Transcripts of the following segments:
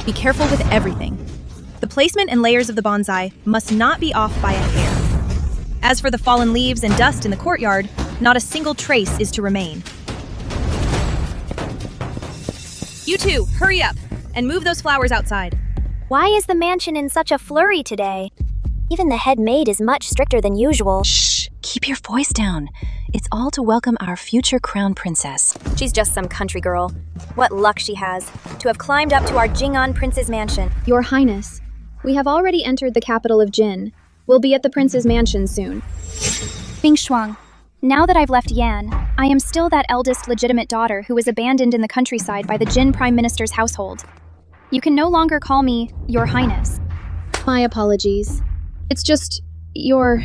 Be careful with everything. The placement and layers of the bonsai must not be off by a hair. As for the fallen leaves and dust in the courtyard, not a single trace is to remain. You two, hurry up and move those flowers outside. Why is the mansion in such a flurry today? Even the head maid is much stricter than usual. Shh! Keep your voice down. It's all to welcome our future crown princess. She's just some country girl. What luck she has, to have climbed up to our Jing'an prince's mansion. Your Highness, we have already entered the capital of Jin. We'll be at the prince's mansion soon. Bingshuang, now that I've left Yan, I am still that eldest legitimate daughter who was abandoned in the countryside by the Jin Prime Minister's household. You can no longer call me Your Highness. My apologies. It's just your...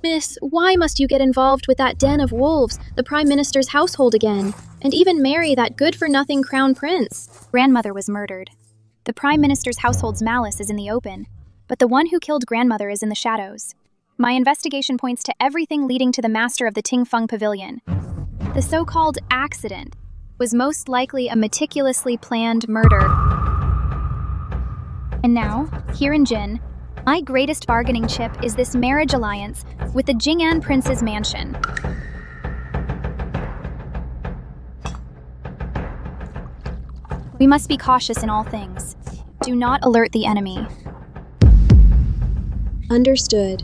Miss, why must you get involved with that den of wolves, the Prime Minister's household again, and even marry that good-for-nothing crown prince? Grandmother was murdered. The Prime Minister's household's malice is in the open, but the one who killed grandmother is in the shadows. My investigation points to everything leading to the master of the Tingfeng Pavilion. The so-called accident was most likely a meticulously planned murder. And now, here in Jin, my greatest bargaining chip is this marriage alliance with the Jing'an prince's mansion. We must be cautious in all things. Do not alert the enemy. Understood.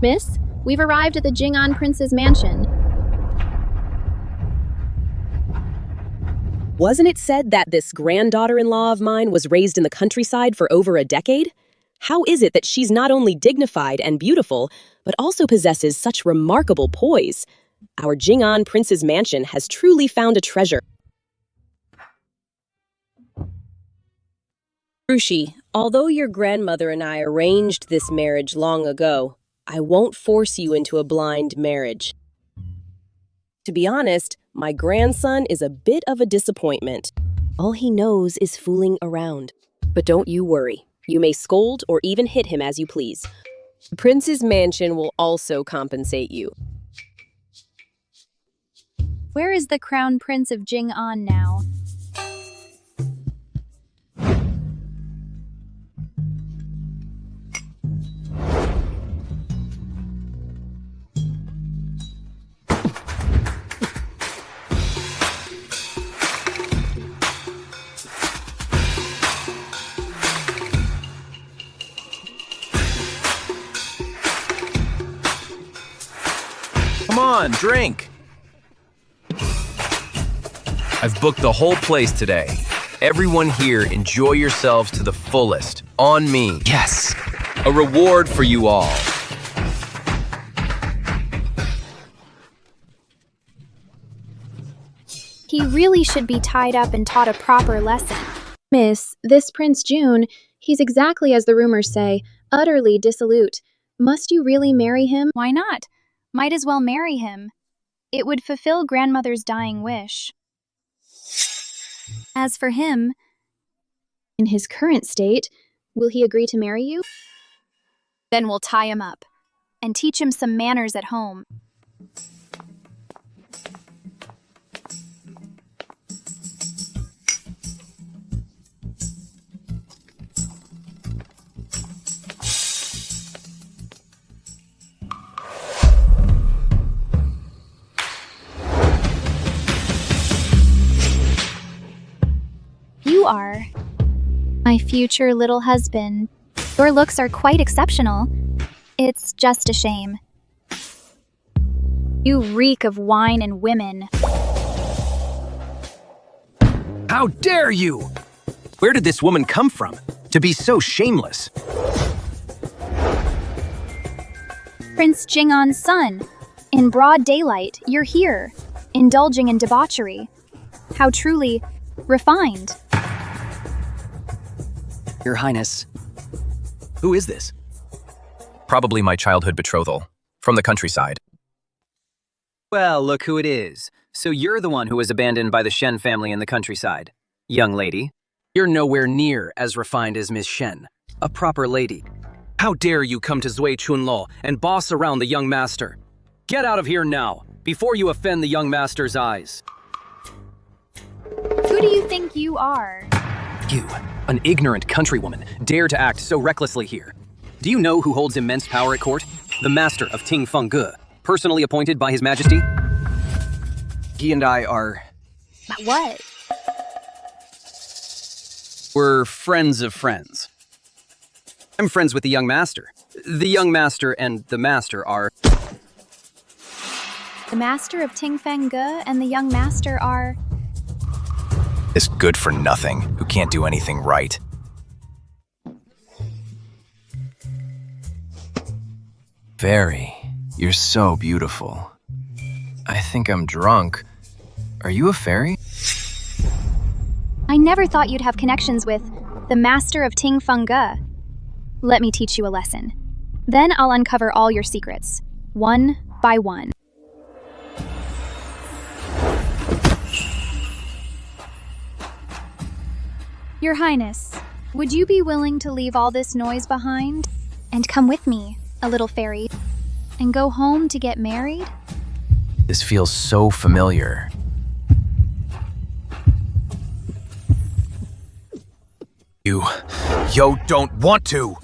Miss, we've arrived at the Jing'an prince's mansion. Wasn't it said that this granddaughter-in-law of mine was raised in the countryside for over a decade? How is it that she's not only dignified and beautiful, but also possesses such remarkable poise? Our Jing'an prince's mansion has truly found a treasure. Rushi, although your grandmother and I arranged this marriage long ago, I won't force you into a blind marriage. To be honest, my grandson is a bit of a disappointment. All he knows is fooling around. But don't you worry. You may scold or even hit him as you please. The prince's mansion will also compensate you. Where is the crown prince of Jing'an now? Come on, drink! I've booked the whole place today. Everyone here, enjoy yourselves to the fullest. On me. Yes! A reward for you all. He really should be tied up and taught a proper lesson. Miss, this Prince Jun, he's exactly as the rumors say, utterly dissolute. Must you really marry him? Why not? Might as well marry him. It would fulfill grandmother's dying wish. As for him, In his current state, will he agree to marry you? then we'll tie him up and teach him some manners at home. You are my future little husband. Your looks are quite exceptional. It's just a shame. You reek of wine and women. How dare you! Where did this woman come from? To be so shameless. Prince Jing'an's son. In broad daylight, you're here, indulging in debauchery. How truly refined. Your Highness. Who is this? Probably my childhood betrothal. From the countryside. Well, look who it is. So you're the one who was abandoned by the Shen family in the countryside. Young lady, you're nowhere near as refined as Miss Shen. A proper lady. How dare you come to Zui Chunlo and boss around the young master? Get out of here now, before you offend the young master's eyes. Who do you think you are? You, an ignorant countrywoman, dare to act so recklessly here. Do you know who holds immense power at court? The master of Ting Feng Ge, personally appointed by His Majesty. He and I are... What? We're friends of friends. I'm friends with the young master. The young master and the master are... The master of Ting Feng Ge and the young master are... This good for nothing who can't do anything right. Very. You're so beautiful. I think I'm drunk. Are you a fairy? I never thought you'd have connections with the master of Ting Feng Ge. Let me teach you a lesson. Then I'll uncover all your secrets, one by one. Your Highness, would you be willing to leave all this noise behind and come with me, a little fairy, and go home to get married? This feels so familiar. Yo, don't want to!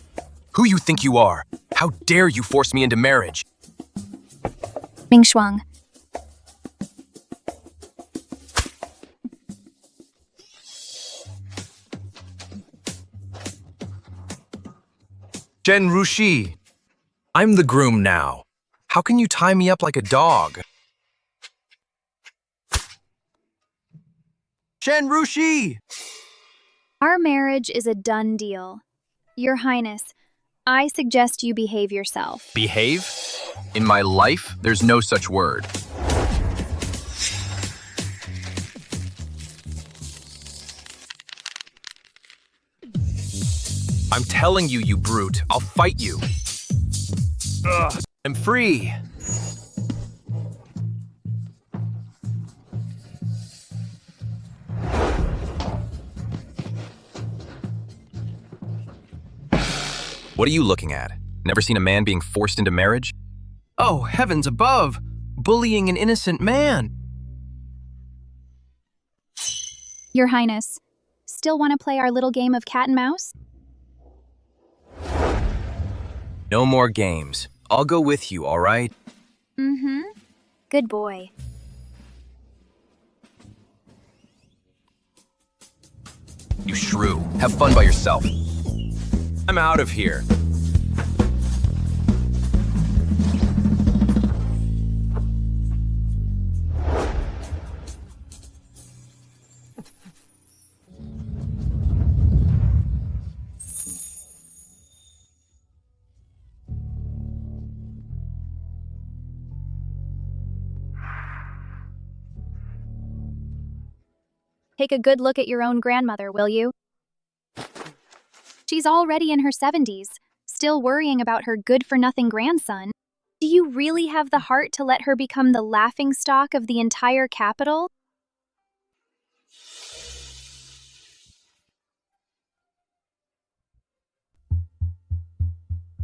Who you think you are? How dare you force me into marriage? Ming Shuang. Shen Rushi. I'm the groom now. How can you tie me up like a dog? Shen Rushi! Our marriage is a done deal. Your Highness, I suggest you behave yourself. Behave? In my life, there's no such word. I'm telling you, you brute. I'll fight you. Ugh, I'm free. What are you looking at? Never seen a man being forced into marriage? Oh, heavens above! Bullying an innocent man! Your Highness, still want to play our little game of cat and mouse? No more games. I'll go with you, all right? Mm-hmm. Good boy. You shrew. Have fun by yourself. I'm out of here. Take a good look at your own grandmother, will you? She's already in her 70s, still worrying about her good-for-nothing grandson. Do you really have the heart to let her become the laughingstock of the entire capital?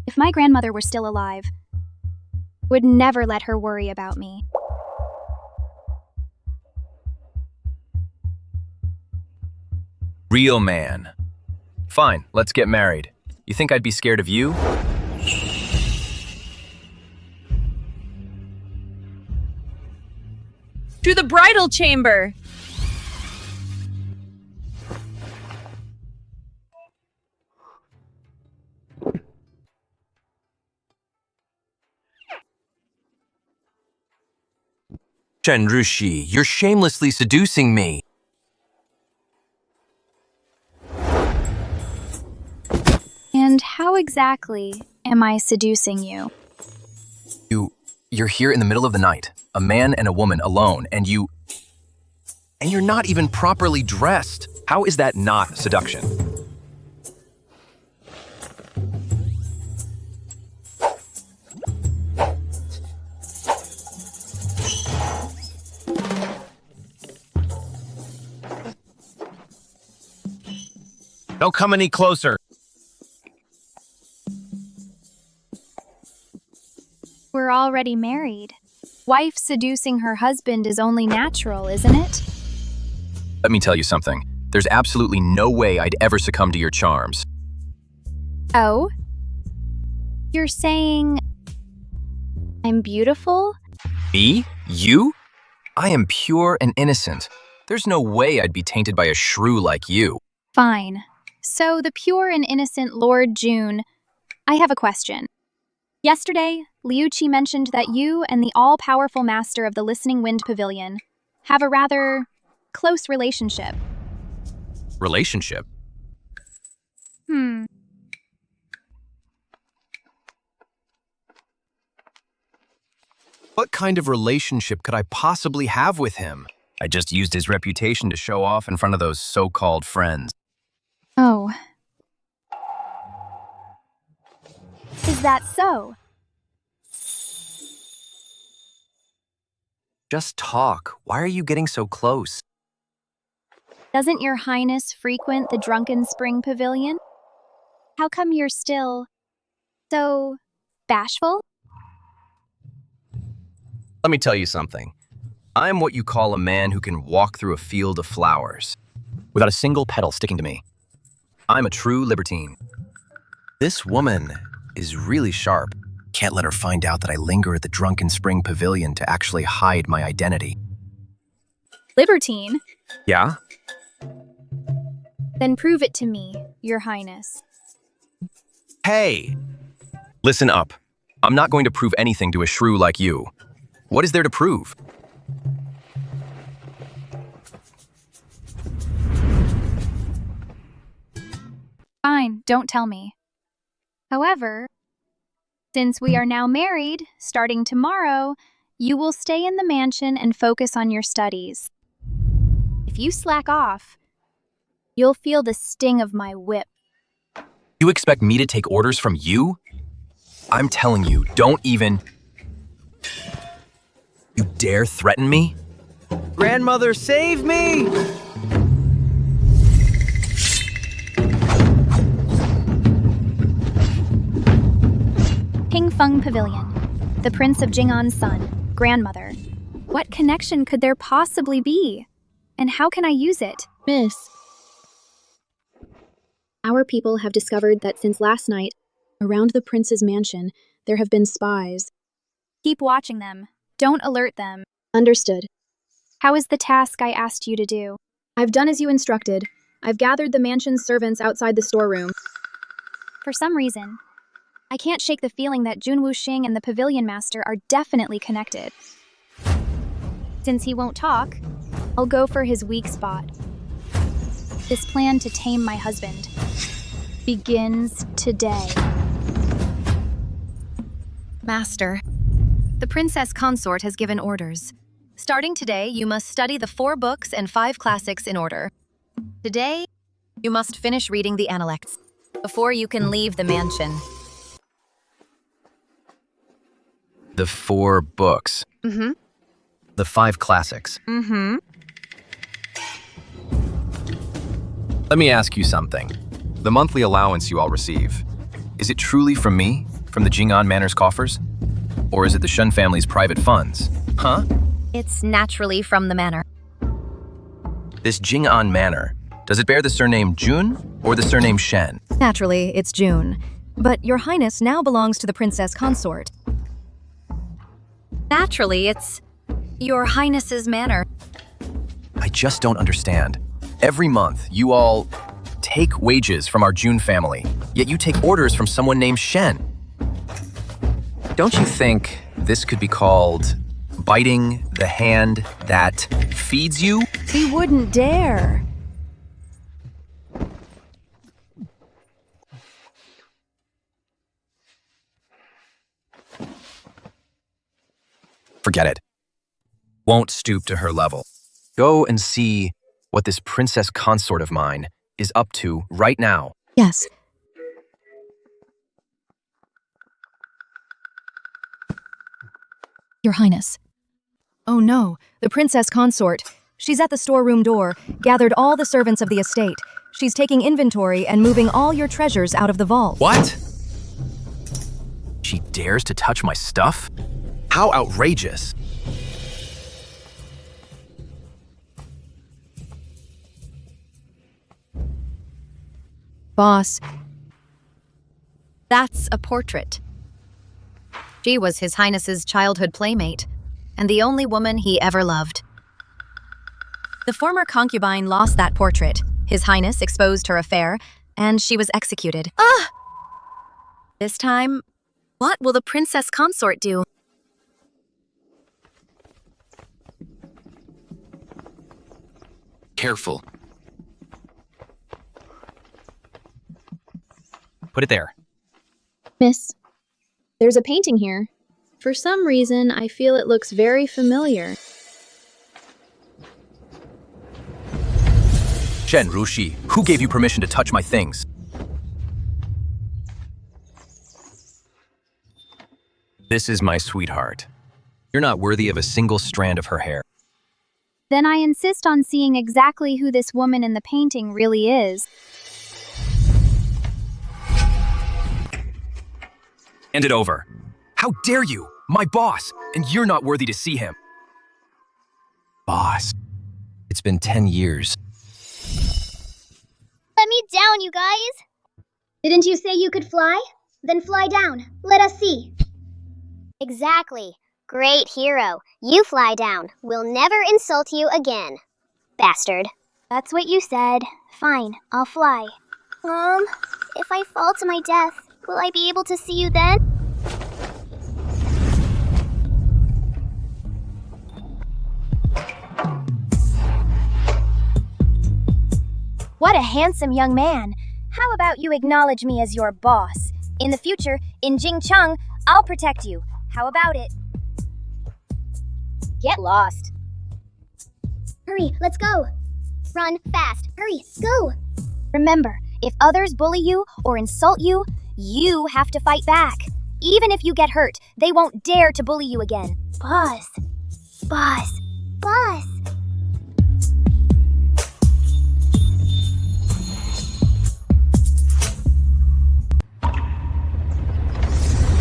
If my grandmother were still alive, would never let her worry about me. Real man. Fine, let's get married. You think I'd be scared of you? To the bridal chamber! Shen Rushi, you're shamelessly seducing me. And how exactly am I seducing you? You're here in the middle of the night, a man and a woman alone, and you're not even properly dressed. How is that not seduction? Don't come any closer. We're already married. Wife seducing her husband is only natural, isn't it? Let me tell you something. There's absolutely no way I'd ever succumb to your charms. Oh? You're saying I'm beautiful? Me? You? I am pure and innocent. There's no way I'd be tainted by a shrew like you. Fine. So, the pure and innocent Lord Jun, I have a question. Yesterday, Liu Qi mentioned that you and the all-powerful master of the Listening Wind Pavilion have a rather close relationship. Relationship? What kind of relationship could I possibly have with him? I just used his reputation to show off in front of those so-called friends. Oh. Is that so? Just talk. Why are you getting so close? Doesn't your highness frequent the Drunken Spring Pavilion? How come you're still so bashful? Let me tell you something. I'm what you call a man who can walk through a field of flowers without a single petal sticking to me. I'm a true libertine. This woman is really sharp. Can't let her find out that I linger at the Drunken Spring Pavilion to actually hide my identity. Libertine? Yeah? Then prove it to me, your highness. Hey! Listen up. I'm not going to prove anything to a shrew like you. What is there to prove? Fine, don't tell me. However, since we are now married, starting tomorrow, you will stay in the mansion and focus on your studies. If you slack off, you'll feel the sting of my whip. You expect me to take orders from you? I'm telling you, don't even... You dare threaten me? Grandmother, save me! Ting Feng Pavilion, the Prince of Jing'an's son, grandmother. What connection could there possibly be? And how can I use it? Miss, our people have discovered that since last night, around the prince's mansion, there have been spies. Keep watching them. Don't alert them. Understood. How is the task I asked you to do? I've done as you instructed. I've gathered the mansion's servants outside the storeroom. For some reason, I can't shake the feeling that Jun Wuxing and the Pavilion Master are definitely connected. Since he won't talk, I'll go for his weak spot. This plan to tame my husband begins today. Master, the Princess Consort has given orders. Starting today, you must study the 4 books and 5 classics in order. Today, you must finish reading the Analects before you can leave the mansion. The 4 books. Mm-hmm. The 5 classics. Mm-hmm. Let me ask you something. The monthly allowance you all receive, is it truly from me, from the Jing'an Manor's coffers? Or is it the Shen family's private funds? Huh? It's naturally from the manor. This Jing'an Manor, does it bear the surname Jun or the surname Shen? Naturally, it's June. But your highness now belongs to the Princess Consort. Naturally, it's your highness's manor. I just don't understand. Every month, you all take wages from our Jun family, yet you take orders from someone named Shen. Don't you think this could be called biting the hand that feeds you? We wouldn't dare. Forget it. Won't stoop to her level. Go and see what this princess consort of mine is up to right now. Yes. Your Highness. Oh no, the Princess Consort. She's at the storeroom door, gathered all the servants of the estate. She's taking inventory and moving all your treasures out of the vault. What? She dares to touch my stuff? How outrageous! Boss, that's a portrait. She was His Highness's childhood playmate, and the only woman he ever loved. The former concubine lost that portrait. His Highness exposed her affair, and she was executed. Ah! This time, what will the princess consort do? Careful. Put it there. Miss, there's a painting here. For some reason, I feel it looks very familiar. Shen Rushi, who gave you permission to touch my things? This is my sweetheart. You're not worthy of a single strand of her hair. Then I insist on seeing exactly who this woman in the painting really is. Hand it over. How dare you? My boss, and you're not worthy to see him. Boss, it's been 10 years. Let me down, you guys! Didn't you say you could fly? Then fly down. Let us see. Exactly. Great hero. You fly down. We'll never insult you again. Bastard. That's what you said. Fine, I'll fly. If I fall to my death, will I be able to see you then? What a handsome young man. How about you acknowledge me as your boss? In the future, in Jingcheng, I'll protect you. How about it? Get lost. Hurry, let's go. Run fast. Hurry, go. Remember, if others bully you or insult you, you have to fight back. Even if you get hurt, they won't dare to bully you again. Boss. Boss. Boss.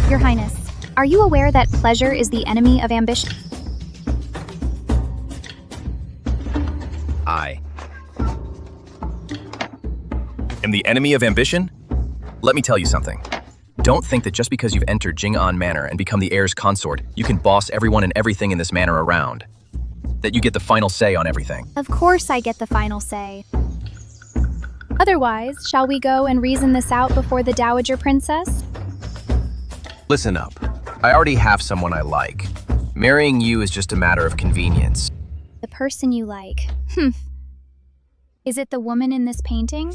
Your Highness, are you aware that pleasure is the enemy of ambition? I am the enemy of ambition? Let me tell you something. Don't think that just because you've entered Jing'an Manor and become the heir's consort, you can boss everyone and everything in this manor around. That you get the final say on everything. Of course I get the final say. Otherwise, shall we go and reason this out before the Dowager Princess? Listen up. I already have someone I like. Marrying you is just a matter of convenience. The person you like. Is it the woman in this painting?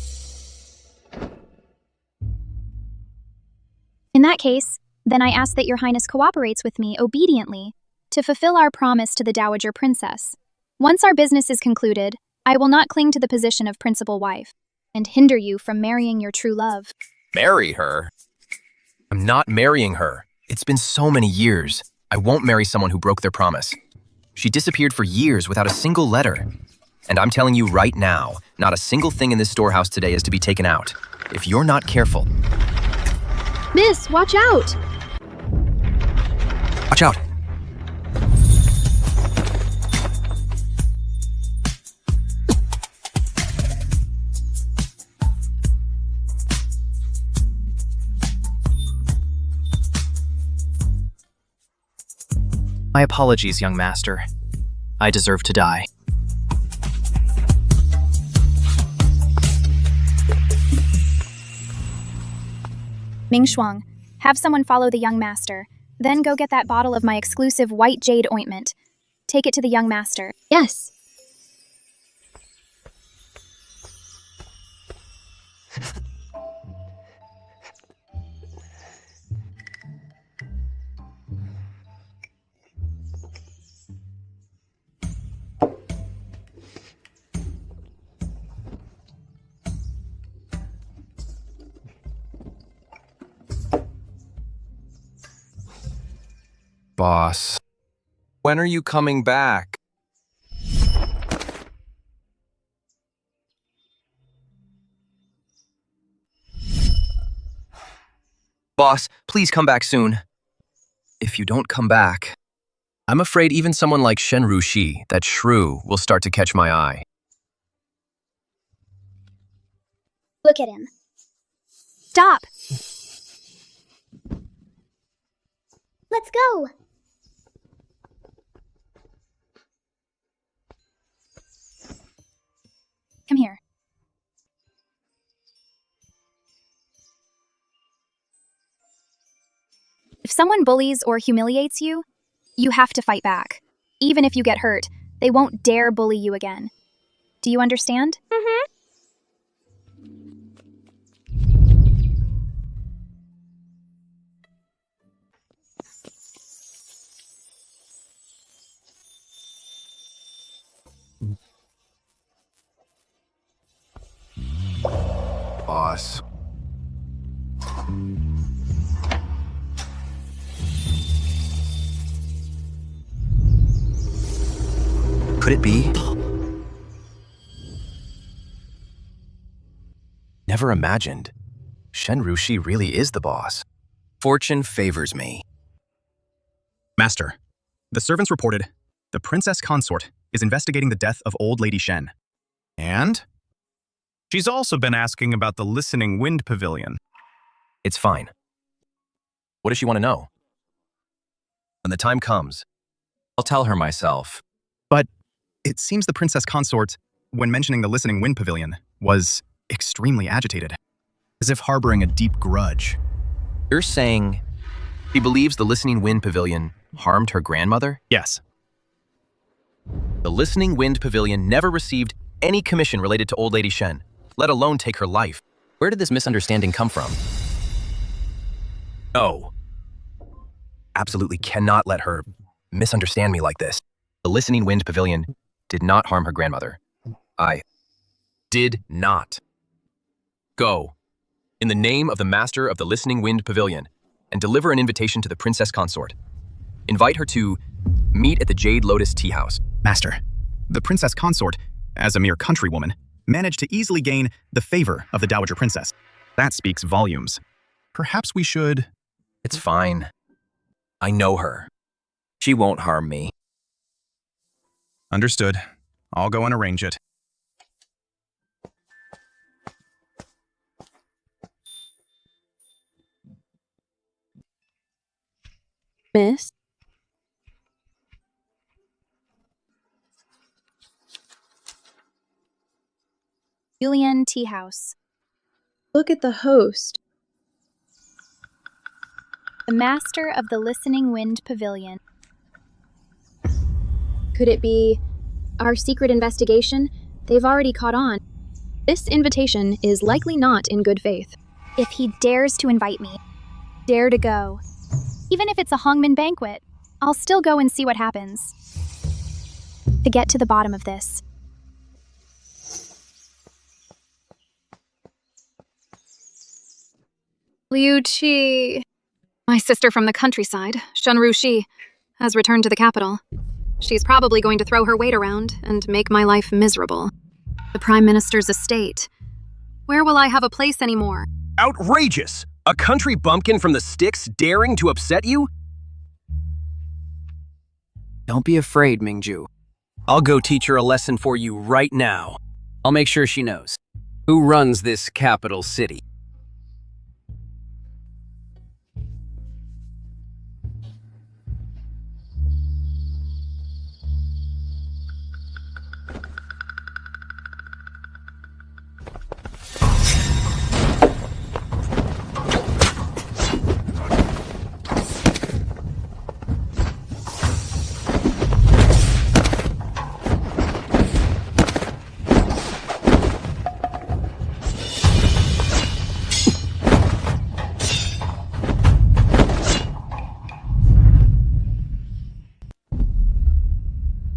In that case, then I ask that your Highness cooperates with me obediently to fulfill our promise to the Dowager Princess. Once our business is concluded, I will not cling to the position of principal wife and hinder you from marrying your true love. Marry her? I'm not marrying her. It's been so many years. I won't marry someone who broke their promise. She disappeared for years without a single letter. And I'm telling you right now, not a single thing in this storehouse today is to be taken out. If you're not careful... Miss, watch out! Watch out! My apologies, young master. I deserve to die. Ming Shuang, have someone follow the young master. Then go get that bottle of my exclusive white jade ointment. Take it to the young master. Yes. Boss, when are you coming back? Boss, please come back soon. If you don't come back... I'm afraid even someone like Shen Rushi, that shrew, will start to catch my eye. Look at him. Stop! Let's go! Come here. If someone bullies or humiliates you, you have to fight back. Even if you get hurt, they won't dare bully you again. Do you understand? Mm-hmm. Boss. Could it be? Never imagined. Shen Rushi really is the boss. Fortune favors me. Master, the servants reported the Princess Consort is investigating the death of old Lady Shen. And? She's also been asking about the Listening Wind Pavilion. It's fine. What does she want to know? When the time comes, I'll tell her myself. But it seems the Princess Consort, when mentioning the Listening Wind Pavilion, was extremely agitated, as if harboring a deep grudge. You're saying she believes the Listening Wind Pavilion harmed her grandmother? Yes. The Listening Wind Pavilion never received any commission related to old Lady Shen, let alone take her life. Where did this misunderstanding come from? No. Absolutely cannot let her misunderstand me like this. The Listening Wind Pavilion did not harm her grandmother. I did not. Go, in the name of the master of the Listening Wind Pavilion, and deliver an invitation to the Princess Consort. Invite her to meet at the Jade Lotus Tea House. Master, the Princess Consort, as a mere countrywoman, managed to easily gain the favor of the Dowager Princess. That speaks volumes. Perhaps we should... It's fine. I know her. She won't harm me. Understood. I'll go and arrange it. Miss? Julian Tea House. Look at the host. The master of the Listening Wind Pavilion. Could it be our secret investigation? They've already caught on. This invitation is likely not in good faith. If he dares to invite me, dare to go. Even if it's a Hongman banquet, I'll still go and see what happens. To get to the bottom of this. Liu Qi, my sister from the countryside, Shen Rushi, has returned to the capital. She's probably going to throw her weight around and make my life miserable. The Prime Minister's estate. Where will I have a place anymore? Outrageous! A country bumpkin from the sticks daring to upset you? Don't be afraid, Mingju. I'll go teach her a lesson for you right now. I'll make sure she knows who runs this capital city.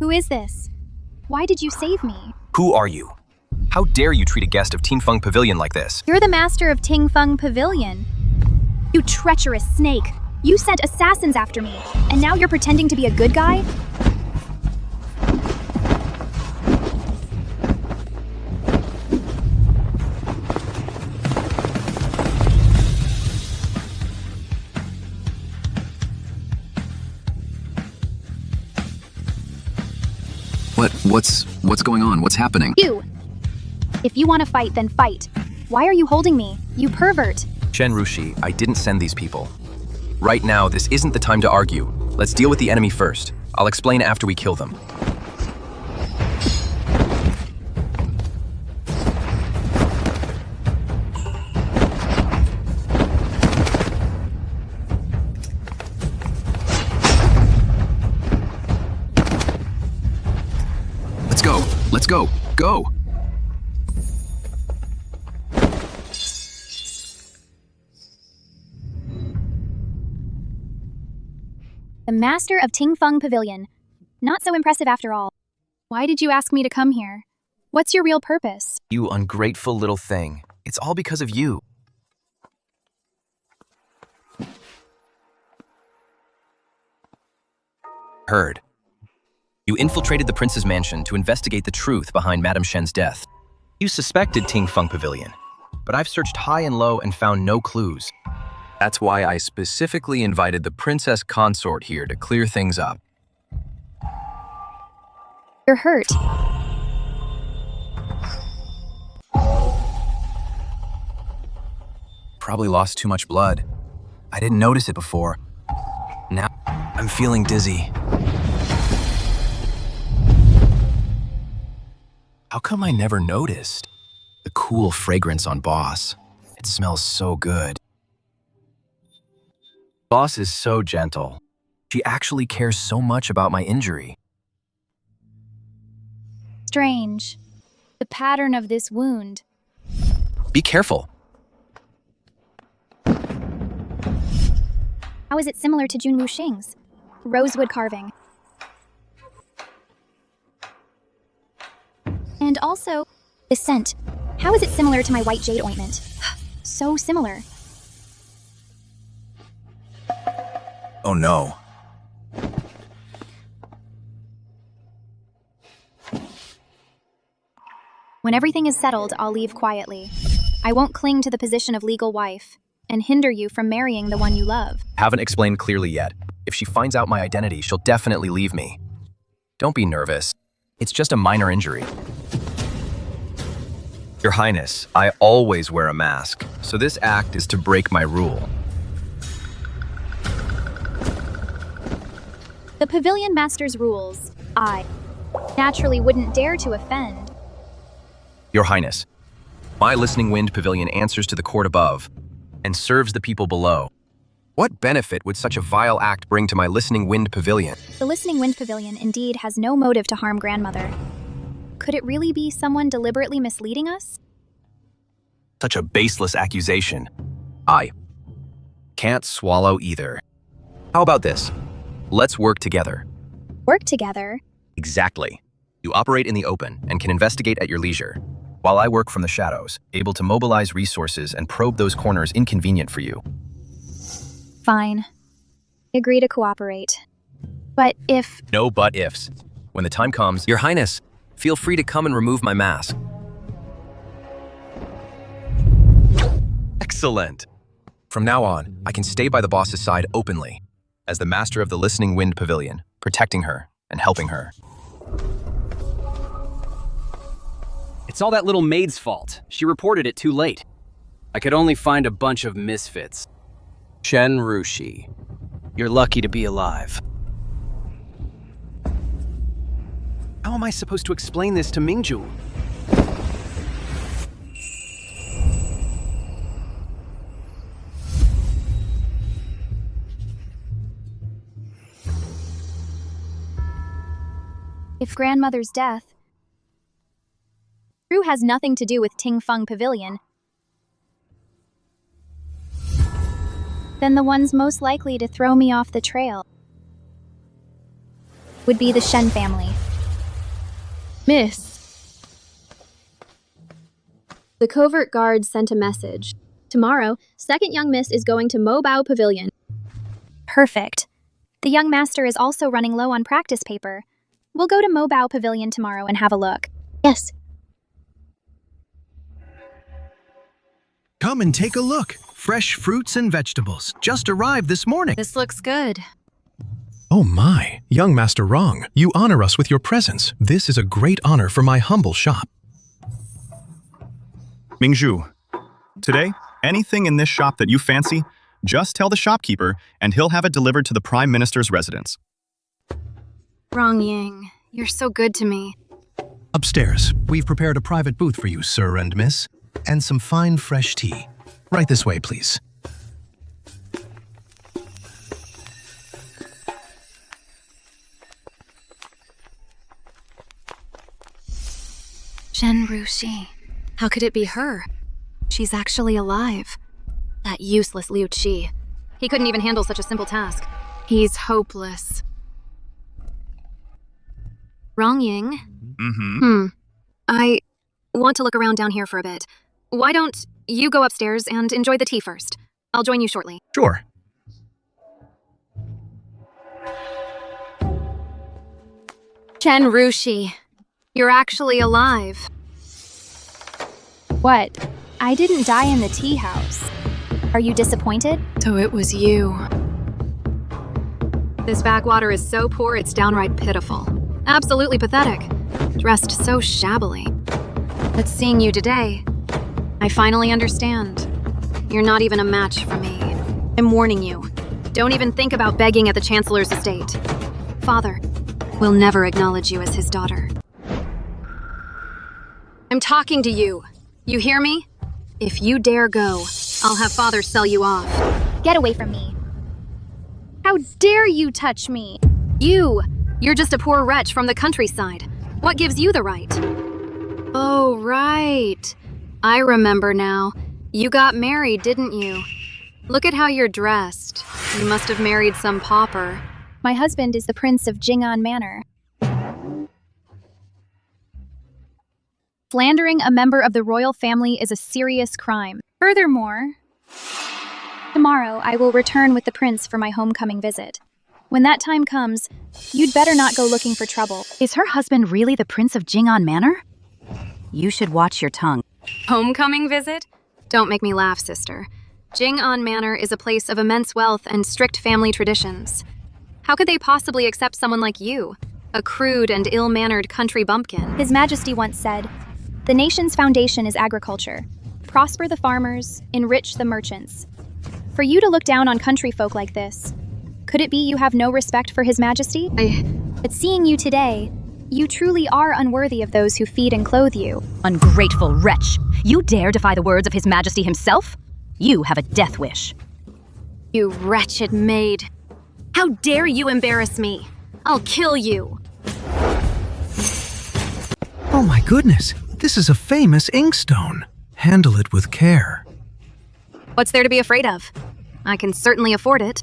Who is this? Why did you save me? Who are you? How dare you treat a guest of Tingfeng Pavilion like this? You're the master of Tingfeng Pavilion. You treacherous snake! You sent assassins after me, and now you're pretending to be a good guy? What's going on? What's happening? You! If you want to fight, then fight. Why are you holding me? You pervert! Shen Rushi, I didn't send these people. Right now, this isn't the time to argue. Let's deal with the enemy first. I'll explain after we kill them. Let's go. Go! The master of Tingfeng Pavilion. Not so impressive after all. Why did you ask me to come here? What's your real purpose? You ungrateful little thing. It's all because of you. Heard. You infiltrated the prince's mansion to investigate the truth behind Madame Shen's death. You suspected Tingfeng Pavilion, but I've searched high and low and found no clues. That's why I specifically invited the Princess Consort here to clear things up. You're hurt. Probably lost too much blood. I didn't notice it before. Now, I'm feeling dizzy. How come I never noticed? The cool fragrance on Boss. It smells so good. Boss is so gentle. She actually cares so much about my injury. Strange. The pattern of this wound. Be careful. How is it similar to Jun Wuxing's? Rosewood carving. And also, the scent. How is it similar to my white jade ointment? So similar. Oh no. When everything is settled, I'll leave quietly. I won't cling to the position of legal wife and hinder you from marrying the one you love. Haven't explained clearly yet. If she finds out my identity, she'll definitely leave me. Don't be nervous. It's just a minor injury. Your Highness, I always wear a mask, so this act is to break my rule. The Pavilion Master's rules, I naturally wouldn't dare to offend. Your Highness, my Listening Wind Pavilion answers to the court above and serves the people below. What benefit would such a vile act bring to my Listening Wind Pavilion? The Listening Wind Pavilion indeed has no motive to harm grandmother. Could it really be someone deliberately misleading us? Such a baseless accusation. I can't swallow either. How about this? Let's work together. Work together? Exactly. You operate in the open and can investigate at your leisure, while I work from the shadows, able to mobilize resources and probe those corners inconvenient for you. Fine. I agree to cooperate. But if... No but-ifs. When the time comes, Your Highness, feel free to come and remove my mask. Excellent. From now on, I can stay by the boss's side openly, as the master of the Listening Wind Pavilion, protecting her and helping her. It's all that little maid's fault. She reported it too late. I could only find a bunch of misfits. Shen Rushi, you're lucky to be alive. How am I supposed to explain this to Mingju? If grandmother's death true has nothing to do with Tingfeng Pavilion, then the ones most likely to throw me off the trail would be the Shen family. Miss. The covert guard sent a message. Tomorrow, second young miss is going to Mobao Pavilion. Perfect. The young master is also running low on practice paper. We'll go to Mobao Pavilion tomorrow and have a look. Yes. Come and take a look. Fresh fruits and vegetables just arrived this morning. This looks good. Oh my, young Master Rong, you honor us with your presence. This is a great honor for my humble shop. Mingzhu, today, anything in this shop that you fancy, just tell the shopkeeper and he'll have it delivered to the Prime Minister's residence. Rong Ying, you're so good to me. Upstairs, we've prepared a private booth for you, sir and miss, and some fine fresh tea. Right this way, please. Shen Rushi. How could it be her? She's actually alive. That useless Liu Qi. He couldn't even handle such a simple task. He's hopeless. Rong Ying? I want to look around down here for a bit. Why don't you go upstairs and enjoy the tea first? I'll join you shortly. Sure. Shen Rushi, you're actually alive. What? I didn't die in the tea house. Are you disappointed? So it was you. This backwater is so poor it's downright pitiful. Absolutely pathetic. Dressed so shabbily. But seeing you today, I finally understand. You're not even a match for me. I'm warning you. Don't even think about begging at the Chancellor's estate. Father will never acknowledge you as his daughter. I'm talking to you. You hear me? If you dare go, I'll have Father sell you off. Get away from me. How dare you touch me? You're just a poor wretch from the countryside. What gives you the right? Oh, right. I remember now. You got married, didn't you? Look at how you're dressed. You must have married some pauper. My husband is the Prince of Jing'an Manor. Slandering a member of the royal family is a serious crime. Furthermore, tomorrow I will return with the prince for my homecoming visit. When that time comes, you'd better not go looking for trouble. Is her husband really the Prince of Jing'an Manor? You should watch your tongue. Homecoming visit? Don't make me laugh, sister. Jing'an Manor is a place of immense wealth and strict family traditions. How could they possibly accept someone like you, a crude and ill-mannered country bumpkin? His Majesty once said, "The nation's foundation is agriculture. Prosper the farmers, enrich the merchants." For you to look down on country folk like this, could it be you have no respect for His Majesty? But seeing you today, you truly are unworthy of those who feed and clothe you. Ungrateful wretch! You dare defy the words of His Majesty himself? You have a death wish. You wretched maid. How dare you embarrass me? I'll kill you. Oh my goodness, this is a famous inkstone. Handle it with care. What's there to be afraid of? I can certainly afford it.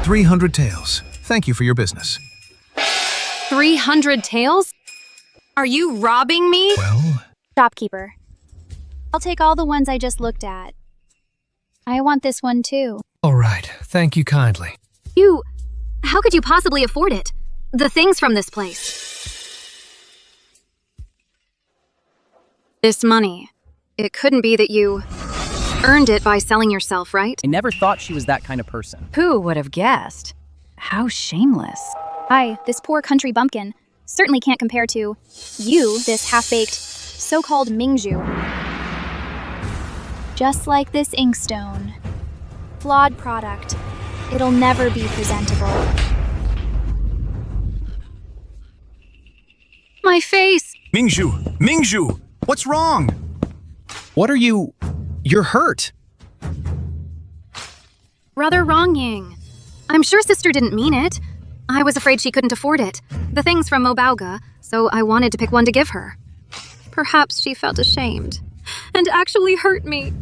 300 taels. Thank you for your business. 300 taels? Are you robbing me? Well, Shopkeeper, I'll take all the ones I just looked at. I want this one too. all right. Thank you kindly. How could you possibly afford it? The things from this place. This money, it couldn't be that you earned it by selling yourself, right? I never thought she was that kind of person. Who would have guessed? How shameless. This poor country bumpkin, certainly can't compare to you, this half-baked, so-called Mingzhu. Just like this inkstone. Flawed product. It'll never be presentable. My face! Mingzhu! What's wrong? What are you... You're hurt. Rather Rong Ying. I'm sure sister didn't mean it. I was afraid she couldn't afford it. The things from Mobaoga, so I wanted to pick one to give her. Perhaps she felt ashamed and actually hurt me.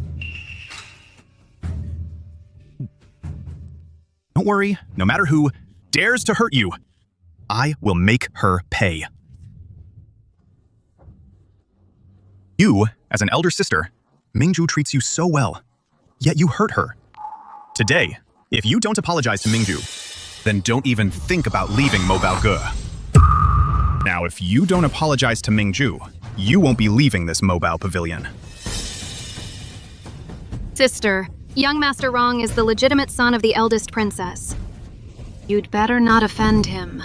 Don't worry, no matter who dares to hurt you, I will make her pay. You, as an elder sister, Mingzhu treats you so well, yet you hurt her. Today, if you don't apologize to Mingzhu, then don't even think about leaving Mobaoge. Now, if you don't apologize to Mingzhu, you won't be leaving this Mobao pavilion. Sister, young Master Rong is the legitimate son of the eldest princess. You'd better not offend him.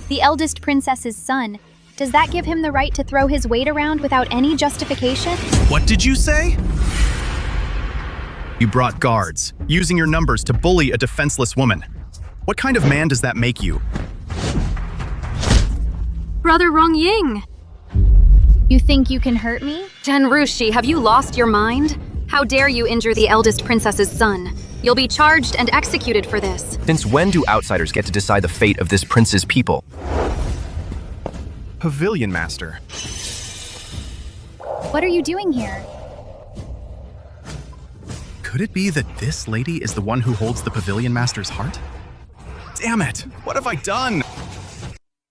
The eldest princess's son. Does that give him the right to throw his weight around without any justification? What did you say? You brought guards, using your numbers to bully a defenseless woman. What kind of man does that make you? Brother Liu Ying! You think you can hurt me? Shen Rushi, have you lost your mind? How dare you injure the eldest princess's son? You'll be charged and executed for this. Since when do outsiders get to decide the fate of this prince's people? Pavilion Master. What are you doing here? Could it be that this lady is the one who holds the Pavilion Master's heart? Damn it! What have I done?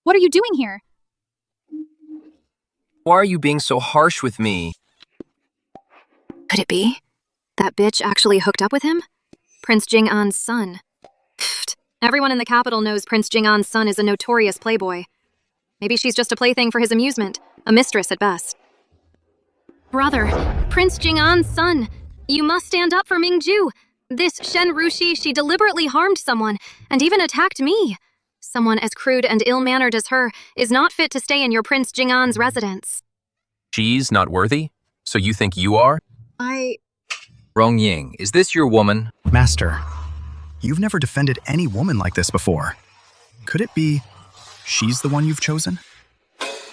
What are you doing here? Why are you being so harsh with me? Could it be? That bitch actually hooked up with him? Prince Jing'an's son. Pfft. Everyone in the capital knows Prince Jing'an's son is a notorious playboy. Maybe she's just a plaything for his amusement, a mistress at best. Brother, Prince Jing'an's son, you must stand up for Mingju. This Shen Rushi, she deliberately harmed someone, and even attacked me. Someone as crude and ill-mannered as her is not fit to stay in your Prince Jing'an's residence. She's not worthy? So you think you are? Liu Ying, is this your woman? Master, you've never defended any woman like this before. Could it be she's the one you've chosen?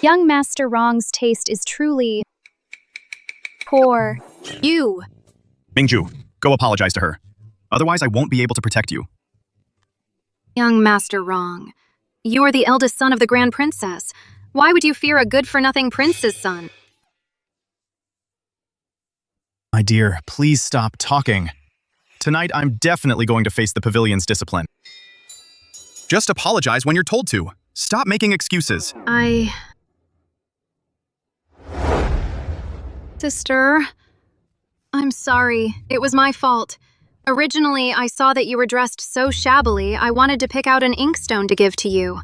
Young Master Wrong's taste is truly poor. You! Mingju, go apologize to her. Otherwise, I won't be able to protect you. Young Master Wrong, you're the eldest son of the Grand Princess. Why would you fear a good-for-nothing prince's son? My dear, please stop talking. Tonight, I'm definitely going to face the pavilion's discipline. Just apologize when you're told to. Stop making excuses. Sister, I'm sorry. It was my fault. Originally, I saw that you were dressed so shabbily, I wanted to pick out an inkstone to give to you.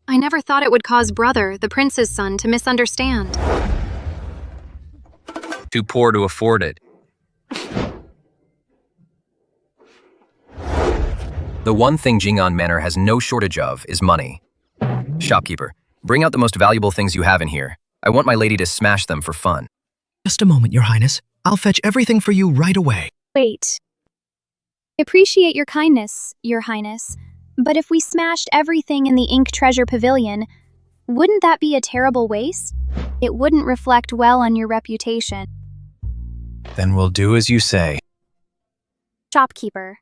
I never thought it would cause Brother, the prince's son, to misunderstand. Too poor to afford it. The one thing Jing'an Manor has no shortage of is money. Shopkeeper, bring out the most valuable things you have in here. I want my lady to smash them for fun. Just a moment, Your Highness. I'll fetch everything for you right away. Wait. I appreciate your kindness, Your Highness, but if we smashed everything in the Ink Treasure Pavilion, wouldn't that be a terrible waste? It wouldn't reflect well on your reputation. Then we'll do as you say. Shopkeeper.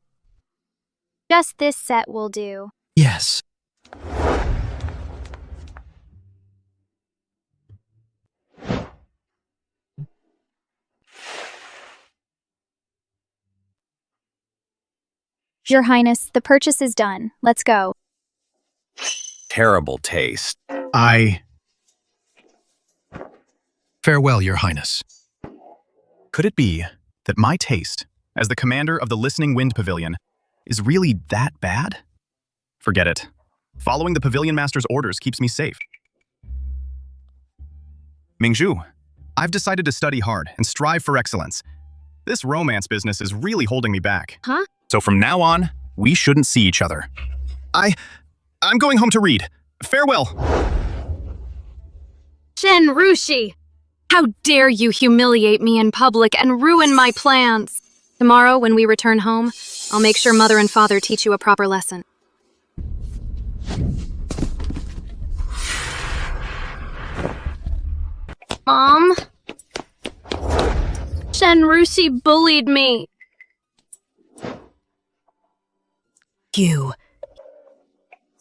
Just this set will do. Yes. Your Highness, the purchase is done. Let's go. Terrible taste. Farewell, Your Highness. Could it be that my taste, as the commander of the Listening Wind Pavilion, is really that bad? Forget it. Following the Pavilion Master's orders keeps me safe. Mingju, I've decided to study hard and strive for excellence. This romance business is really holding me back. Huh? So from now on, we shouldn't see each other. I'm going home to read. Farewell. Shen Rushi! How dare you humiliate me in public and ruin my plans! Tomorrow, when we return home, I'll make sure Mother and Father teach you a proper lesson. Mom? Shen Rushi bullied me. You.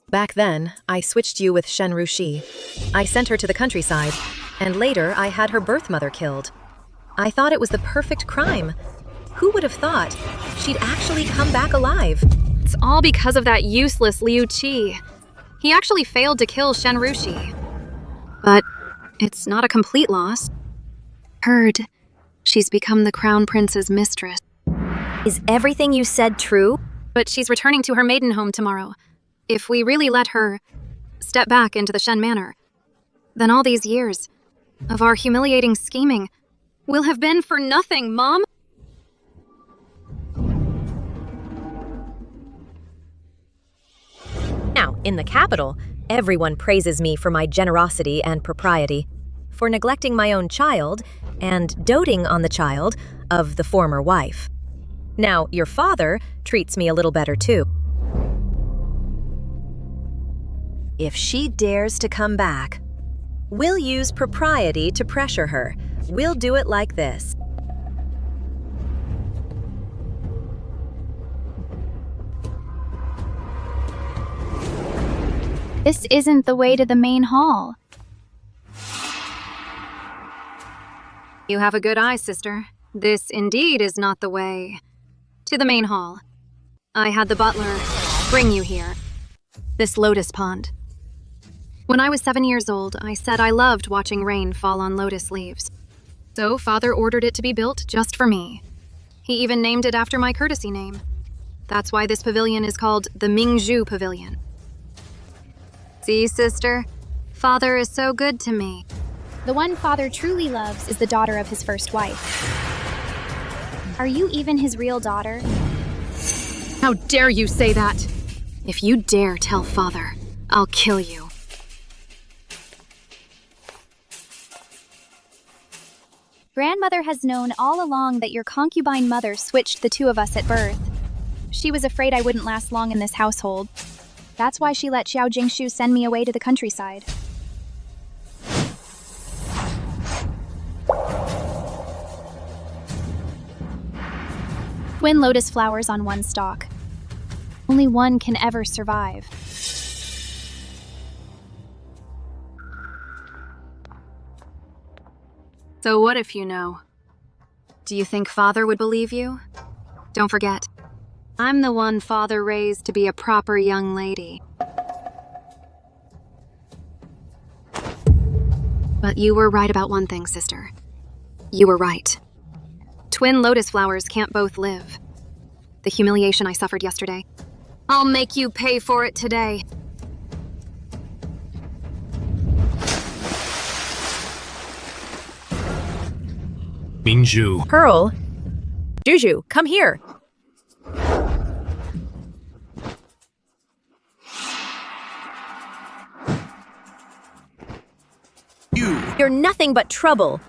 Back then, I switched you with Shen Rushi. I sent her to the countryside, and later I had her birth mother killed. I thought it was the perfect crime. Who would have thought she'd actually come back alive? It's all because of that useless Liu Qi. He actually failed to kill Shen Rushi. But it's not a complete loss. Heard she's become the crown prince's mistress. Is everything you said true? But she's returning to her maiden home tomorrow. If we really let her step back into the Shen Manor, then all these years of our humiliating scheming will have been for nothing, Mom. In the capital, everyone praises me for my generosity and propriety, for neglecting my own child and doting on the child of the former wife. Now, your father treats me a little better too. If she dares to come back, we'll use propriety to pressure her. We'll do it like this. This isn't the way to the main hall. You have a good eye, sister. This indeed is not the way to the main hall. I had the butler bring you here. This lotus pond. When I was 7 years old, I said I loved watching rain fall on lotus leaves. So father ordered it to be built just for me. He even named it after my courtesy name. That's why this pavilion is called the Mingzhu Pavilion. See, sister? Father is so good to me. The one father truly loves is the daughter of his first wife. Are you even his real daughter? How dare you say that? If you dare tell father, I'll kill you. Grandmother has known all along that your concubine mother switched the two of us at birth. She was afraid I wouldn't last long in this household. That's why she let Xiao Jingshu send me away to the countryside. Twin lotus flowers on one stalk. Only one can ever survive. So what if you know? Do you think father would believe you? Don't forget, I'm the one father raised to be a proper young lady. But you were right about one thing, sister. You were right. Twin lotus flowers can't both live. The humiliation I suffered yesterday, I'll make you pay for it today. Mingzhu. Pearl, Juju, come here. You're nothing but trouble.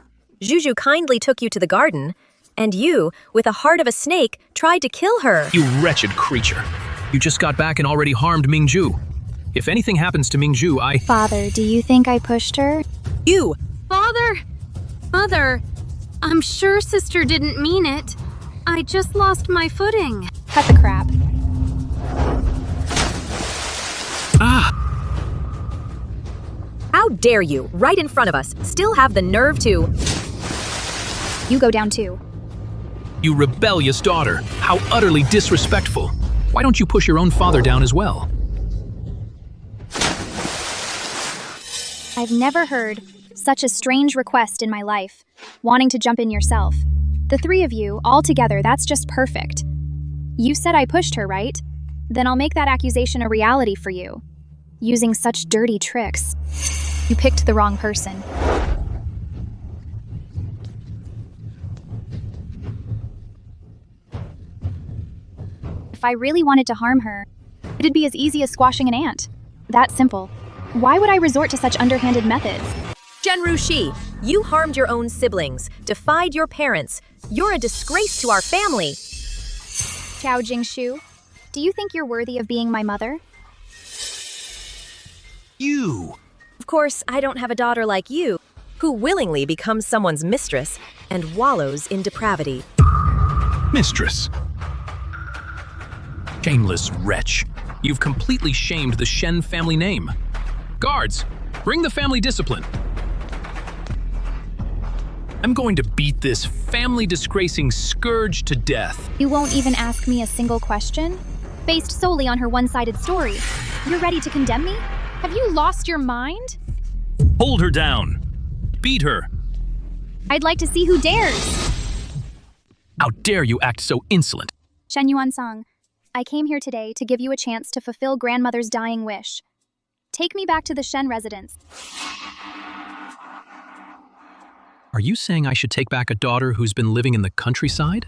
Juju kindly took you to the garden, and you, with a heart of a snake, tried to kill her. You wretched creature. You just got back and already harmed Mingzhu. If anything happens to Mingzhu, I... Father, do you think I pushed her? You! Father! Mother! I'm sure sister didn't mean it. I just lost my footing. Cut the crap. Ah! How dare you, right in front of us, still have the nerve to... You go down too. You rebellious daughter. How utterly disrespectful. Why don't you push your own father down as well? I've never heard such a strange request in my life, wanting to jump in yourself. The three of you, all together, that's just perfect. You said I pushed her, right? Then I'll make that accusation a reality for you. Using such dirty tricks. You picked the wrong person. If I really wanted to harm her, it'd be as easy as squashing an ant. That simple. Why would I resort to such underhanded methods? Shen Rushi, you harmed your own siblings, defied your parents. You're a disgrace to our family. Xiao Jingshu, do you think you're worthy of being my mother? You! Of course, I don't have a daughter like you, who willingly becomes someone's mistress and wallows in depravity. Mistress. Shameless wretch. You've completely shamed the Shen family name. Guards, bring the family discipline. I'm going to beat this family-disgracing scourge to death. You won't even ask me a single question? Based solely on her one-sided story. You're ready to condemn me? Have you lost your mind? Hold her down. Beat her. I'd like to see who dares. How dare you act so insolent? Shen Yuansong, I came here today to give you a chance to fulfill grandmother's dying wish. Take me back to the Shen residence. Are you saying I should take back a daughter who's been living in the countryside?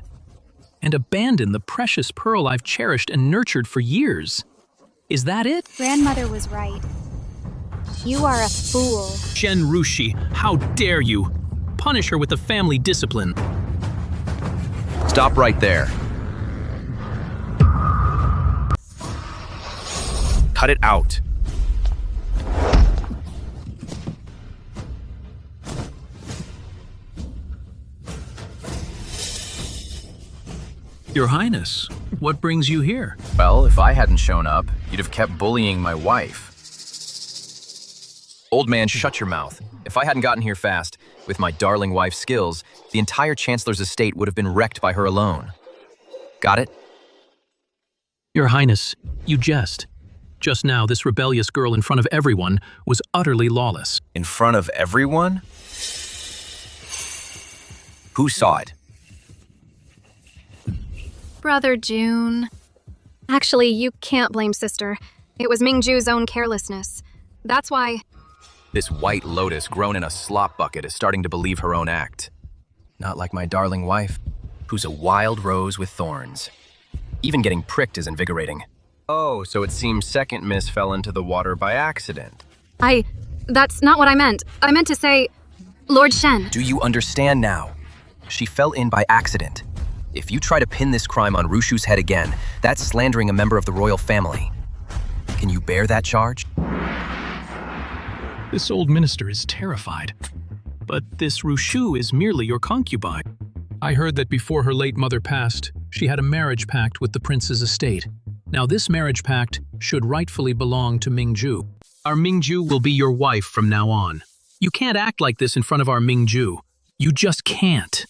And abandon the precious pearl I've cherished and nurtured for years? Is that it? Grandmother was right. You are a fool. Shen Rushi, how dare you? Punish her with the family discipline. Stop right there. Cut it out. Your Highness, what brings you here? Well, if I hadn't shown up, you'd have kept bullying my wife. Old man, shut your mouth. If I hadn't gotten here fast, with my darling wife's skills, the entire Chancellor's estate would have been wrecked by her alone. Got it? Your Highness, you jest. Just now, this rebellious girl in front of everyone was utterly lawless. In front of everyone? Who saw it? Brother Jun. Actually, you can't blame sister. It was Mingju's own carelessness. That's why... This white lotus grown in a slop bucket is starting to believe her own act. Not like my darling wife, who's a wild rose with thorns. Even getting pricked is invigorating. Oh, so it seems second miss fell into the water by accident. That's not what I meant. I meant to say, Lord Shen. Do you understand now? She fell in by accident. If you try to pin this crime on Rushu's head again, that's slandering a member of the royal family. Can you bear that charge? This old minister is terrified. But this Rushu is merely your concubine. I heard that before her late mother passed, she had a marriage pact with the prince's estate. Now this marriage pact should rightfully belong to Mingju. Our Mingju will be your wife from now on. You can't act like this in front of our Mingju. You just can't.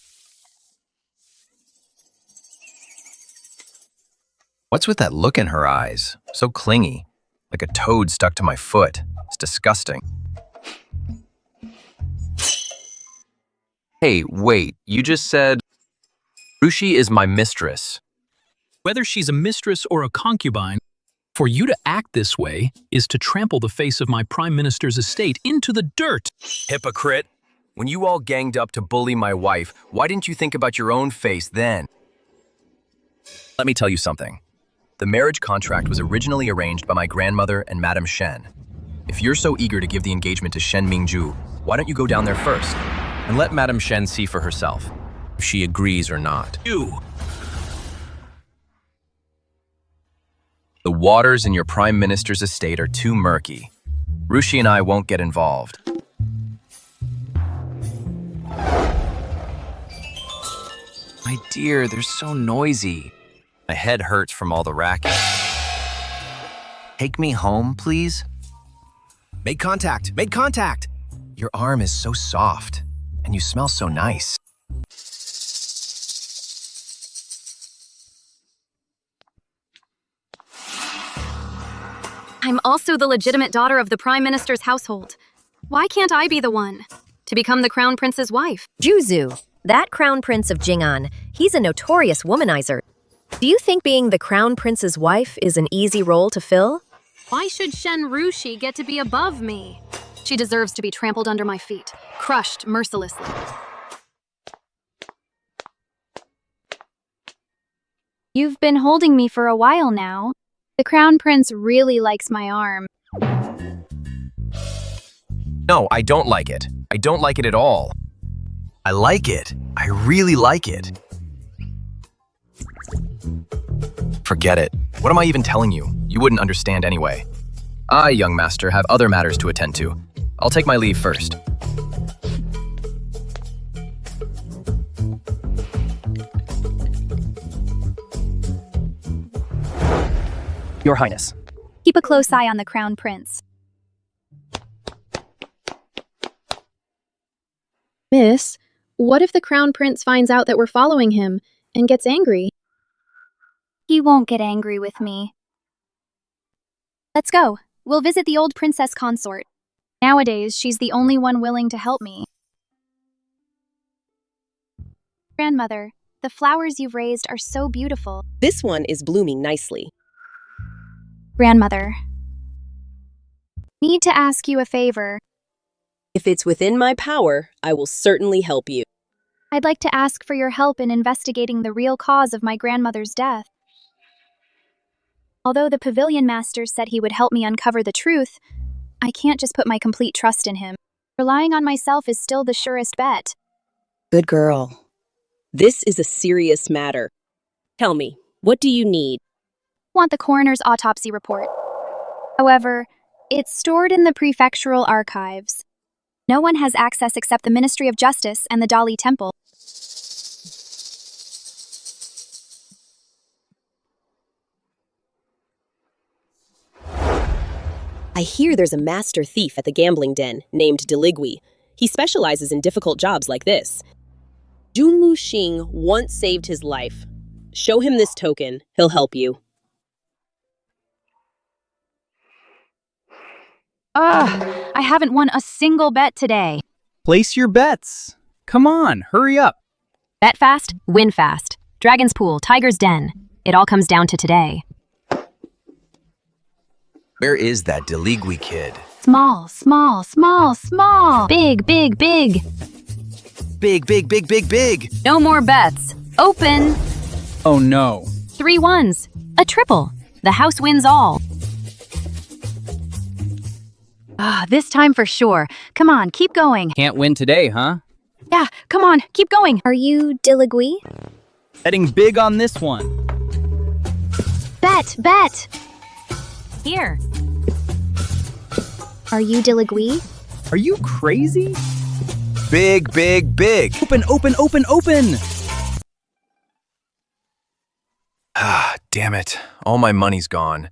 What's with that look in her eyes? So clingy, like a toad stuck to my foot. It's disgusting. Hey, wait, you just said... Rushi is my mistress. Whether she's a mistress or a concubine, for you to act this way is to trample the face of my prime minister's estate into the dirt. Hypocrite! When you all ganged up to bully my wife, why didn't you think about your own face then? Let me tell you something. The marriage contract was originally arranged by my grandmother and Madame Shen. If you're so eager to give the engagement to Shen Mingju, why don't you go down there first and let Madame Shen see for herself if she agrees or not? The waters in your prime minister's estate are too murky. Rushi and I won't get involved. My dear, they're so noisy. My head hurts from all the racket. Take me home, please? Make contact! Make contact! Your arm is so soft, and you smell so nice. I'm also the legitimate daughter of the Prime Minister's household. Why can't I be the one to become the Crown Prince's wife? Juzu, that Crown Prince of Jing'an, he's a notorious womanizer. Do you think being the Crown Prince's wife is an easy role to fill? Why should Shen Rushi get to be above me? She deserves to be trampled under my feet, crushed mercilessly. You've been holding me for a while now. The Crown Prince really likes my arm. No, I don't like it. I don't like it at all. I like it. I really like it. Forget it. What am I even telling you? You wouldn't understand anyway. I, young master, have other matters to attend to. I'll take my leave first. Your Highness. Keep a close eye on the Crown Prince. Miss, what if the Crown Prince finds out that we're following him and gets angry? He won't get angry with me. Let's go. We'll visit the old princess consort. Nowadays, she's the only one willing to help me. Grandmother, the flowers you've raised are so beautiful. This one is blooming nicely. Grandmother, need to ask you a favor. If it's within my power, I will certainly help you. I'd like to ask for your help in investigating the real cause of my grandmother's death. Although the pavilion master said he would help me uncover the truth, I can't just put my complete trust in him. Relying on myself is still the surest bet. Good girl. This is a serious matter. Tell me, what do you need? Want the coroner's autopsy report. However, it's stored in the prefectural archives. No one has access except the Ministry of Justice and the Dali Temple. I hear there's a master thief at the gambling den named Deligui. He specializes in difficult jobs like this. Jun Wuxing once saved his life. Show him this token. He'll help you. Ugh, I haven't won a single bet today. Place your bets. Come on, hurry up. Bet fast, win fast. Dragon's Pool, Tiger's Den. It all comes down to today. Where is that Deligui kid? Small, small, small, small. Big, big, big. Big, big, big, big, big. No more bets. Open. Oh no. 3 ones. A triple. The house wins all. This time for sure. Come on, keep going. Can't win today, huh? Yeah, come on, keep going. Are you Deligui? Betting big on this one. Bet! Here. Are you Deligui? Are you crazy? Big, big, big. Open, open, open, open! Ah, damn it. All my money's gone.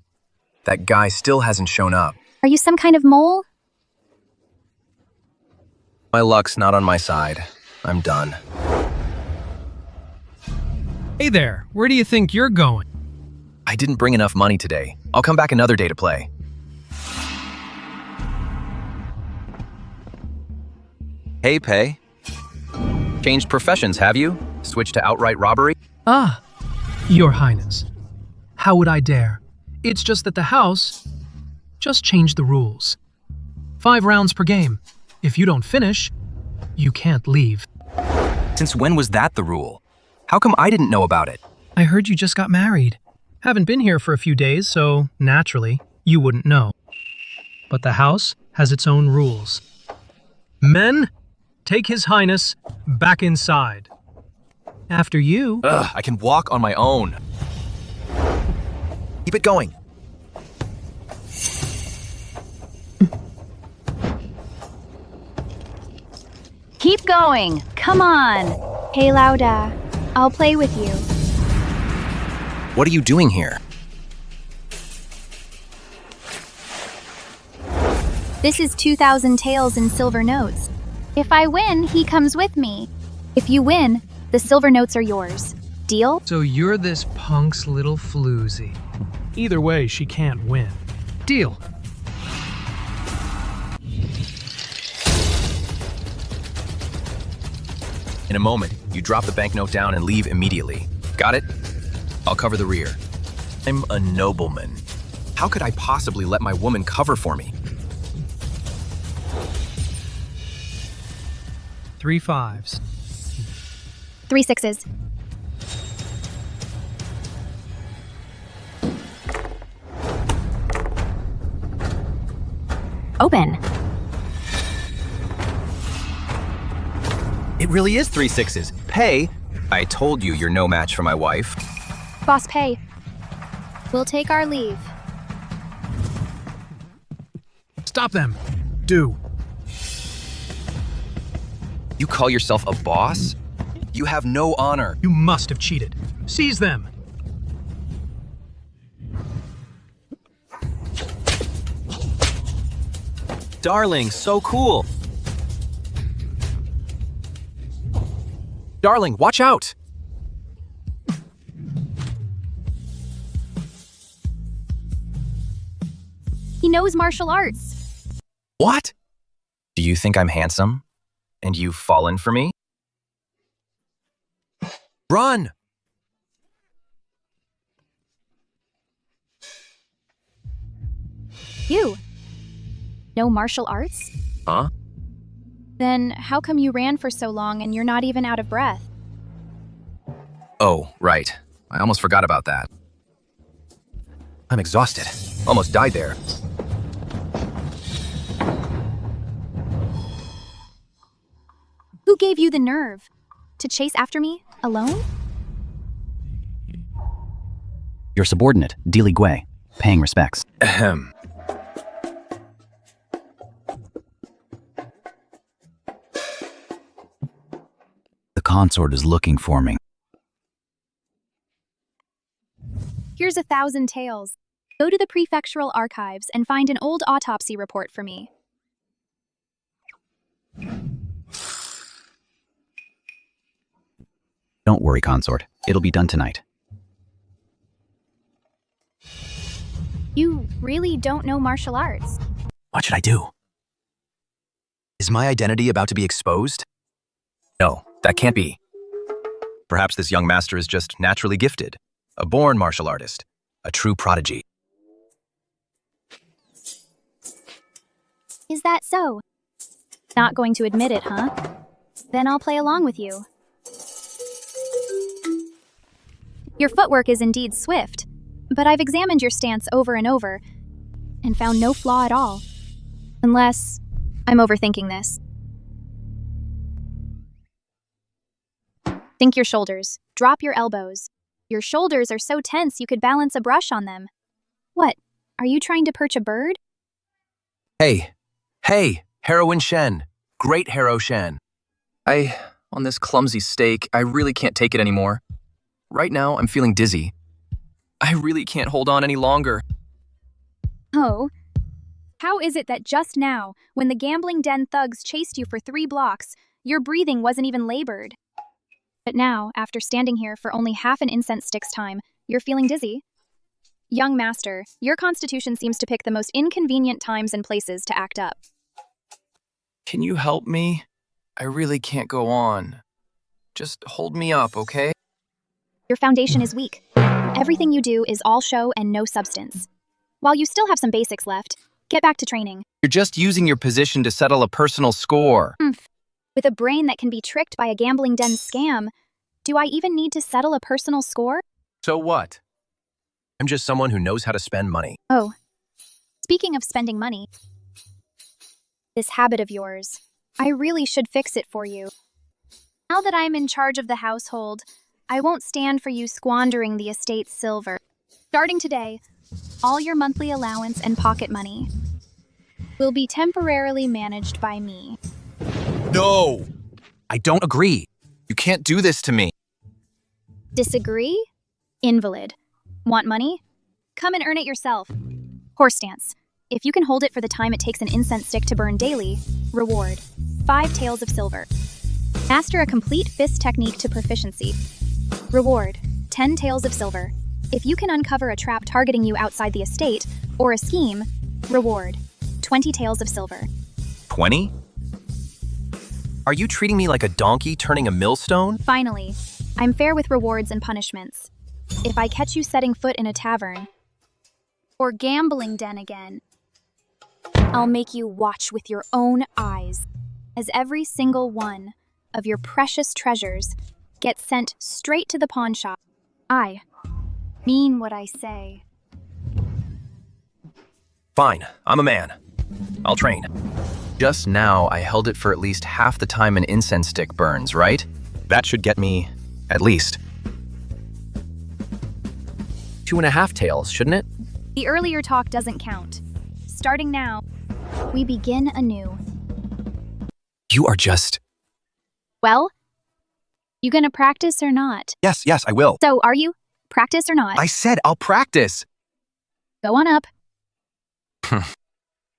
That guy still hasn't shown up. Are you some kind of mole? My luck's not on my side. I'm done. Hey there, where do you think you're going? I didn't bring enough money today. I'll come back another day to play. Hey, Pei. Changed professions, have you? Switched to outright robbery? Ah, Your Highness. How would I dare? It's just that the house just changed the rules. 5 rounds per game. If you don't finish, you can't leave. Since when was that the rule? How come I didn't know about it? I heard you just got married. Haven't been here for a few days, so naturally, you wouldn't know. But the house has its own rules. Men, take His Highness back inside. After you... Ugh, I can walk on my own. Keep it going. Keep going. Come on. Hey, Lauda. I'll play with you. What are you doing here? This is 2,000 taels in silver notes. If I win, he comes with me. If you win, the silver notes are yours. Deal? So you're this punk's little floozy. Either way, she can't win. Deal. In a moment, you drop the banknote down and leave immediately. Got it? I'll cover the rear. I'm a nobleman. How could I possibly let my woman cover for me? 3 5s. 3 6s. Open. It really is 3 6s. Pei, I told you you're no match for my wife. Boss Pei. We'll take our leave. Stop them. Do. You call yourself a boss? You have no honor. You must have cheated. Seize them. Darling, so cool. Darling, watch out. He knows martial arts. What? Do you think I'm handsome? And you've fallen for me? Run! You? No martial arts? Huh? Then how come you ran for so long and you're not even out of breath? Oh, right. I almost forgot about that. I'm exhausted. Almost died there. Who gave you the nerve to chase after me alone? Your subordinate, Li Gui, paying respects. Ahem. The consort is looking for me. Here's 1,000 tales. Go to the prefectural archives and find an old autopsy report for me. Don't worry, consort. It'll be done tonight. You really don't know martial arts. What should I do? Is my identity about to be exposed? No, that can't be. Perhaps this young master is just naturally gifted, a born martial artist, a true prodigy. Is that so? Not going to admit it, huh? Then I'll play along with you. Your footwork is indeed swift, but I've examined your stance over and over and found no flaw at all. Unless I'm overthinking this. Think your shoulders. Drop your elbows. Your shoulders are so tense you could balance a brush on them. What? Are you trying to perch a bird? Hey, heroine Shen. Great hero Shen. On this clumsy stake, I really can't take it anymore. Right now, I'm feeling dizzy. I really can't hold on any longer. Oh. How is it that just now, when the gambling den thugs chased you for 3 blocks, your breathing wasn't even labored? But now, after standing here for only half an incense stick's time, you're feeling dizzy? Young master, your constitution seems to pick the most inconvenient times and places to act up. Can you help me? I really can't go on. Just hold me up, okay? Your foundation is weak. Everything you do is all show and no substance. While you still have some basics left, get back to training. You're just using your position to settle a personal score. With a brain that can be tricked by a gambling den scam, do I even need to settle a personal score? So what? I'm just someone who knows how to spend money. Oh, speaking of spending money, this habit of yours, I really should fix it for you. Now that I'm in charge of the household, I won't stand for you squandering the estate's silver. Starting today, all your monthly allowance and pocket money will be temporarily managed by me. No! I don't agree. You can't do this to me. Disagree? Invalid. Want money? Come and earn it yourself. Horse dance. If you can hold it for the time it takes an incense stick to burn daily, reward 5 taels of silver. Master a complete fist technique to proficiency. Reward 10 taels of silver. If you can uncover a trap targeting you outside the estate, or a scheme, reward 20 taels of silver. 20? Are you treating me like a donkey turning a millstone? Finally, I'm fair with rewards and punishments. If I catch you setting foot in a tavern, or gambling den again, I'll make you watch with your own eyes as every single one of your precious treasures gets sent straight to the pawn shop. I mean what I say. Fine, I'm a man. I'll train. Just now, I held it for at least half the time an incense stick burns, right? That should get me, at least, 2.5 taels, shouldn't it? The earlier talk doesn't count. Starting now, we begin anew. You are just... Well, you gonna practice or not? Yes, I will. So, are you? Practice or not? I said I'll practice. Go on up.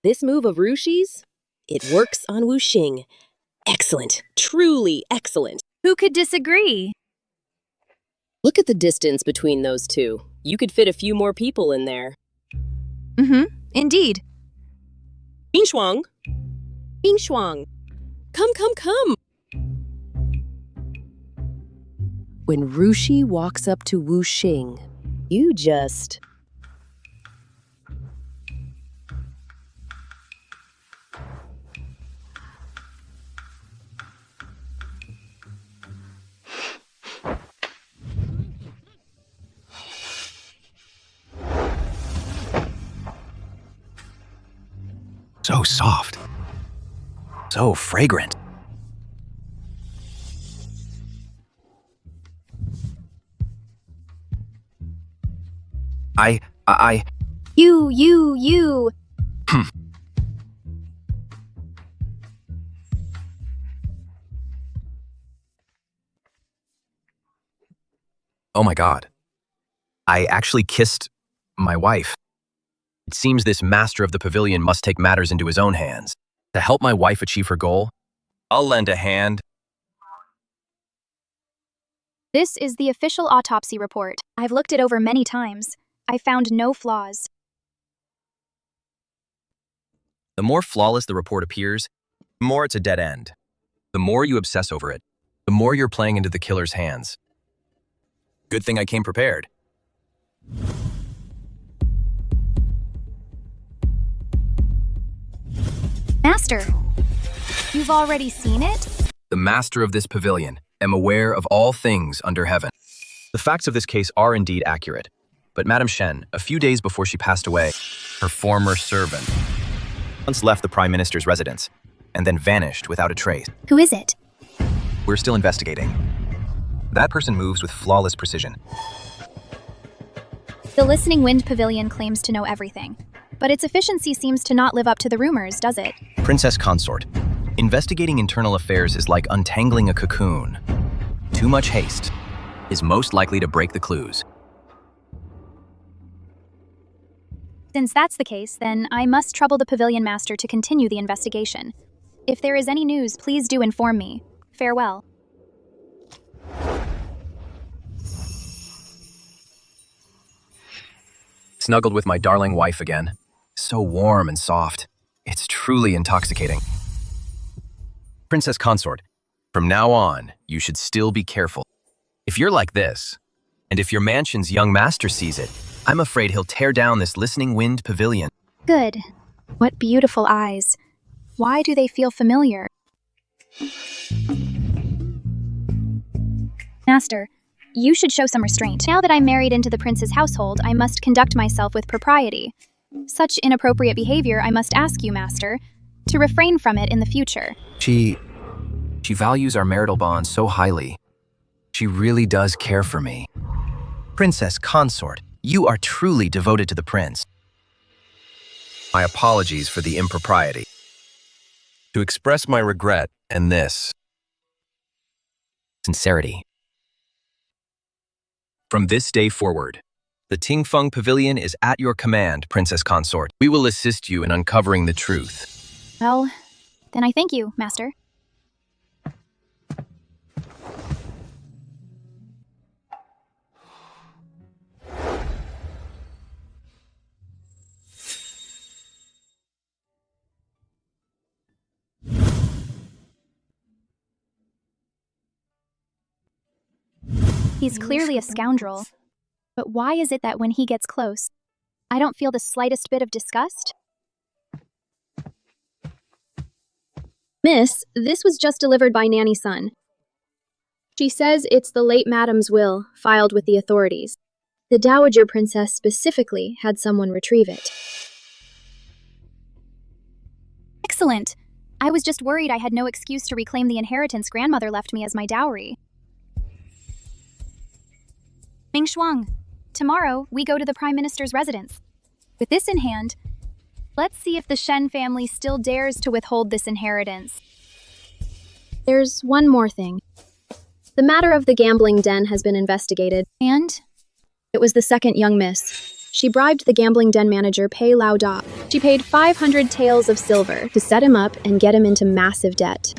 This move of Rushi's? It works on Wuxing. Excellent. Truly excellent. Who could disagree? Look at the distance between those two. You could fit a few more people in there. Indeed. Bingshuang! Bingshuang! Come. When Rushi walks up to Wuxing, you just... So soft. So fragrant. You. Oh my God. I actually kissed my wife. It seems this master of the pavilion must take matters into his own hands. To help my wife achieve her goal, I'll lend a hand. This is the official autopsy report. I've looked it over many times. I found no flaws. The more flawless the report appears, the more it's a dead end. The more you obsess over it, the more you're playing into the killer's hands. Good thing I came prepared. Master, you've already seen it? The master of this pavilion, am aware of all things under heaven. The facts of this case are indeed accurate, but Madame Shen, a few days before she passed away, her former servant, once left the Prime Minister's residence, and then vanished without a trace. Who is it? We're still investigating. That person moves with flawless precision. The Listening Wind Pavilion claims to know everything, but its efficiency seems to not live up to the rumors, does it? Princess Consort, investigating internal affairs is like untangling a cocoon. Too much haste is most likely to break the clues. Since that's the case, then I must trouble the Pavilion Master to continue the investigation. If there is any news, please do inform me. Farewell. Snuggled with my darling wife again. So warm and soft. It's truly intoxicating. Princess Consort, from now on, you should still be careful. If you're like this, and if your mansion's young master sees it, I'm afraid he'll tear down this Listening Wind Pavilion. Good. What beautiful eyes. Why do they feel familiar? Master, you should show some restraint. Now that I'm married into the prince's household, I must conduct myself with propriety. Such inappropriate behavior, I must ask you, Master, to refrain from it in the future. She values our marital bond so highly. She really does care for me. Princess Consort, you are truly devoted to the prince. My apologies for the impropriety. To express my regret and this sincerity. From this day forward, the Tingfeng Pavilion is at your command, Princess Consort. We will assist you in uncovering the truth. Well, then I thank you, Master. He's clearly a scoundrel. But why is it that when he gets close, I don't feel the slightest bit of disgust? Miss, this was just delivered by Nanny Sun. She says it's the late madam's will, filed with the authorities. The Dowager Princess specifically had someone retrieve it. Excellent. I was just worried I had no excuse to reclaim the inheritance grandmother left me as my dowry. Ming Shuang, tomorrow we go to the Prime Minister's residence. With this in hand, let's see if the Shen family still dares to withhold this inheritance. There's one more thing. The matter of the gambling den has been investigated. And? It was the second young miss. She bribed the gambling den manager, Pei Lao Da. She paid 500 taels of silver to set him up and get him into massive debt.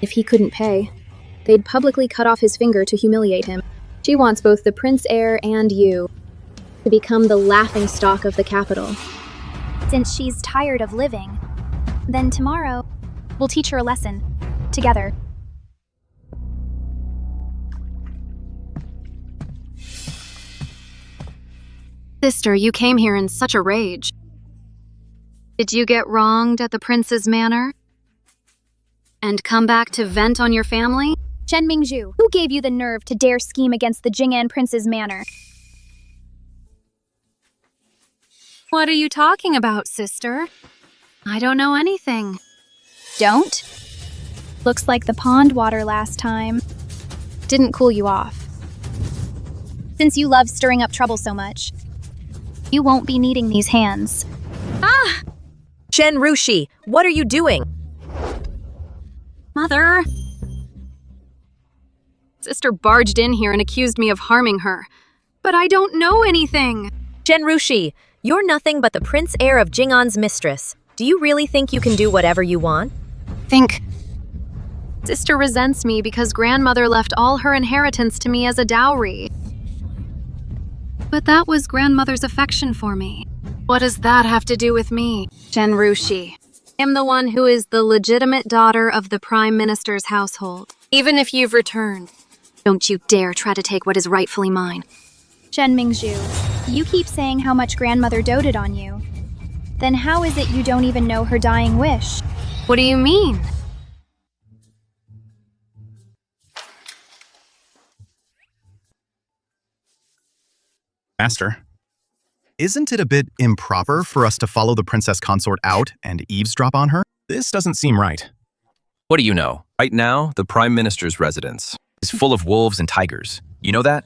If he couldn't pay, they'd publicly cut off his finger to humiliate him. She wants both the prince heir and you to become the laughingstock of the capital. Since she's tired of living, then tomorrow we'll teach her a lesson, together. Sister, you came here in such a rage. Did you get wronged at the prince's manor? And come back to vent on your family? Chen Mingzhu, who gave you the nerve to dare scheme against the Jing'an prince's manor? What are you talking about, sister? I don't know anything. Don't? Looks like the pond water last time didn't cool you off. Since you love stirring up trouble so much, you won't be needing these hands. Ah! Shen Rushi, what are you doing? Mother! Sister barged in here and accused me of harming her. But I don't know anything. Shen Rushi, you're nothing but the prince heir of Jing'an's mistress. Do you really think you can do whatever you want? Think. Sister resents me because grandmother left all her inheritance to me as a dowry. But that was grandmother's affection for me. What does that have to do with me? Shen Rushi. I'm the one who is the legitimate daughter of the Prime Minister's household. Even if you've returned, don't you dare try to take what is rightfully mine. Shen Mingzhu, you keep saying how much grandmother doted on you. Then how is it you don't even know her dying wish? What do you mean? Master, isn't it a bit improper for us to follow the princess consort out and eavesdrop on her? This doesn't seem right. What do you know? Right now, the Prime Minister's residence is full of wolves and tigers. You know that?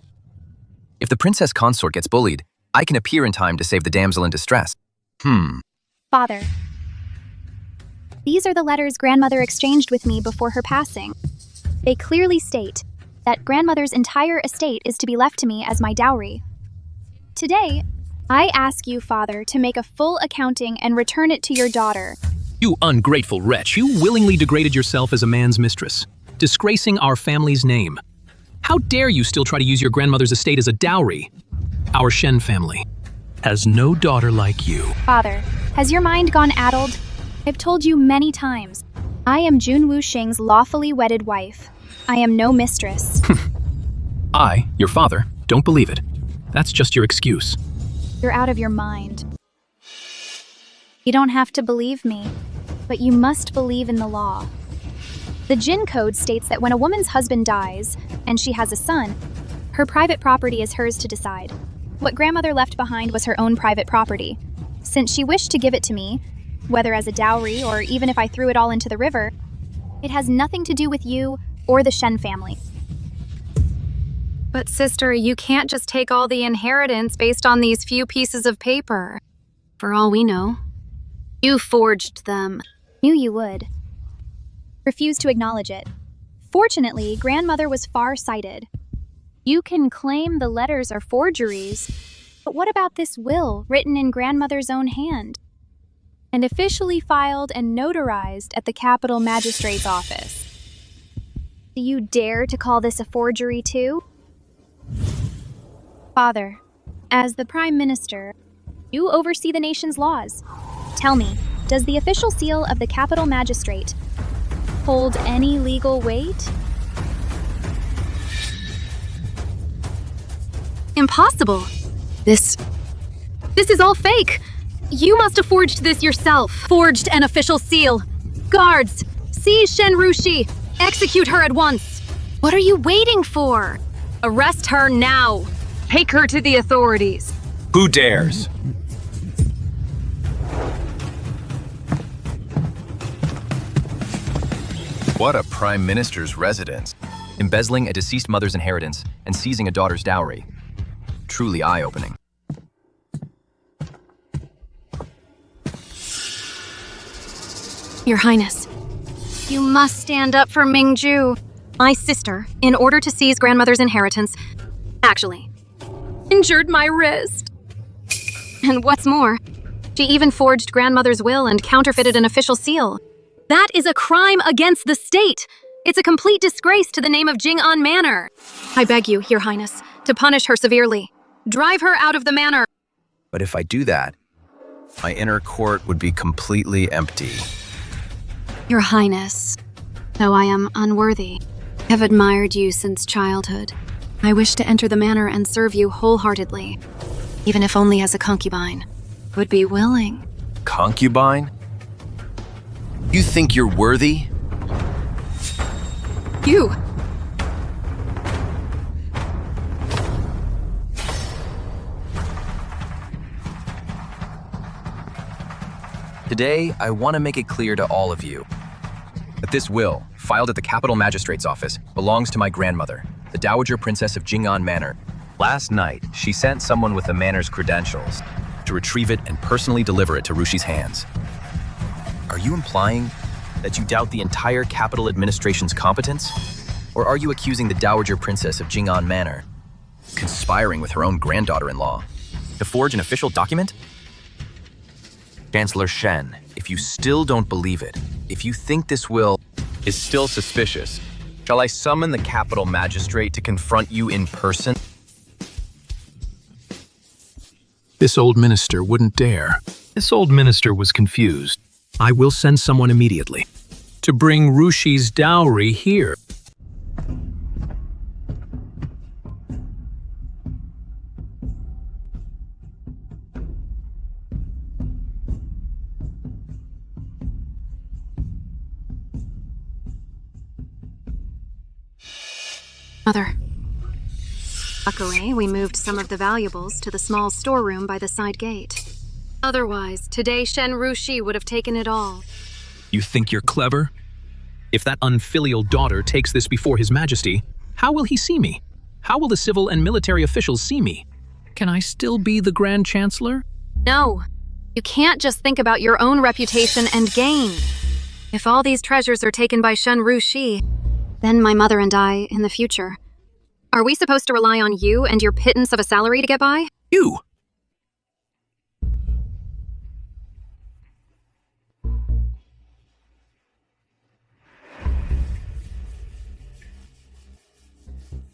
If the princess consort gets bullied, I can appear in time to save the damsel in distress. Father, these are the letters grandmother exchanged with me before her passing. They clearly state that grandmother's entire estate is to be left to me as my dowry. Today, I ask you, Father, to make a full accounting and return it to your daughter. You ungrateful wretch, you willingly degraded yourself as a man's mistress, disgracing our family's name. How dare you still try to use your grandmother's estate as a dowry? Our Shen family has no daughter like you. Father, has your mind gone addled? I've told you many times, I am Jun Wuxing's lawfully wedded wife. I am no mistress. I, your father, don't believe it. That's just your excuse. You're out of your mind. You don't have to believe me, but you must believe in the law. The Jin Code states that when a woman's husband dies, and she has a son, her private property is hers to decide. What grandmother left behind was her own private property. Since she wished to give it to me, whether as a dowry or even if I threw it all into the river, it has nothing to do with you or the Shen family. But sister, you can't just take all the inheritance based on these few pieces of paper. For all we know, you forged them. Knew you would. Refused to acknowledge it. Fortunately, grandmother was far-sighted. You can claim the letters are forgeries, but what about this will written in grandmother's own hand and officially filed and notarized at the capital magistrate's office? Do you dare to call this a forgery too? Father, as the Prime Minister, you oversee the nation's laws. Tell me, does the official seal of the capital magistrate hold any legal weight? Impossible. This is all fake. You must have forged this yourself. Forged an official seal. Guards, seize Shen Rushi. Execute her at once. What are you waiting for? Arrest her now. Take her to the authorities. Who dares? What a prime minister's residence. Embezzling a deceased mother's inheritance and seizing a daughter's dowry. Truly eye-opening. Your Highness, you must stand up for Mingzhu. My sister, in order to seize grandmother's inheritance, actually injured my wrist. And what's more, she even forged grandmother's will and counterfeited an official seal. That is a crime against the state. It's a complete disgrace to the name of Jing'an Manor. I beg you, Your Highness, to punish her severely. Drive her out of the manor. But if I do that, my inner court would be completely empty. Your Highness, though I am unworthy, I have admired you since childhood. I wish to enter the manor and serve you wholeheartedly, even if only as a concubine. Would be willing. Concubine? You think you're worthy? You! Today, I want to make it clear to all of you that this will, filed at the Capital Magistrate's office, belongs to my grandmother, the Dowager Princess of Jing'an Manor. Last night, she sent someone with the manor's credentials to retrieve it and personally deliver it to Rushi's hands. Are you implying that you doubt the entire capital administration's competence? Or are you accusing the Dowager Princess of Jing'an Manor, conspiring with her own granddaughter-in-law, to forge an official document? Chancellor Shen, if you still don't believe it, if you think this will is still suspicious, shall I summon the Capital Magistrate to confront you in person? This old minister wouldn't dare. This old minister was confused. I will send someone immediately to bring Rushi's dowry here. Mother. Luckily, we moved some of the valuables to the small storeroom by the side gate. Otherwise, today Shen Rushi would have taken it all. You think you're clever? If that unfilial daughter takes this before His Majesty, how will he see me? How will the civil and military officials see me? Can I still be the Grand Chancellor? No. You can't just think about your own reputation and gain. If all these treasures are taken by Shen Rushi, then my mother and I in the future. Are we supposed to rely on you and your pittance of a salary to get by? You!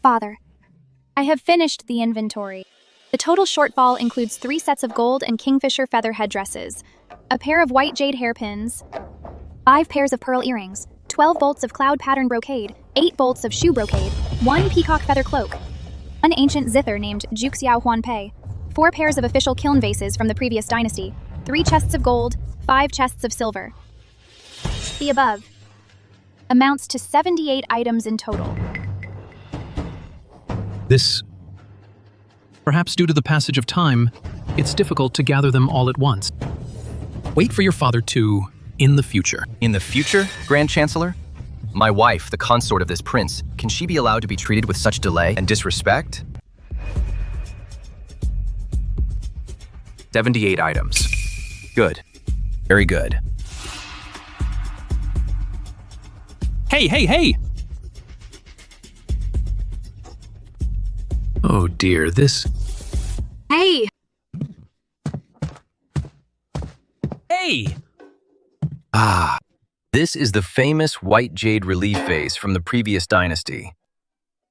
Father, I have finished the inventory. The total shortfall includes 3 sets of gold and kingfisher feather headdresses, a pair of white jade hairpins, 5 pairs of pearl earrings, 12 bolts of cloud pattern brocade, 8 bolts of shoe brocade, 1 peacock feather cloak, an ancient zither named Juxiao Huanpei, 4 pairs of official kiln vases from the previous dynasty, 3 chests of gold, 5 chests of silver. The above amounts to 78 items in total. This... Perhaps due to the passage of time, it's difficult to gather them all at once. Wait for your father to... in the future. In the future, Grand Chancellor? My wife, the consort of this prince, can she be allowed to be treated with such delay and disrespect? 78 items. Good. Very good. Hey, hey, hey! Oh dear, this... Hey! Hey! Ah, this is the famous white jade relief vase from the previous dynasty.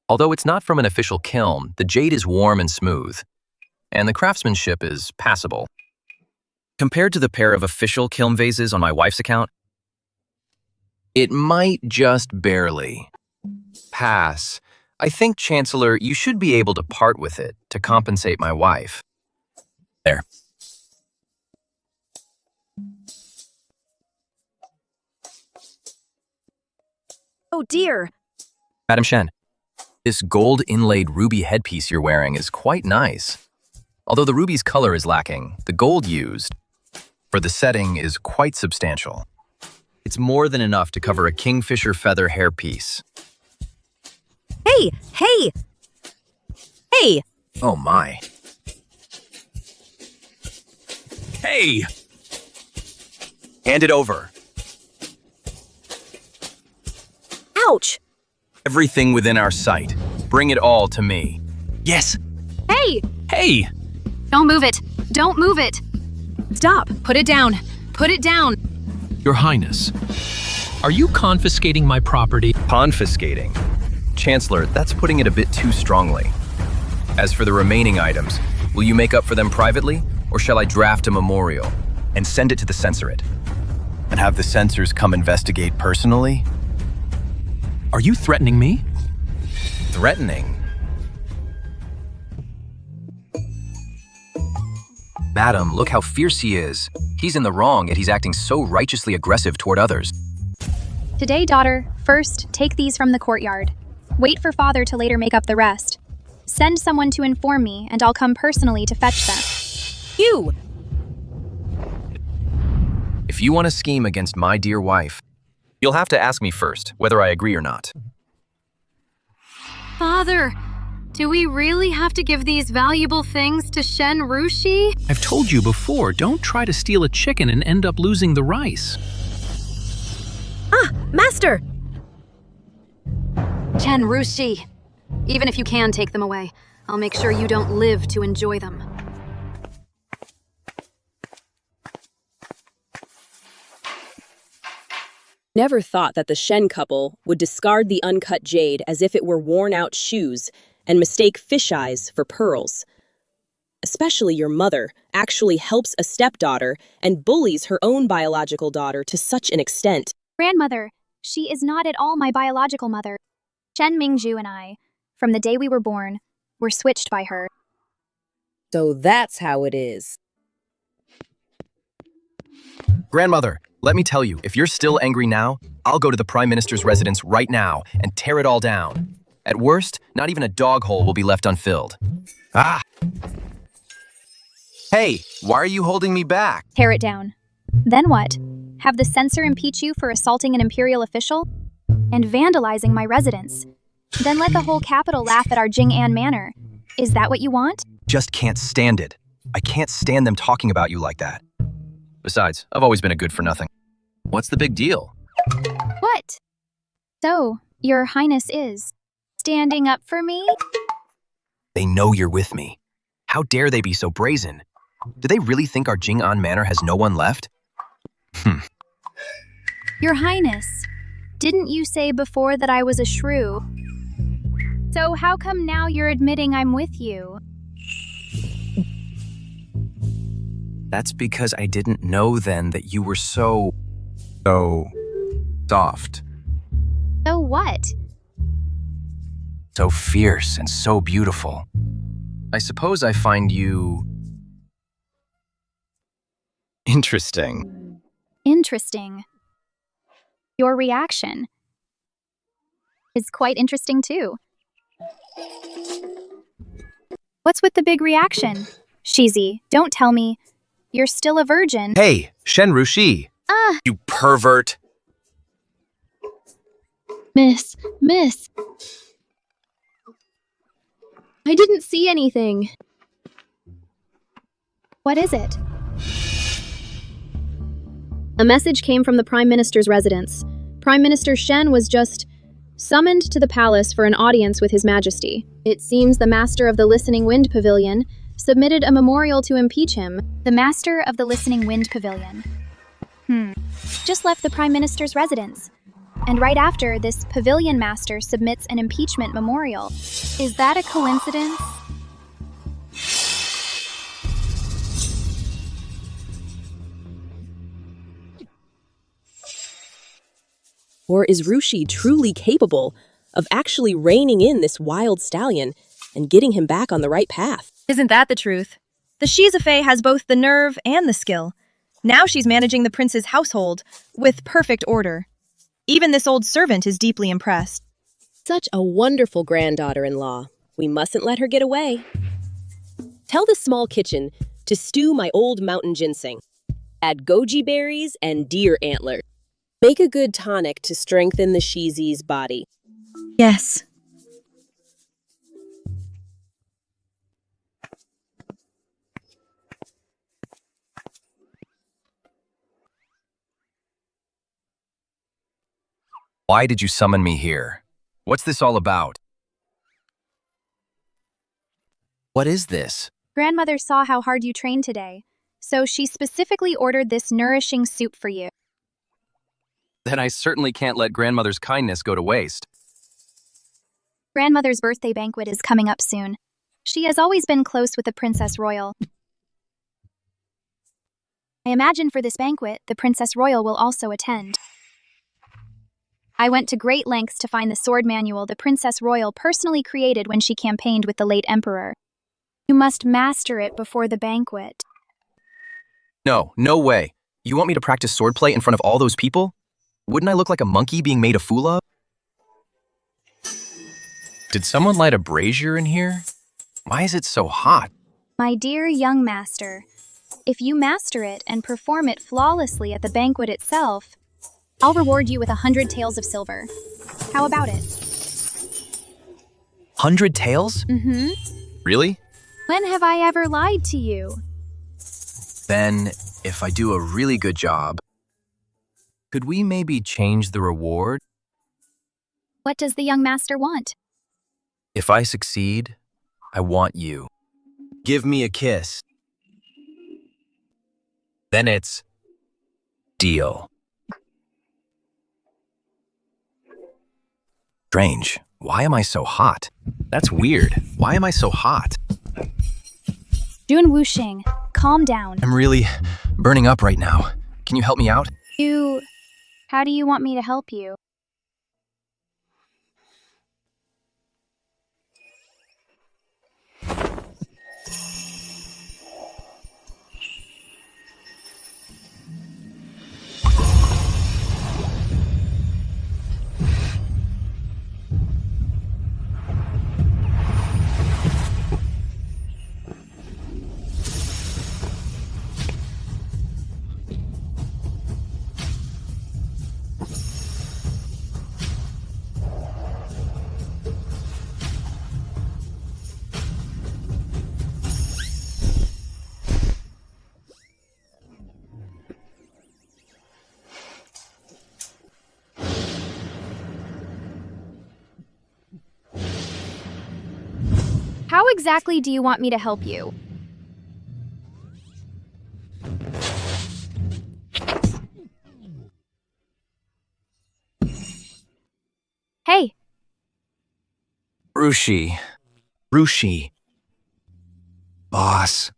Although it's not from an official kiln, the jade is warm and smooth, and the craftsmanship is passable. Compared to the pair of official kiln vases on my wife's account, it might just barely pass. I think, Chancellor, you should be able to part with it to compensate my wife. There. Oh dear. Madam Shen, this gold inlaid ruby headpiece you're wearing is quite nice. Although the ruby's color is lacking, the gold used for the setting is quite substantial. It's more than enough to cover a kingfisher feather hairpiece. Hey! Hey! Hey! Oh my. Hey! Hand it over. Ouch! Everything within our sight. Bring it all to me. Yes! Hey! Hey! Don't move it! Don't move it! Stop! Put it down! Put it down! Your Highness, are you confiscating my property? Confiscating? Chancellor, that's putting it a bit too strongly. As for the remaining items, will you make up for them privately, or shall I draft a memorial and send it to the censorate? And have the censors come investigate personally? Are you threatening me? Threatening? Madam, look how fierce he is. He's in the wrong, yet he's acting so righteously aggressive toward others. Today, daughter, first, take these from the courtyard. Wait for father to later make up the rest. Send someone to inform me, and I'll come personally to fetch them. You! If you want to scheme against my dear wife, you'll have to ask me first whether I agree or not. Father, do we really have to give these valuable things to Shen Rushi? I've told you before, don't try to steal a chicken and end up losing the rice. Ah, Master! Shen Rushi, even if you can take them away, I'll make sure you don't live to enjoy them. Never thought that the Shen couple would discard the uncut jade as if it were worn-out shoes and mistake fish eyes for pearls. Especially your mother actually helps a stepdaughter and bullies her own biological daughter to such an extent. Grandmother, she is not at all my biological mother. Shen Mingju and I, from the day we were born, were switched by her. So that's how it is. Grandmother, let me tell you, if you're still angry now, I'll go to the Prime Minister's residence right now and tear it all down. At worst, not even a dog hole will be left unfilled. Ah! Hey, why are you holding me back? Tear it down. Then what? Have the censor impeach you for assaulting an imperial official? And vandalizing my residence? Then let the whole capital laugh at our Jing'an manor. Is that what you want? Just can't stand it. I can't stand them talking about you like that. Besides, I've always been a good-for-nothing. What's the big deal? What? So, your highness is standing up for me? They know you're with me. How dare they be so brazen? Do they really think our Jing'an manor has no one left? Your highness, didn't you say before that I was a shrew? So how come now you're admitting I'm with you? That's because I didn't know then that you were so soft. So what? So fierce and so beautiful. I suppose I find you interesting. Interesting. Your reaction is quite interesting too. What's with the big reaction? Shizi, don't tell me. You're still a virgin. Hey, Shen Rushi. You pervert. Miss. I didn't see anything. What is it? A message came from the Prime Minister's residence. Prime Minister Shen was just summoned to the palace for an audience with His Majesty. It seems the Master of the Listening Wind Pavilion submitted a memorial to impeach him. The Master of the Listening Wind Pavilion. Just left the Prime Minister's residence. And right after, this pavilion master submits an impeachment memorial. Is that a coincidence? Or is Rushi truly capable of actually reining in this wild stallion and getting him back on the right path? Isn't that the truth? The Shiza has both the nerve and the skill. Now she's managing the prince's household with perfect order. Even this old servant is deeply impressed. Such a wonderful granddaughter-in-law. We mustn't let her get away. Tell the small kitchen to stew my old mountain ginseng. Add goji berries and deer antler. Make a good tonic to strengthen the Shizi's body. Yes. Why did you summon me here? What's this all about? What is this? Grandmother saw how hard you trained today, so she specifically ordered this nourishing soup for you. Then I certainly can't let grandmother's kindness go to waste. Grandmother's birthday banquet is coming up soon. She has always been close with the Princess Royal. I imagine for this banquet, the Princess Royal will also attend. I went to great lengths to find the sword manual the Princess Royal personally created when she campaigned with the late Emperor. You must master it before the banquet. No way. You want me to practice swordplay in front of all those people? Wouldn't I look like a monkey being made a fool of? Did someone light a brazier in here? Why is it so hot? My dear young master, If you master it and perform it flawlessly at the banquet itself, I'll reward you with 100 taels of silver. How about it? 100 taels? Mm-hmm. Really? When have I ever lied to you? Then, if I do a really good job, could we maybe change the reward? What does the young master want? If I succeed, I want you. Give me a kiss. Then it's deal. Strange. Why am I so hot? That's weird. Why am I so hot? Jun Wuxing, calm down. I'm really burning up right now. Can you help me out? How do you want me to help you? How exactly do you want me to help you? Hey! Rushi. Boss.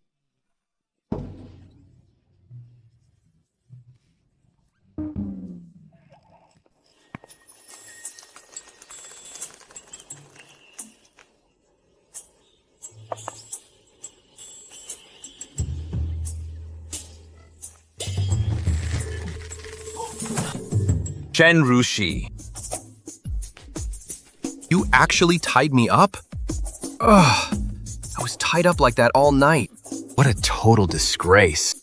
Shen Rushi. You actually tied me up? Ugh, I was tied up like that all night. What a total disgrace.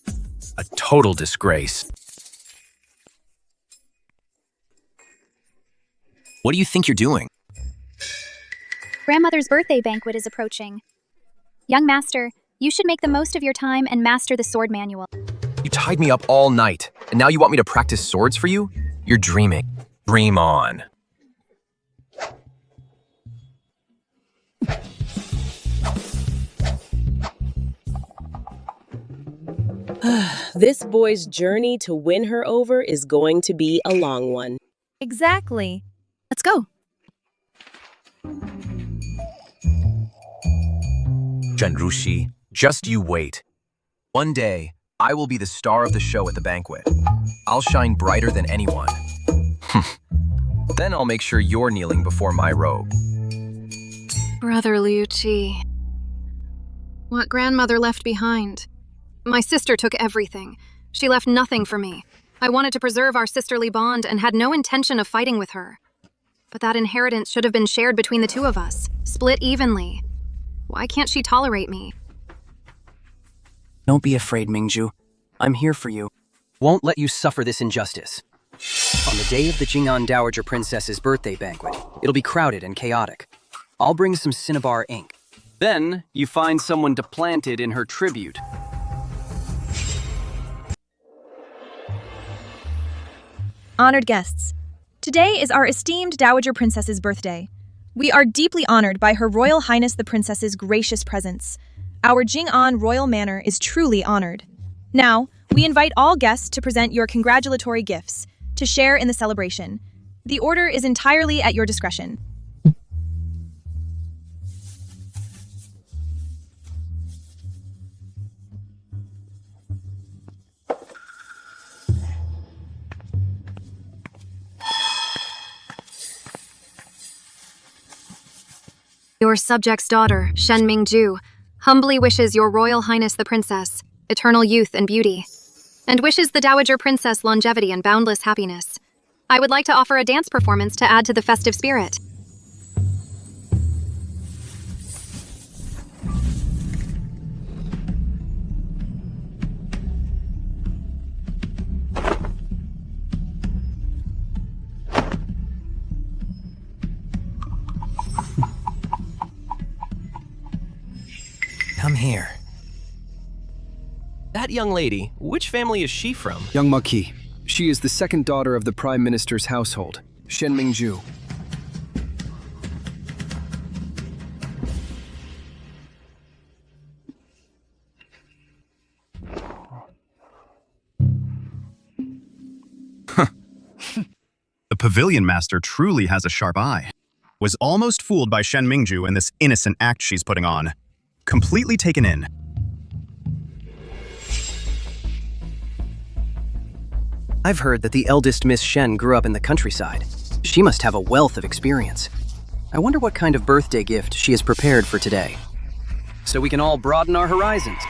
A total disgrace. What do you think you're doing? Grandmother's birthday banquet is approaching. Young master, you should make the most of your time and master the sword manual. You tied me up all night, and now you want me to practice swords for you? You're dreaming. Dream on. This boy's journey to win her over is going to be a long one. Exactly. Let's go. Shen Rushi, just you wait. One day, I will be the star of the show at the banquet. I'll shine brighter than anyone. Then I'll make sure you're kneeling before my robe. Brother Liu Qi. What grandmother left behind? My sister took everything. She left nothing for me. I wanted to preserve our sisterly bond and had no intention of fighting with her. But that inheritance should have been shared between the two of us, split evenly. Why can't she tolerate me? Don't be afraid, Mingju. I'm here for you. Won't let you suffer this injustice. On the day of the Jing'an Dowager Princess's birthday banquet, it'll be crowded and chaotic. I'll bring some cinnabar ink. Then, you find someone to plant it in her tribute. Honored guests, today is our esteemed Dowager Princess's birthday. We are deeply honored by Her Royal Highness the Princess's gracious presence. Our Jing'an Royal Manor is truly honored. Now, we invite all guests to present your congratulatory gifts, to share in the celebration. The order is entirely at your discretion. Your subject's daughter, Shen Mingju, humbly wishes your Royal Highness the Princess eternal youth and beauty, and wishes the Dowager Princess longevity and boundless happiness. I would like to offer a dance performance to add to the festive spirit. here. That young lady, which family is she from? Young Marquis. She is the second daughter of the Prime Minister's household, Shen Mingju. The pavilion master truly has a sharp eye. Was almost fooled by Shen Mingju and this innocent act she's putting on. Completely taken in. I've heard that the eldest Miss Shen grew up in the countryside. She must have a wealth of experience. I wonder what kind of birthday gift she has prepared for today. So we can all broaden our horizons.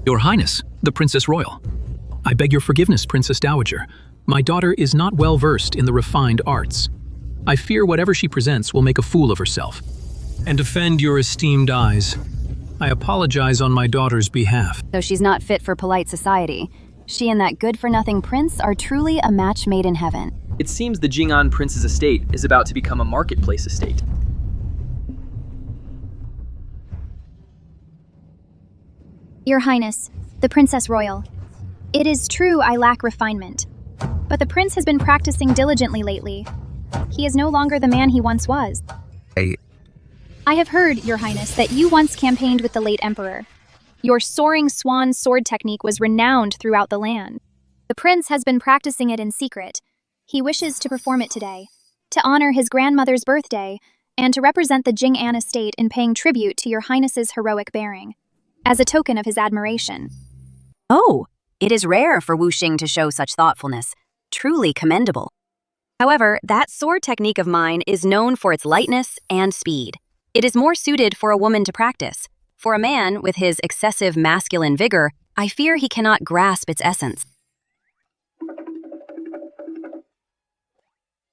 Your Highness, the Princess Royal. I beg your forgiveness, Princess Dowager. My daughter is not well versed in the refined arts. I fear whatever she presents will make a fool of herself and offend your esteemed eyes. I apologize on my daughter's behalf. Though she's not fit for polite society, she and that good-for-nothing prince are truly a match made in heaven. It seems the Jing'an Prince's estate is about to become a marketplace estate. Your Highness, the Princess Royal. It is true I lack refinement, but the prince has been practicing diligently lately. He is no longer the man he once was. I have heard, Your Highness, that you once campaigned with the late Emperor. Your soaring swan sword technique was renowned throughout the land. The prince has been practicing it in secret. He wishes to perform it today, to honor his grandmother's birthday, and to represent the Jing'an estate in paying tribute to Your Highness's heroic bearing, as a token of his admiration. Oh, it is rare for Wuxing to show such thoughtfulness. Truly commendable. However, that sword technique of mine is known for its lightness and speed. It is more suited for a woman to practice. For a man with his excessive masculine vigor, I fear he cannot grasp its essence.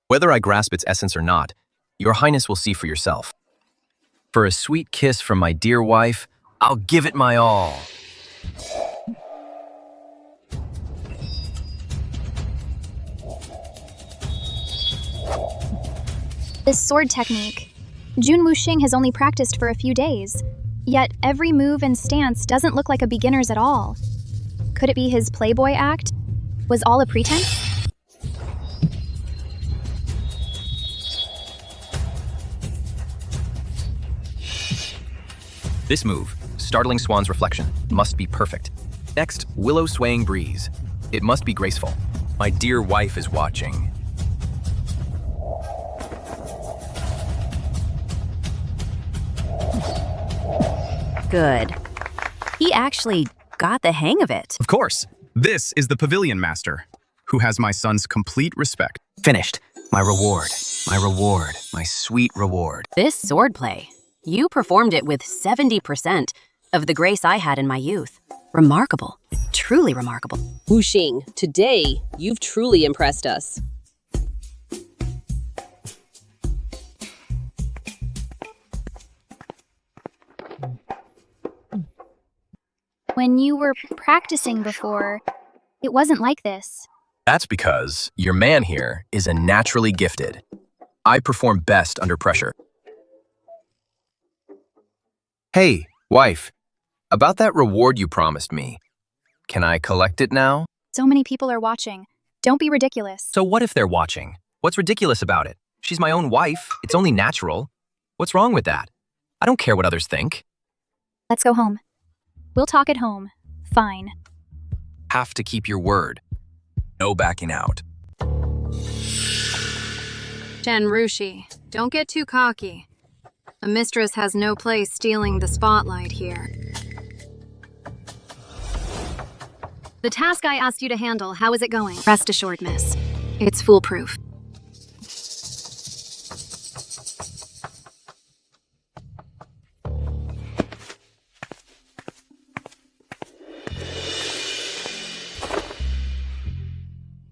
Whether I grasp its essence or not, Your Highness will see for yourself. For a sweet kiss from my dear wife, I'll give it my all. This sword technique, Jun Wuxing has only practiced for a few days, yet every move and stance doesn't look like a beginner's at all. Could it be his playboy act? Was all a pretense? This move, startling swan's reflection, must be perfect. Next, willow swaying breeze. It must be graceful. My dear wife is watching. Good. He actually got the hang of it. Of course. This is the pavilion master, who has my son's complete respect. Finished. My reward. My reward. My sweet reward. This swordplay, you performed it with 70% of the grace I had in my youth. Remarkable. Truly remarkable. Wuxing, today, you've truly impressed us. When you were practicing before, it wasn't like this. That's because your man here is a naturally gifted. I perform best under pressure. Hey, wife, about that reward you promised me. Can I collect it now? So many people are watching. Don't be ridiculous. So what if they're watching? What's ridiculous about it? She's my own wife. It's only natural. What's wrong with that? I don't care what others think. Let's go home. We'll talk at home. Fine. Have to keep your word. No backing out. Shen Rushi, don't get too cocky. A mistress has no place stealing the spotlight here. The task I asked you to handle, how is it going? Rest assured, miss. It's foolproof.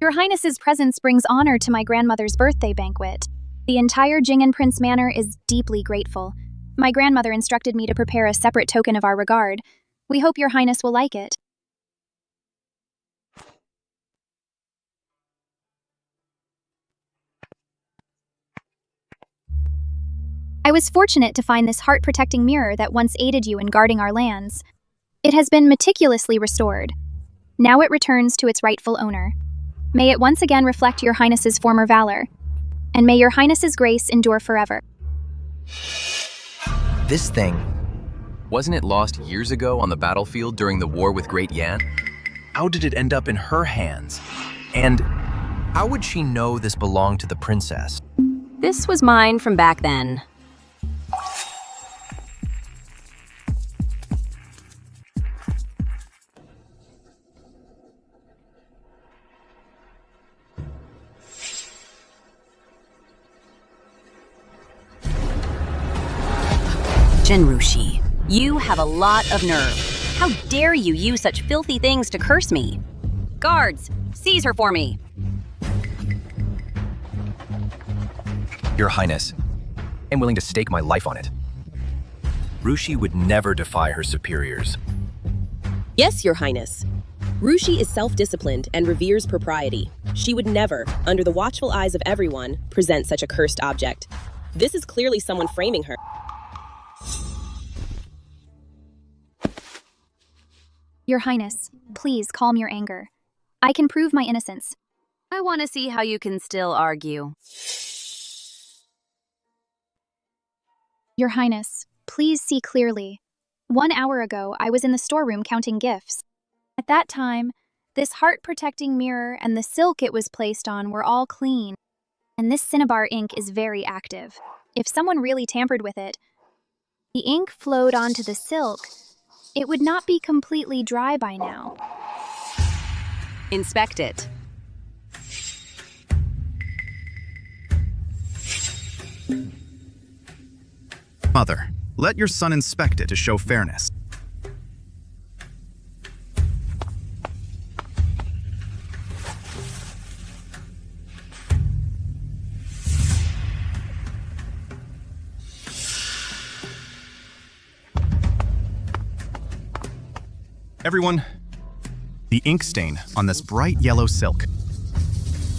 Your Highness's presence brings honor to my grandmother's birthday banquet. The entire Jing'an Prince Manor is deeply grateful. My grandmother instructed me to prepare a separate token of our regard. We hope Your Highness will like it. I was fortunate to find this heart-protecting mirror that once aided you in guarding our lands. It has been meticulously restored. Now it returns to its rightful owner. May it once again reflect your Highness's former valor, and may your Highness's grace endure forever. This thing, wasn't it lost years ago on the battlefield during the war with Great Yan? How did it end up in her hands? And how would she know this belonged to the princess? This was mine from back then. Shen Rushi, you have a lot of nerve. How dare you use such filthy things to curse me? Guards, seize her for me. Your Highness, I'm willing to stake my life on it. Rushi would never defy her superiors. Yes, Your Highness. Rushi is self-disciplined and reveres propriety. She would never, under the watchful eyes of everyone, present such a cursed object. This is clearly someone framing her. Your Highness, please calm your anger. I can prove my innocence. I want to see how you can still argue. Your Highness, please see clearly. 1 hour ago, I was in the storeroom counting gifts. At that time, this heart-protecting mirror and the silk it was placed on were all clean. And this cinnabar ink is very active. If someone really tampered with it, the ink flowed onto the silk. It would not be completely dry by now. Inspect it. Mother, let your son inspect it to show fairness. Everyone, the ink stain on this bright yellow silk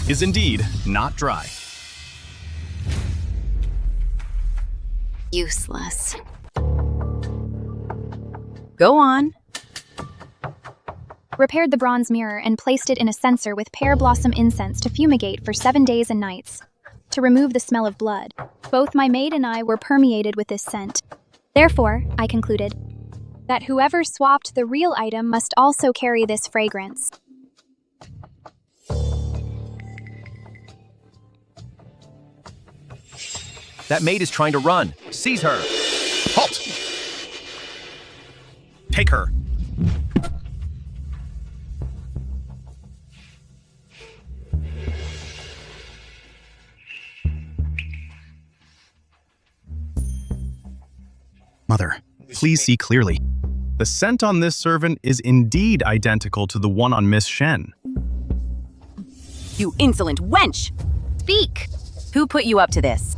is indeed not dry. Useless. Go on. Repaired the bronze mirror and placed it in a censer with pear blossom incense to fumigate for 7 days and nights, to remove the smell of blood. Both my maid and I were permeated with this scent. Therefore, I concluded that whoever swapped the real item must also carry this fragrance. That maid is trying to run. Seize her. Halt! Take her. Mother, please see clearly. The scent on this servant is indeed identical to the one on Miss Shen. You insolent wench! Speak! Who put you up to this?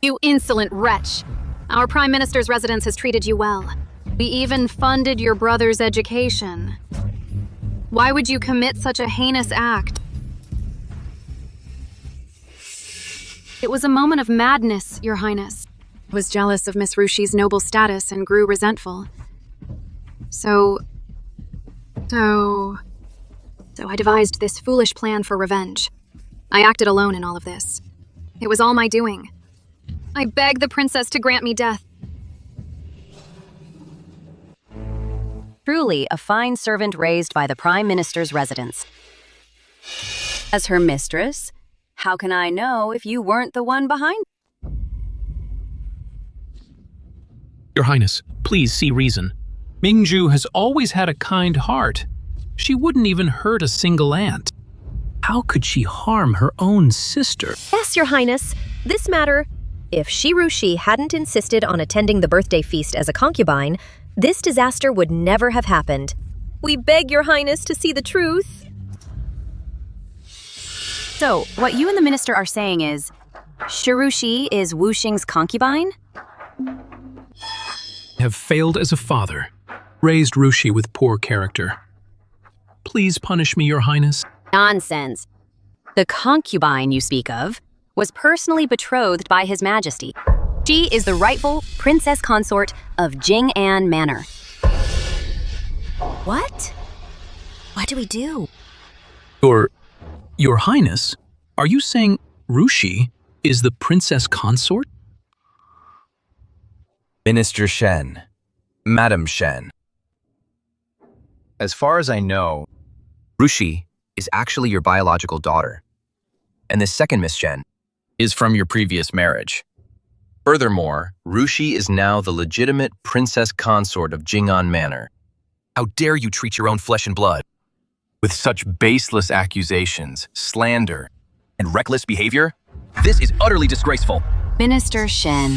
You insolent wretch! Our Prime Minister's residence has treated you well. We even funded your brother's education. Why would you commit such a heinous act? It was a moment of madness, Your Highness. I was jealous of Miss Rushi's noble status and grew resentful. So I devised this foolish plan for revenge. I acted alone in all of this. It was all my doing. I beg the princess to grant me death. Truly a fine servant raised by the Prime Minister's residence. As her mistress, how can I know if you weren't the one behind? Your Highness, please see reason. Mingju has always had a kind heart. She wouldn't even hurt a single ant. How could she harm her own sister? Yes, Your Highness. This matter, if Shen Rushi hadn't insisted on attending the birthday feast as a concubine, this disaster would never have happened. We beg Your Highness to see the truth. So, what you and the minister are saying is, Shen Rushi is Wuxing's concubine? Have failed as a father, raised Rushi with poor character. Please punish me, Your Highness. Nonsense. The concubine you speak of, was personally betrothed by His Majesty. She is the rightful princess consort of Jing'an Manor. What? What do we do? Your Highness, are you saying Rushi is the princess consort? Minister Shen. Madam Shen. As far as I know, Rushi is actually your biological daughter. And the second Miss Shen is from your previous marriage. Furthermore, Rushi is now the legitimate princess consort of Jing'an Manor. How dare you treat your own flesh and blood with such baseless accusations, slander, and reckless behavior? This is utterly disgraceful. Minister Shen.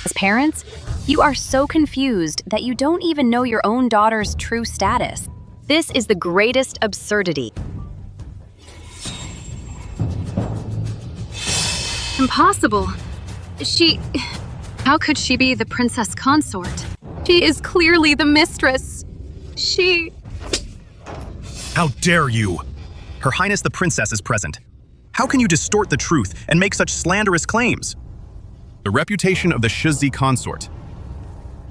As parents, you are so confused that you don't even know your own daughter's true status. This is the greatest absurdity. Impossible. How could she be the princess consort? She is clearly the mistress. How dare you? Her Highness the Princess is present. How can you distort the truth and make such slanderous claims? The reputation of the Shizi consort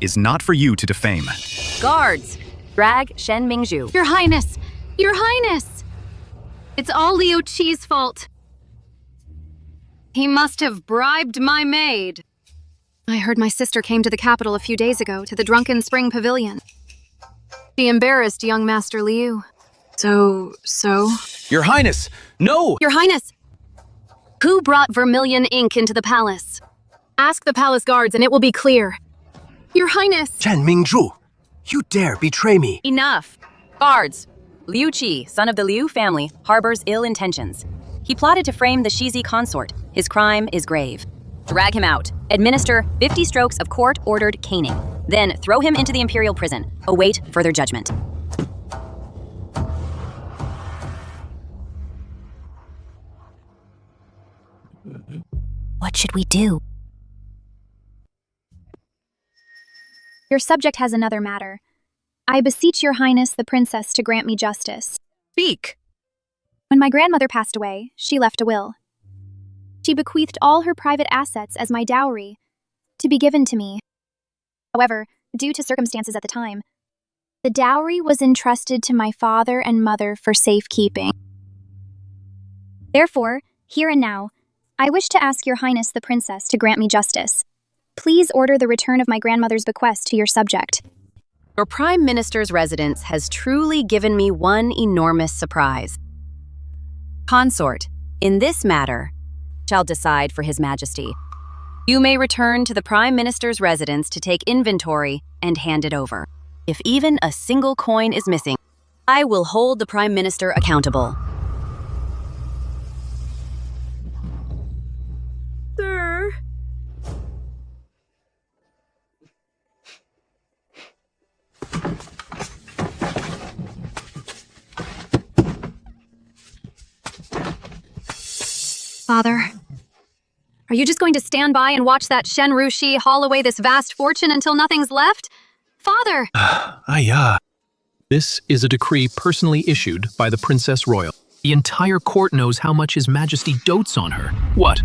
is not for you to defame. Guards, drag Shen Mingzhu. Your Highness! Your Highness! It's all Liu Qi's fault. He must have bribed my maid. I heard my sister came to the capital a few days ago to the Drunken Spring Pavilion. She embarrassed young Master Liu. So? Your Highness, no! Your Highness! Who brought vermilion ink into the palace? Ask the palace guards and it will be clear. Your Highness! Shen Mingzhu, you dare betray me. Enough. Guards, Liu Qi, son of the Liu family, harbors ill intentions. He plotted to frame the Shizi consort. His crime is grave. Drag him out. Administer 50 strokes of court-ordered caning. Then throw him into the imperial prison. Await further judgment. What should we do? Your subject has another matter. I beseech your Highness the Princess to grant me justice. Speak. When my grandmother passed away, she left a will. She bequeathed all her private assets as my dowry, to be given to me. However, due to circumstances at the time, the dowry was entrusted to my father and mother for safekeeping. Therefore, here and now, I wish to ask your Highness the Princess to grant me justice. Please order the return of my grandmother's bequest to your subject. Your Prime Minister's residence has truly given me one enormous surprise. Consort, in this matter, shall decide for His Majesty. You may return to the Prime Minister's residence to take inventory and hand it over. If even a single coin is missing, I will hold the Prime Minister accountable. Sir. Father, are you just going to stand by and watch that Shen Rushi haul away this vast fortune until nothing's left? Father! This is a decree personally issued by the Princess Royal. The entire court knows how much His Majesty dotes on her. What?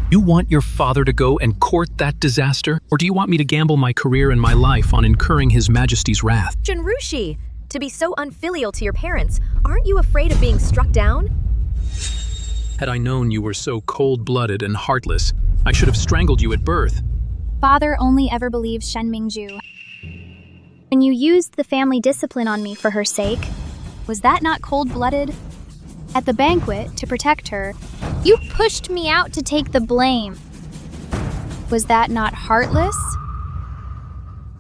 You want your father to go and court that disaster? Or do you want me to gamble my career and my life on incurring His Majesty's wrath? Jun Wuxing, to be so unfilial to your parents, aren't you afraid of being struck down? Had I known you were so cold-blooded and heartless, I should have strangled you at birth. Father only ever believes Shen Mingzhu. When you used the family discipline on me for her sake, was that not cold-blooded? At the banquet, to protect her, you pushed me out to take the blame. Was that not heartless?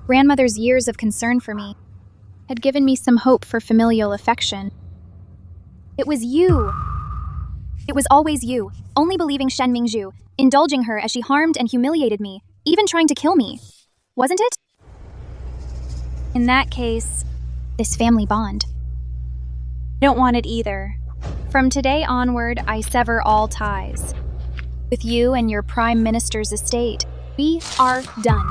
Grandmother's years of concern for me had given me some hope for familial affection. It was you. It was always you, only believing Shen Mingzhu, indulging her as she harmed and humiliated me, even trying to kill me. Wasn't it? In that case, this family bond. I don't want it either. From today onward, I sever all ties. With you and your Prime Minister's estate, we are done.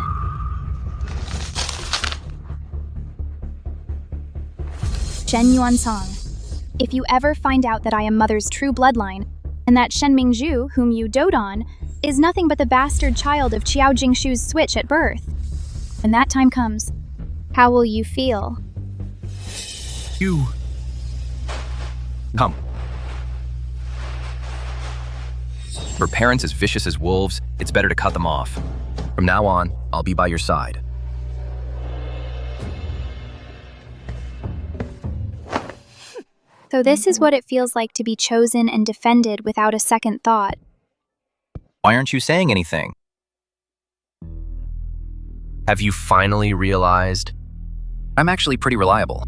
Shen Yuansong, if you ever find out that I am Mother's true bloodline, And that Shen Mingzhu, whom you dote on, is nothing but the bastard child of Qiao Jingshu's switch at birth. When that time comes, how will you feel? You... Come. For parents as vicious as wolves, it's better to cut them off. From now on, I'll be by your side. So this is what it feels like to be chosen and defended without a second thought. Why aren't you saying anything? Have you finally realized? I'm actually pretty reliable.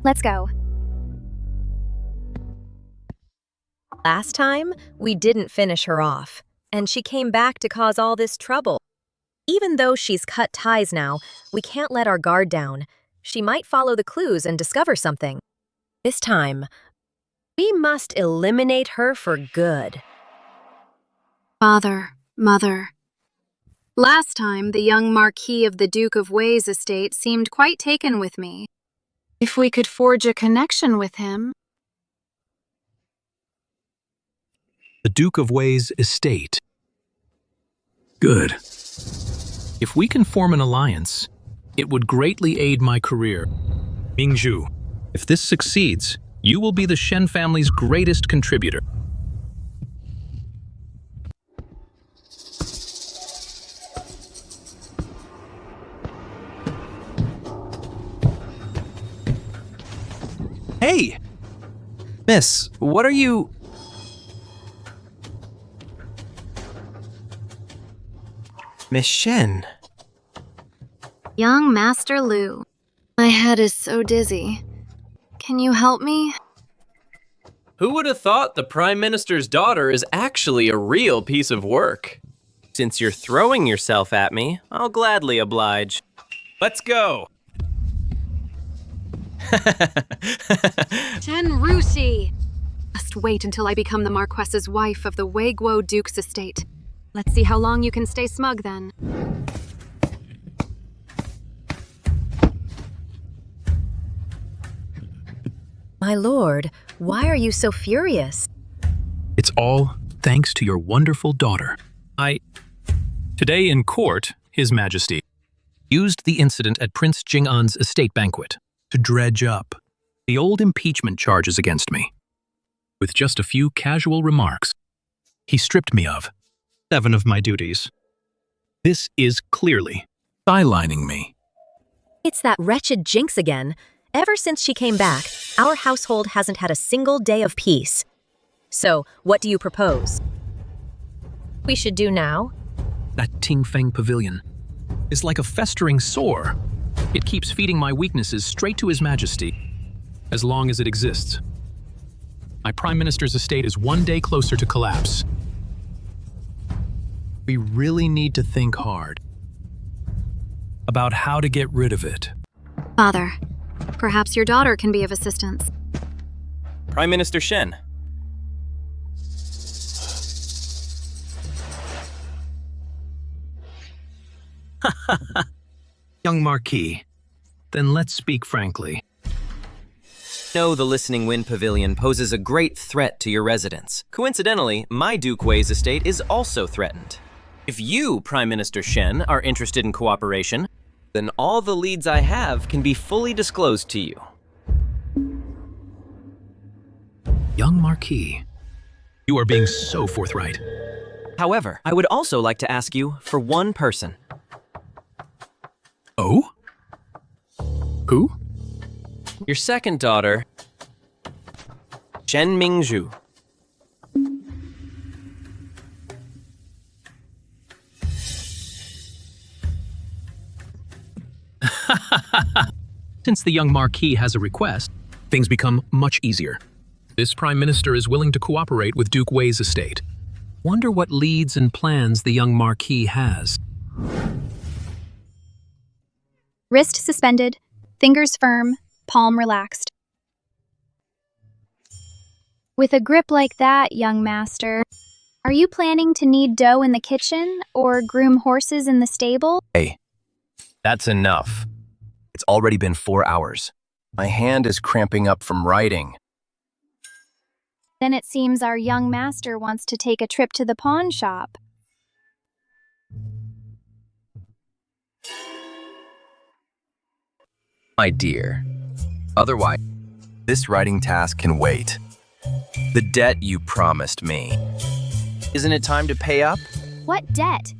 Let's go. Last time, we didn't finish her off, and she came back to cause all this trouble. Even though she's cut ties now, we can't let our guard down. She might follow the clues and discover something. This time, we must eliminate her for good. Father, Mother. Last time, the young Marquis of the Duke of Wei's estate seemed quite taken with me. If we could forge a connection with him... The Duke of Wei's estate. Good. If we can form an alliance, it would greatly aid my career. Mingzhu, if this succeeds, you will be the Shen family's greatest contributor. Hey! Miss, what are you... Miss Shen. Young Master Liu. My head is so dizzy. Can you help me? Who would have thought the Prime Minister's daughter is actually a real piece of work? Since you're throwing yourself at me, I'll gladly oblige. Let's go! Shen Rushi! Must wait until I become the Marquess's wife of the Wei Guo Duke's estate. Let's see how long you can stay smug then. My lord, why are you so furious? It's all thanks to your wonderful daughter. Today in court, His Majesty used the incident at Prince Jing'an's estate banquet to dredge up the old impeachment charges against me. With just a few casual remarks, he stripped me of 7 of my duties. This is clearly sidelining me. It's that wretched Jinx again. Ever since she came back, our household hasn't had a single day of peace. So, what do you propose? We should do now? That Tingfeng pavilion is like a festering sore. It keeps feeding my weaknesses straight to His Majesty, as long as it exists. My Prime Minister's estate is one day closer to collapse. We really need to think hard about how to get rid of it. Father, perhaps your daughter can be of assistance. Prime Minister Shen. Young Marquis, then let's speak frankly. Know the Listening Wind Pavilion poses a great threat to your residence. Coincidentally, my Duke Wei's estate is also threatened. If you, Prime Minister Shen, are interested in cooperation, then all the leads I have can be fully disclosed to you. Young Marquis, you are being so forthright. However, I would also like to ask you for one person. Oh? Who? Your second daughter, Shen Mingzhu. Since the young Marquis has a request, things become much easier. This Prime Minister is willing to cooperate with Duke Wei's estate. Wonder what leads and plans the young Marquis has. Wrist suspended, fingers firm, palm relaxed. With a grip like that, young master, are you planning to knead dough in the kitchen or groom horses in the stable? Hey, that's enough. It's already been 4 hours. My hand is cramping up from writing. Then it seems our young master wants to take a trip to the pawn shop. My dear. Otherwise, this writing task can wait. The debt you promised me. Isn't it time to pay up? What debt?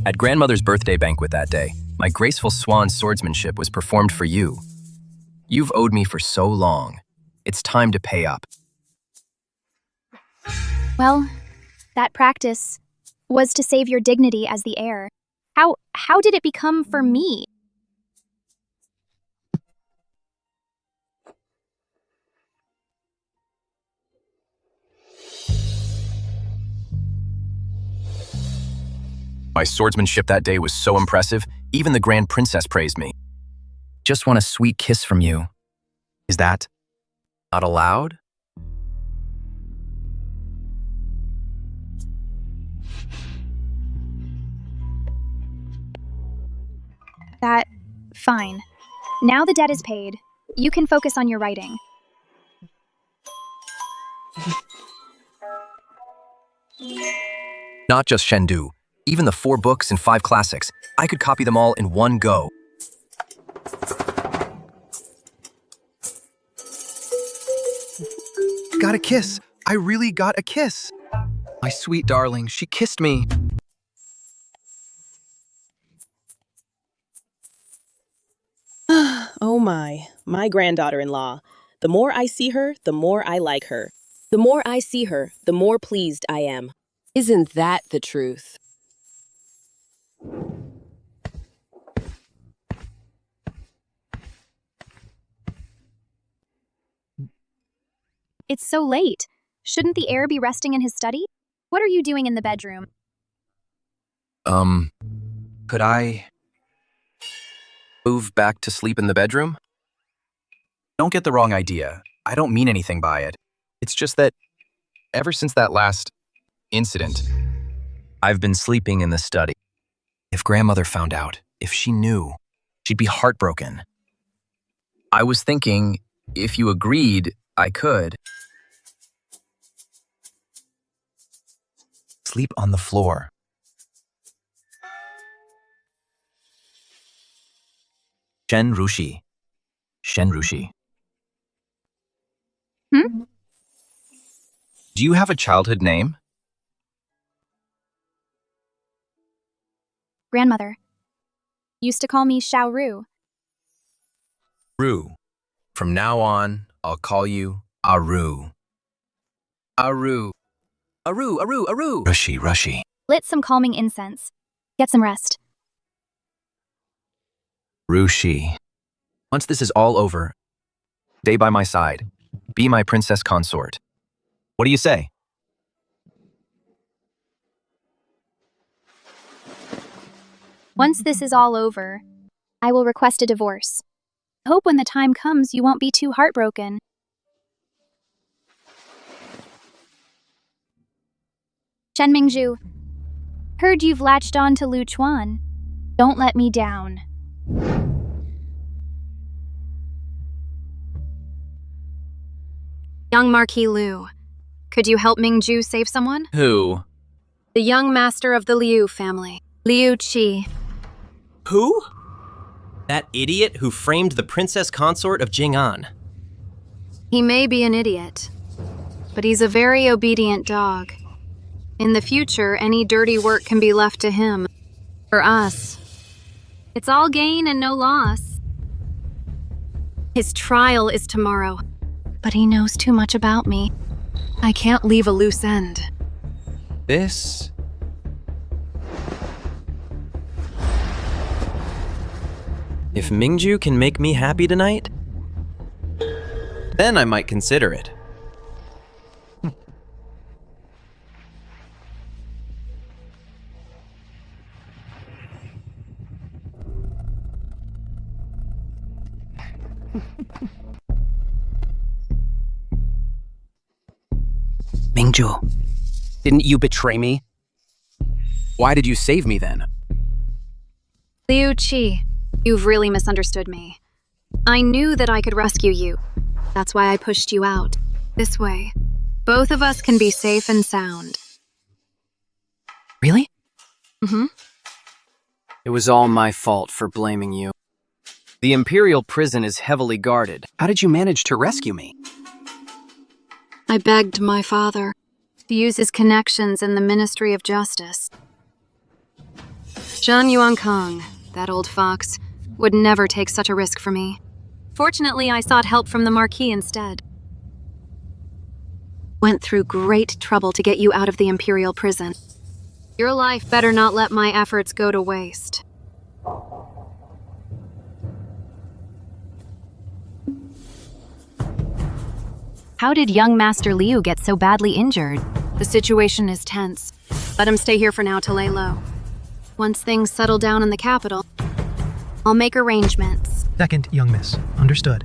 At grandmother's birthday banquet that day, my graceful swan swordsmanship was performed for you. You've owed me for so long. It's time to pay up. Well, that practice was to save your dignity as the heir. How did it become for me? My swordsmanship that day was so impressive, even the Grand Princess praised me. Just want a sweet kiss from you. Is that not allowed? Fine. Now the debt is paid. You can focus on your writing. Not just Shendu, even the 4 books and 5 classics. I could copy them all in one go. Got a kiss. I really got a kiss. My sweet darling, she kissed me. Oh my granddaughter-in-law. The more I see her, the more I like her. The more I see her, the more pleased I am. Isn't that the truth? It's so late. Shouldn't the heir be resting in his study? What are you doing in the bedroom? Could I move back to sleep in the bedroom? Don't get the wrong idea. I don't mean anything by it. It's just that ever since that last incident, I've been sleeping in the study. If grandmother found out, if she knew, she'd be heartbroken. I was thinking, if you agreed, I could sleep on the floor. Shen Rushi. Shen Rushi. Do you have a childhood name? Grandmother. Used to call me Xiao Ru. Ru. From now on, I'll call you Aru. Aru. Aru, Aru, Aru. Rushi, Rushi. Lit some calming incense. Get some rest. Rushi. Once this is all over, stay by my side. Be my princess consort. What do you say? Once this is all over, I will request a divorce. Hope when the time comes you won't be too heartbroken. Chen Mingzhu, heard you've latched on to Lu Chuan. Don't let me down. Young Marquis Liu, could you help Mingzhu save someone? Who? The young master of the Liu family, Liu Qi. Who? That idiot who framed the princess consort of Jing'an. He may be an idiot, but he's a very obedient dog. In the future, any dirty work can be left to him. For us, it's all gain and no loss. His trial is tomorrow, but he knows too much about me. I can't leave a loose end. This? If Mingzhu can make me happy tonight, then I might consider it. Mingzhu, didn't you betray me? Why did you save me then? Liu Qi, you've really misunderstood me. I knew that I could rescue you. That's why I pushed you out. This way. Both of us can be safe and sound. Really? Mm-hmm. It was all my fault for blaming you. The Imperial prison is heavily guarded. How did you manage to rescue me? I begged my father to use his connections in the Ministry of Justice. Zhang Yuankang, that old fox, would never take such a risk for me. Fortunately, I sought help from the Marquis instead. Went through great trouble to get you out of the Imperial prison. Your life better not let my efforts go to waste. How did young Master Liu get so badly injured? The situation is tense. Let him stay here for now to lay low. Once things settle down in the capital, I'll make arrangements. Second, young miss. Understood.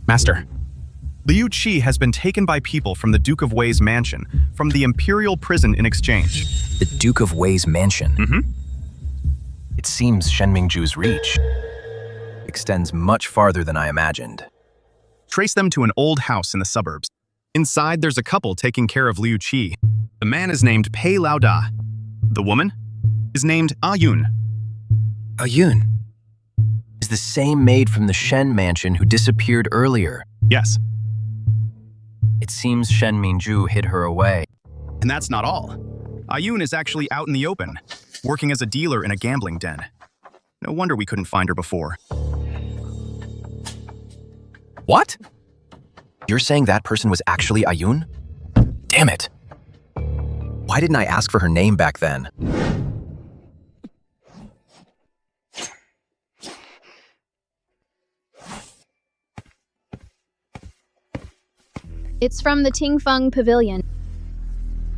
Master, Liu Qi has been taken by people from the Duke of Wei's mansion, from the Imperial prison in exchange. The Duke of Wei's mansion? Mm-hmm. It seems Shen Mingju's reach extends much farther than I imagined. Trace them to an old house in the suburbs. Inside, there's a couple taking care of Liu Qi. The man is named Pei Lao Da. The woman is named Yun. Yun is the same maid from the Shen mansion who disappeared earlier. Yes. It seems Shen Mingju hid her away. And that's not all. Yun is actually out in the open, working as a dealer in a gambling den. No wonder we couldn't find her before. What? You're saying that person was actually Yun? Damn it. Why didn't I ask for her name back then? It's from the Tingfeng Pavilion.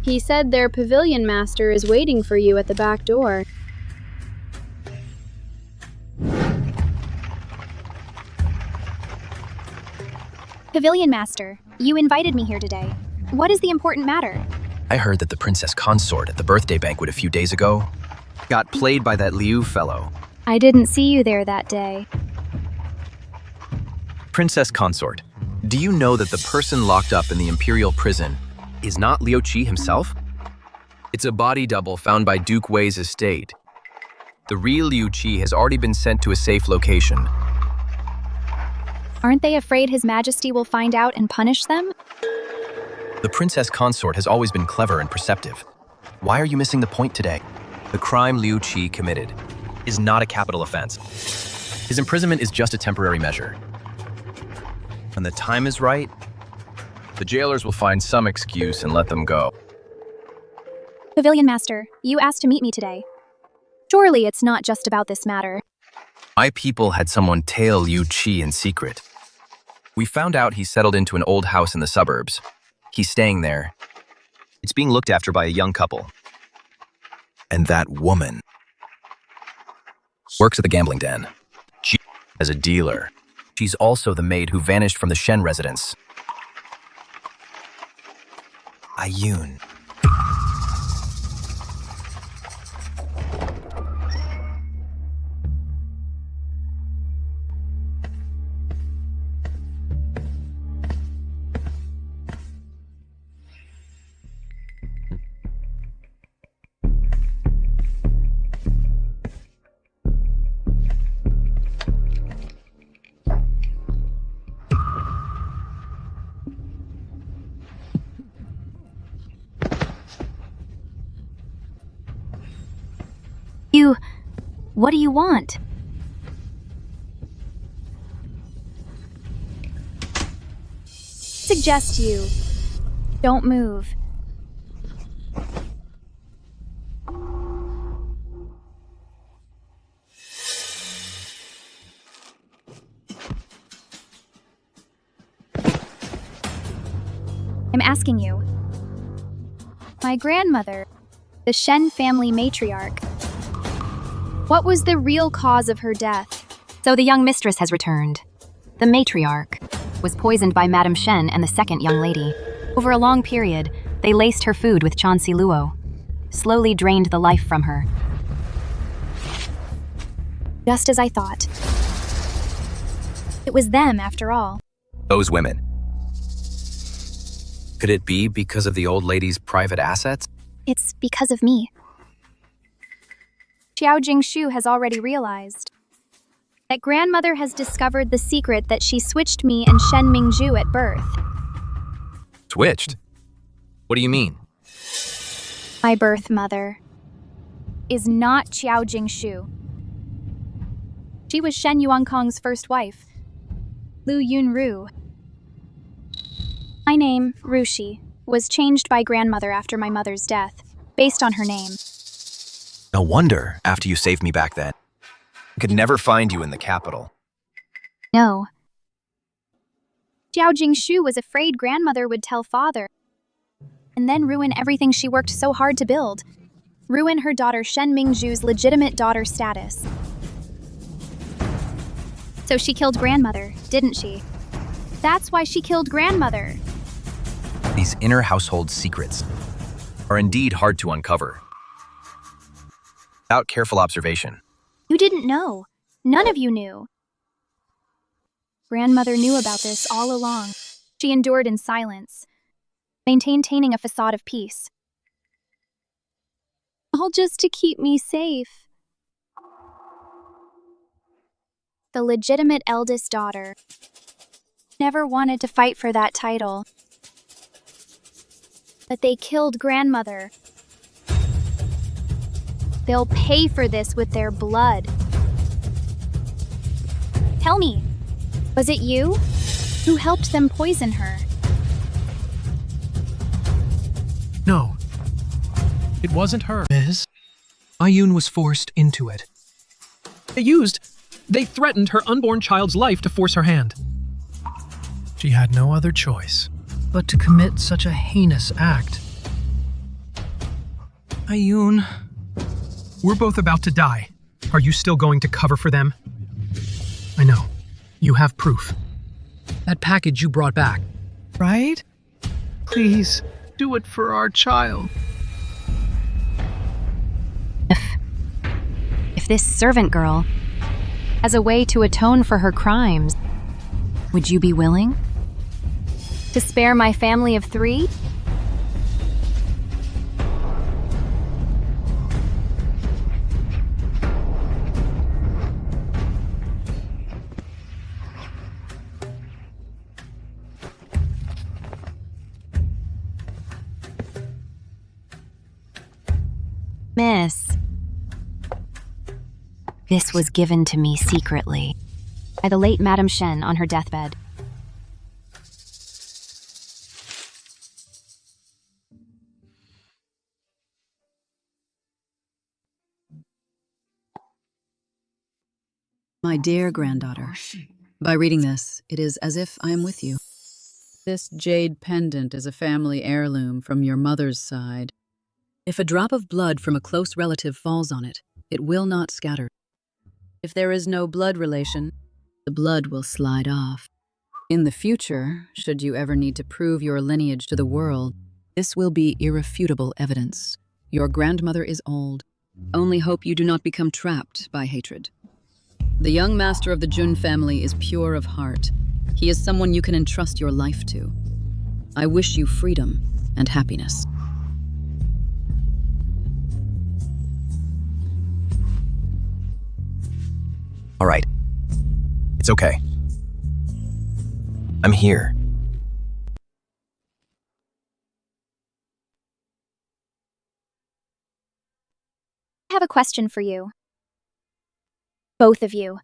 He said their pavilion master is waiting for you at the back door. Pavilion Master, you invited me here today. What is the important matter? I heard that the Princess Consort at the birthday banquet a few days ago got played by that Liu fellow. I didn't see you there that day. Princess Consort, do you know that the person locked up in the Imperial prison is not Liu Qi himself? It's a body double found by Duke Wei's estate. The real Liu Qi has already been sent to a safe location. Aren't they afraid His Majesty will find out and punish them? The Princess Consort has always been clever and perceptive. Why are you missing the point today? The crime Liu Qi committed is not a capital offense. His imprisonment is just a temporary measure. When the time is right, the jailers will find some excuse and let them go. Pavilion Master, you asked to meet me today. Surely it's not just about this matter. My people had someone tail Liu Qi in secret. We found out he settled into an old house in the suburbs. He's staying there. It's being looked after by a young couple. And that woman works at the gambling den. She as a dealer. She's also the maid who vanished from the Shen residence. Yun. What do you want? Suggest you don't move. I'm asking you. My grandmother, the Shen family matriarch, what was the real cause of her death? So the young mistress has returned. The matriarch was poisoned by Madame Shen and the second young lady. Over a long period, they laced her food with Chansi Luo, slowly drained the life from her. Just as I thought. It was them, after all. Those women. Could it be because of the old lady's private assets? It's because of me. Xiao Jingshu has already realized that grandmother has discovered the secret that she switched me and Shen Mingzhu at birth. Switched? What do you mean? My birth mother is not Xiao Jingshu. She was Shen Yuankong's first wife, Liu Yunru. My name, Rushi, was changed by grandmother after my mother's death, based on her name. No wonder, after you saved me back then. I could never find you in the capital. No. Xiao Jingshu was afraid grandmother would tell father, and then ruin everything she worked so hard to build. Ruin her daughter Shen Mingzhu's legitimate daughter status. So she killed grandmother, didn't she? That's why she killed grandmother. These inner household secrets are indeed hard to uncover. Without careful observation. You didn't know. None of you knew. Grandmother knew about this all along. She endured in silence, maintaining a facade of peace. All just to keep me safe. The legitimate eldest daughter. Never wanted to fight for that title. But they killed grandmother. They'll pay for this with their blood. Tell me, was it you who helped them poison her? No. It wasn't her. Miss, Ayun was forced into it. They threatened her unborn child's life to force her hand. She had no other choice but to commit such a heinous act. Ayun, we're both about to die. Are you still going to cover for them? I know. You have proof. That package you brought back. Right? Please, do it for our child. If this servant girl has a way to atone for her crimes, would you be willing? To spare my family of 3? Miss, this was given to me secretly by the late Madame Shen on her deathbed. My dear granddaughter, by reading this, it is as if I am with you. This jade pendant is a family heirloom from your mother's side. If a drop of blood from a close relative falls on it, it will not scatter. If there is no blood relation, the blood will slide off. In the future, should you ever need to prove your lineage to the world, this will be irrefutable evidence. Your grandmother is old. Only hope you do not become trapped by hatred. The young master of the Jun family is pure of heart. He is someone you can entrust your life to. I wish you freedom and happiness. All right. It's okay. I'm here. I have a question for you. Both of you.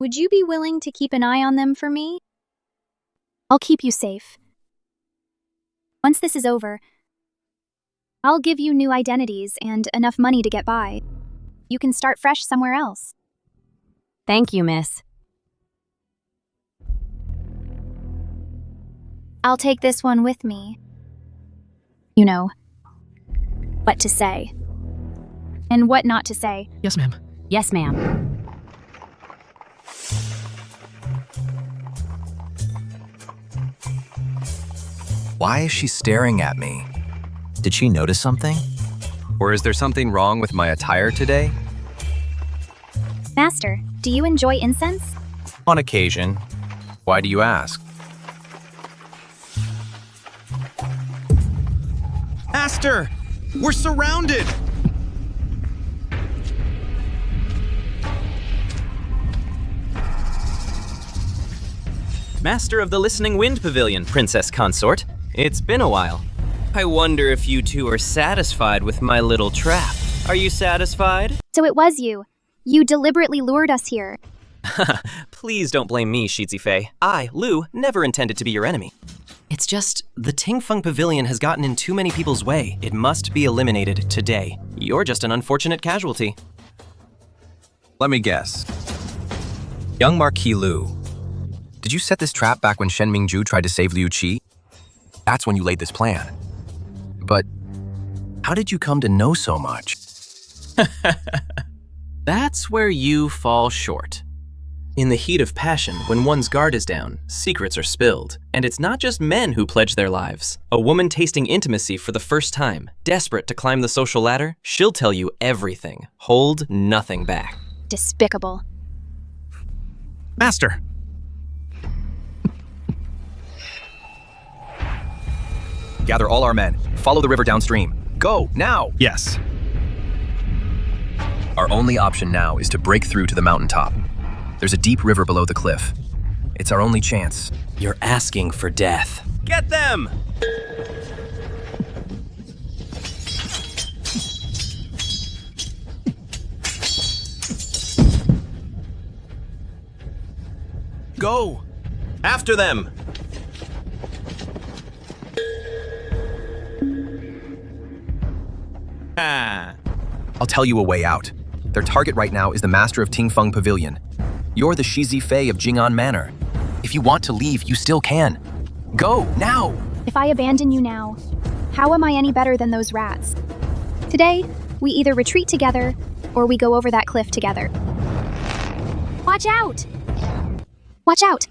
Would you be willing to keep an eye on them for me? I'll keep you safe. Once this is over, I'll give you new identities and enough money to get by. You can start fresh somewhere else. Thank you, miss. I'll take this one with me. You know, what to say. And what not to say. Yes, ma'am. Yes, ma'am. Why is she staring at me? Did she notice something? Or is there something wrong with my attire today? Master, do you enjoy incense? On occasion. Why do you ask? Master! We're surrounded! Master of the Listening Wind Pavilion, Princess Consort. It's been a while. I wonder if you two are satisfied with my little trap. Are you satisfied? So it was you. You deliberately lured us here. Please don't blame me, Shizhi Fei. I, Liu, never intended to be your enemy. It's just, the Tingfeng Pavilion has gotten in too many people's way. It must be eliminated today. You're just an unfortunate casualty. Let me guess. Young Marquis Liu, did you set this trap back when Shen Mingju tried to save Liu Qi? That's when you laid this plan. But how did you come to know so much? That's where you fall short. In the heat of passion, when one's guard is down, secrets are spilled. And it's not just men who pledge their lives. A woman tasting intimacy for the first time, desperate to climb the social ladder, she'll tell you everything. Hold nothing back. Despicable. Master! Gather all our men. Follow the river downstream. Go, now! Yes. Our only option now is to break through to the mountaintop. There's a deep river below the cliff. It's our only chance. You're asking for death. Get them! Go! After them! I'll tell you a way out. Their target right now is the master of Tingfeng Pavilion. You're the Shizhi Fei of Jing'an Manor. If you want to leave, you still can. Go, now! If I abandon you now, how am I any better than those rats? Today, we either retreat together, or we go over that cliff together. Watch out! Watch out!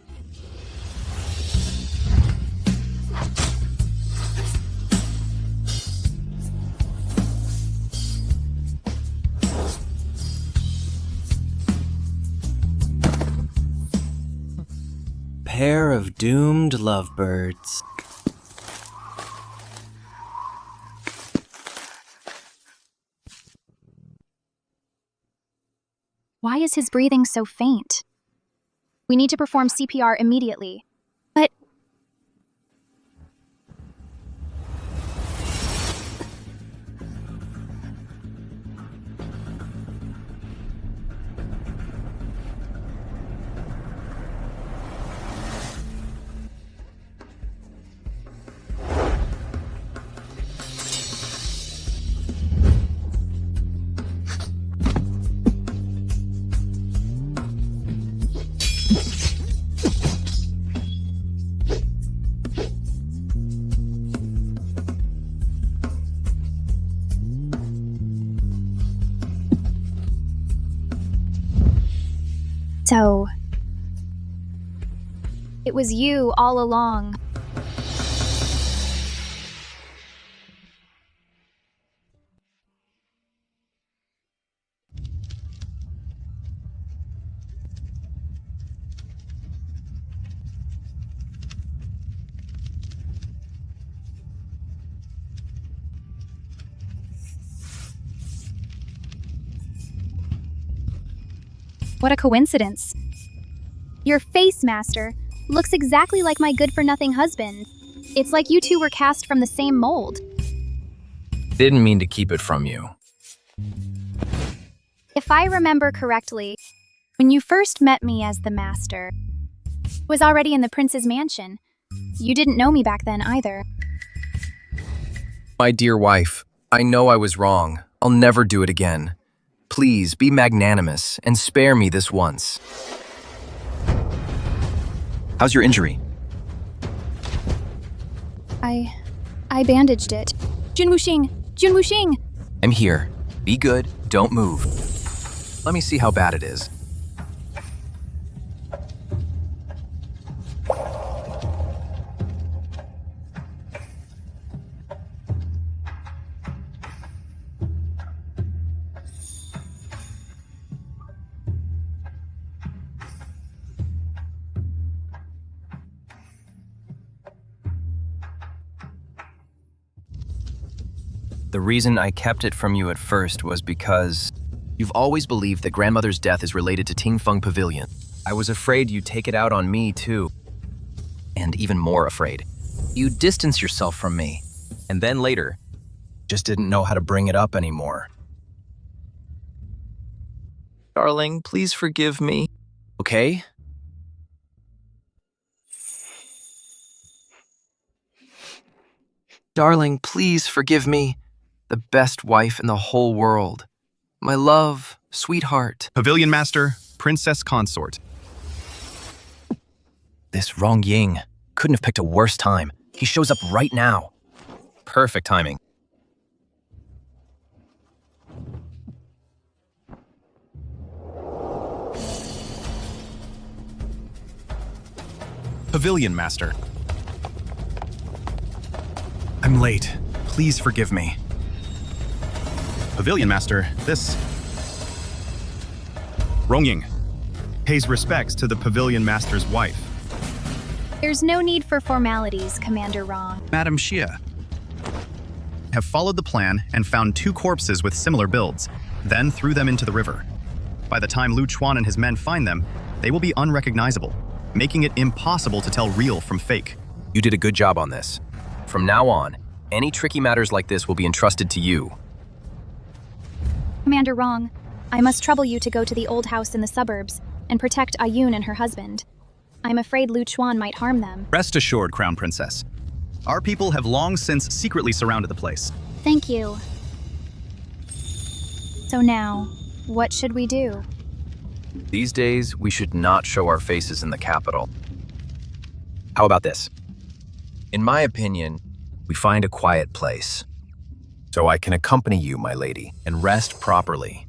Pair of doomed lovebirds. Why is his breathing so faint? We need to perform CPR immediately. But... So, it was you all along. What a coincidence. Your face, Master, looks exactly like my good-for-nothing husband. It's like you two were cast from the same mold. Didn't mean to keep it from you. If I remember correctly, when you first met me as the Master, I was already in the prince's mansion. You didn't know me back then either. My dear wife, I know I was wrong. I'll never do it again. Please be magnanimous and spare me this once. How's your injury? I bandaged it. Jun Wuxing! Jun Wuxing! I'm here. Be good, don't move. Let me see how bad it is. The reason I kept it from you at first was because you've always believed that grandmother's death is related to Tingfeng Pavilion. I was afraid you'd take it out on me, too. And even more afraid, you'd distance yourself from me. And then later, just didn't know how to bring it up anymore. Darling, please forgive me. Okay? Darling, please forgive me. The best wife in the whole world. My love, sweetheart. Pavilion Master, Princess Consort. This Liu Ying couldn't have picked a worse time. He shows up right now. Perfect timing. Pavilion Master. I'm late. Please forgive me. Pavilion Master, this... Liu Ying pays respects to the Pavilion Master's wife. There's no need for formalities, Commander Wrong. Madam Xia. Have followed the plan and found 2 corpses with similar builds, then threw them into the river. By the time Lu Chuan and his men find them, they will be unrecognizable, making it impossible to tell real from fake. You did a good job on this. From now on, any tricky matters like this will be entrusted to you. Commander Wrong, I must trouble you to go to the old house in the suburbs and protect Ayun and her husband. I'm afraid Lu Chuan might harm them. Rest assured, Crown Princess. Our people have long since secretly surrounded the place. Thank you. So now, what should we do? These days, we should not show our faces in the capital. How about this? In my opinion, we find a quiet place, so I can accompany you, my lady, and rest properly.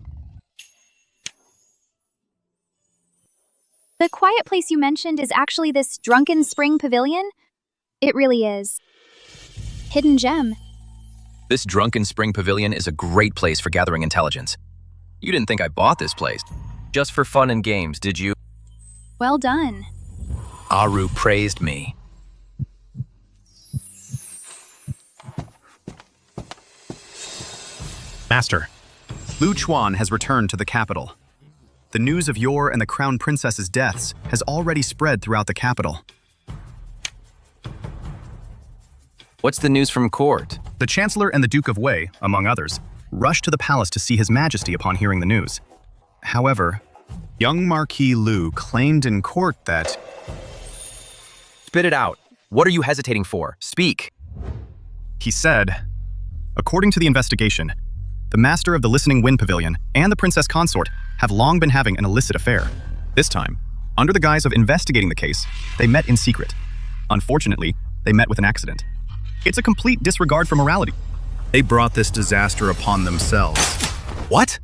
The quiet place you mentioned is actually this drunken spring pavilion? It really is. Hidden gem. This drunken spring pavilion is a great place for gathering intelligence. You didn't think I bought this place just for fun and games, did you? Well done. Aru praised me. Master, Lu Chuan has returned to the capital. The news of your and the Crown Princess's deaths has already spread throughout the capital. What's the news from court? The Chancellor and the Duke of Wei, among others, rushed to the palace to see His Majesty upon hearing the news. However, young Marquis Liu claimed in court that... Spit it out. What are you hesitating for? Speak. He said, according to the investigation, the Master of the Listening Wind Pavilion and the Princess Consort have long been having an illicit affair. This time, under the guise of investigating the case, they met in secret. Unfortunately, they met with an accident. It's a complete disregard for morality. They brought this disaster upon themselves. What?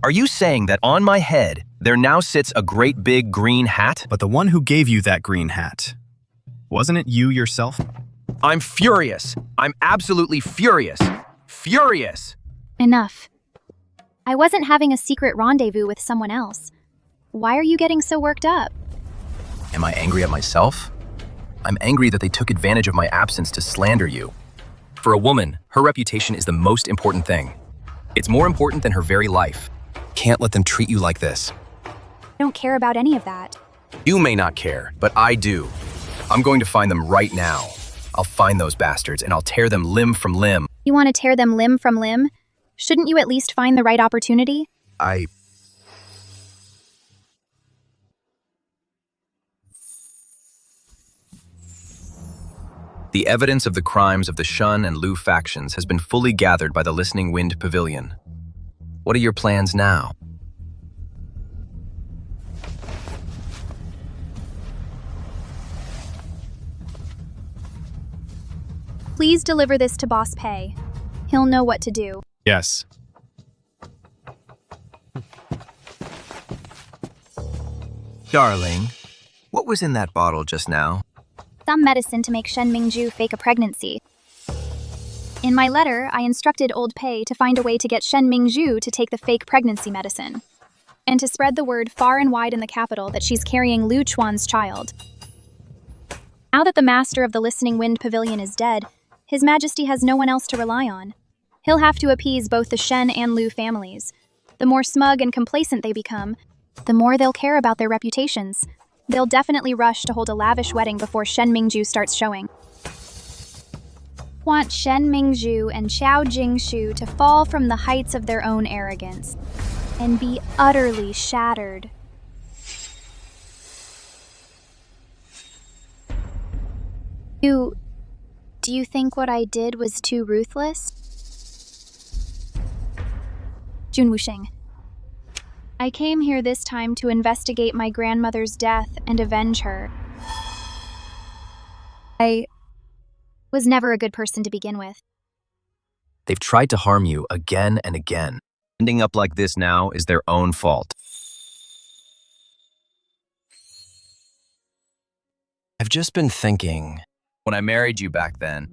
Are you saying that on my head, there now sits a great big green hat? But the one who gave you that green hat, wasn't it you yourself? I'm furious. I'm absolutely furious. Furious! Enough. I wasn't having a secret rendezvous with someone else. Why are you getting so worked up? Am I angry at myself? I'm angry that they took advantage of my absence to slander you. For a woman, her reputation is the most important thing. It's more important than her very life. Can't let them treat you like this. I don't care about any of that. You may not care, but I do. I'm going to find them right now. I'll find those bastards and I'll tear them limb from limb. You want to tear them limb from limb? Shouldn't you at least find the right opportunity? The evidence of the crimes of the Shen and Liu factions has been fully gathered by the Listening Wind Pavilion. What are your plans now? Please deliver this to Boss Pei. He'll know what to do. Yes. Darling, what was in that bottle just now? Some medicine to make Shen Mingju fake a pregnancy. In my letter, I instructed Old Pei to find a way to get Shen Mingju to take the fake pregnancy medicine, and to spread the word far and wide in the capital that she's carrying Lu Chuan's child. Now that the master of the Listening Wind Pavilion is dead, His Majesty has no one else to rely on. He'll have to appease both the Shen and Liu families. The more smug and complacent they become, the more they'll care about their reputations. They'll definitely rush to hold a lavish wedding before Shen Mingju starts showing. Want Shen Mingju and Xiao Jingshu to fall from the heights of their own arrogance and be utterly shattered. Do you think what I did was too ruthless? Jun Wuxing. I came here this time to investigate my grandmother's death and avenge her. I was never a good person to begin with. They've tried to harm you again and again. Ending up like this now is their own fault. I've just been thinking, when I married you back then,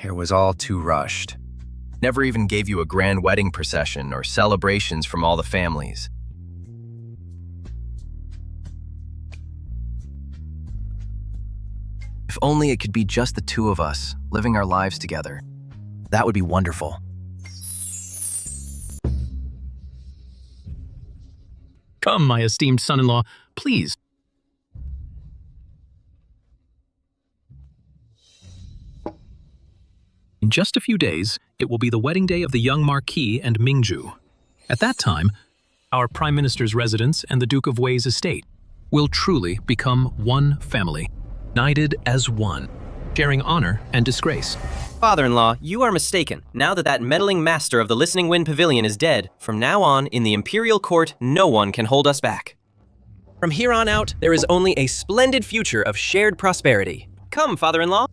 it was all too rushed. Never even gave you a grand wedding procession or celebrations from all the families. If only it could be just the two of us, living our lives together. That would be wonderful. Come, my esteemed son-in-law, please. In just a few days, it will be the wedding day of the young Marquis and Mingju. At that time, our Prime Minister's residence and the Duke of Wei's estate will truly become one family, united as one, sharing honor and disgrace. Father-in-law, you are mistaken. Now that meddling master of the Listening Wind Pavilion is dead, from now on, in the Imperial Court, no one can hold us back. From here on out, there is only a splendid future of shared prosperity. Come, father-in-law.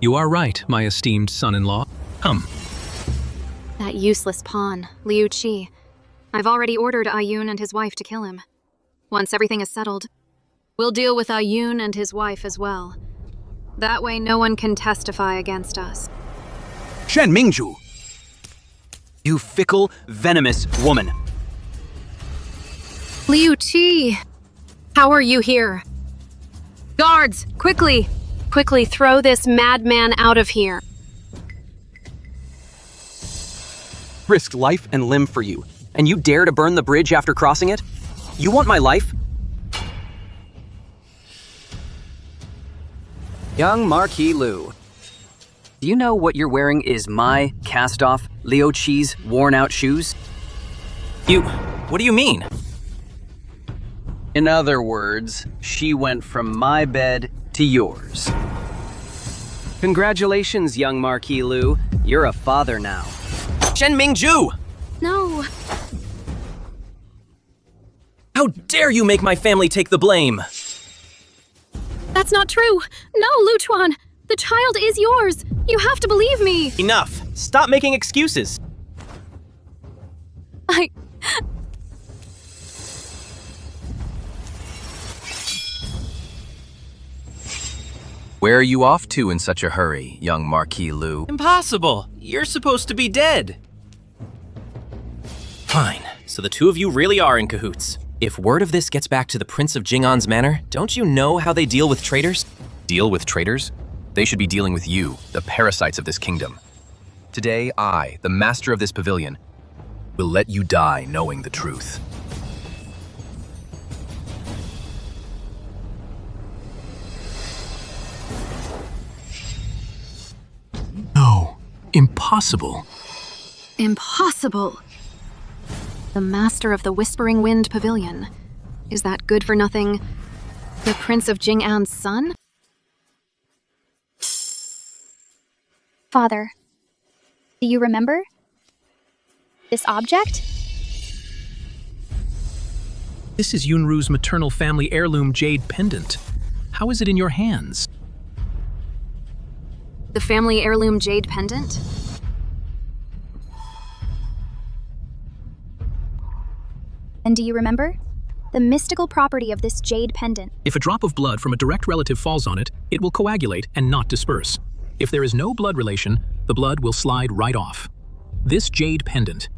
You are right, my esteemed son-in-law. Come. That useless pawn, Liu Qi. I've already ordered Ayun and his wife to kill him. Once everything is settled, we'll deal with Ayun and his wife as well. That way no one can testify against us. Shen Mingju! You fickle, venomous woman. Liu Qi, how are you here? Guards, quickly! Quickly throw this madman out of here. Risked life and limb for you, and you dare to burn the bridge after crossing it? You want my life? Young Marquis Liu, do you know what you're wearing is my cast-off Liu Qi's worn-out shoes? What do you mean? In other words, she went from my bed to yours. Congratulations, young Marquis Liu. You're a father now. Shen Mingju! No. How dare you make my family take the blame? That's not true. No, Lu Chuan. The child is yours. You have to believe me. Enough. Stop making excuses. Where are you off to in such a hurry, young Marquis Liu? Impossible. You're supposed to be dead. Fine. So the two of you really are in cahoots. If word of this gets back to the Prince of Jing'an's manor, don't you know how they deal with traitors? Deal with traitors? They should be dealing with you, the parasites of this kingdom. Today, I, the master of this pavilion, will let you die knowing the truth. No, impossible. Impossible. The master of the Whispering Wind Pavilion. Is that good for nothing? The Prince of Jing'an's son? Father, do you remember this object? This is Yunru's maternal family heirloom jade pendant. How is it in your hands? The family heirloom jade pendant? And do you remember the mystical property of this jade pendant? If a drop of blood from a direct relative falls on it, it will coagulate and not disperse. If there is no blood relation, the blood will slide right off. This jade pendant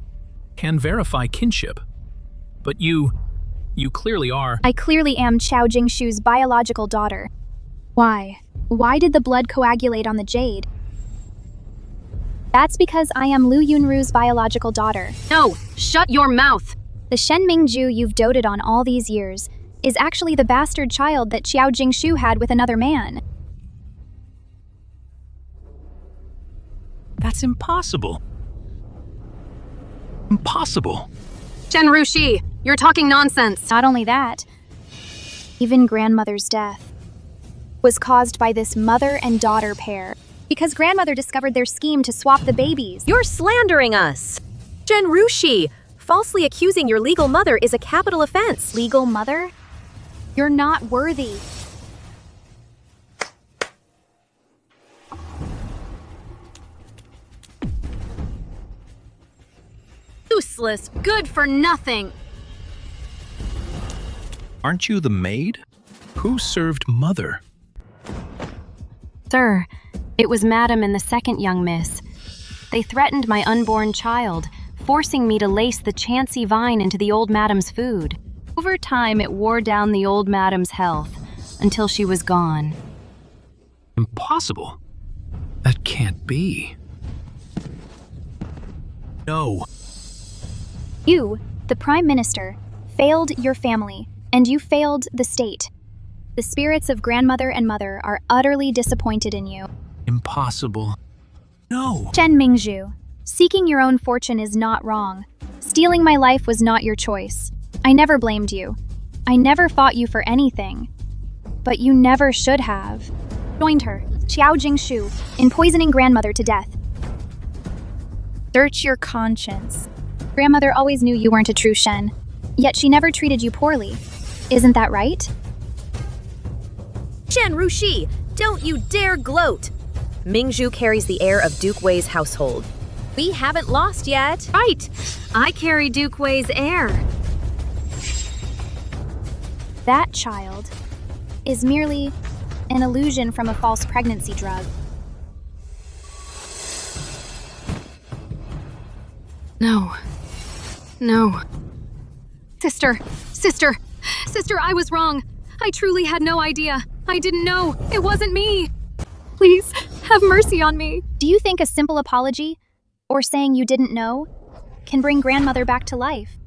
can verify kinship. But you clearly are... I clearly am Xiao Jingshu's biological daughter. Why? Why did the blood coagulate on the jade? That's because I am Liu Yunru's biological daughter. No, shut your mouth! The Shen Mingju you've doted on all these years is actually the bastard child that Xiao Jingshu had with another man. That's impossible. Impossible. Shen Rushi, you're talking nonsense. Not only that, even grandmother's death was caused by this mother and daughter pair because grandmother discovered their scheme to swap the babies. You're slandering us! Shen Rushi, falsely accusing your legal mother is a capital offense. Legal mother? You're not worthy. Useless, good for nothing. Aren't you the maid? Who served mother? Sir, it was Madam and the second young miss. They threatened my unborn child, forcing me to lace the chancy vine into the old madam's food. Over time, it wore down the old madam's health until she was gone. Impossible. That can't be. No. You, the Prime Minister, failed your family, and you failed the state. The spirits of grandmother and mother are utterly disappointed in you. Impossible. No. Shen Mingju, seeking your own fortune is not wrong. Stealing my life was not your choice. I never blamed you. I never fought you for anything. But you never should have. Joined her, Xiao Jingshu, in poisoning grandmother to death. Search your conscience. Grandmother always knew you weren't a true Shen, yet she never treated you poorly. Isn't that right? Shen Rushi, don't you dare gloat! Mingju carries the heir of Duke Wei's household. We haven't lost yet. Right, I carry Duke Wei's heir. That child is merely an illusion from a false pregnancy drug. No. No. Sister, I was wrong. I truly had no idea. I didn't know. It wasn't me. Please, have mercy on me. Do you think a simple apology, or saying you didn't know, can bring grandmother back to life?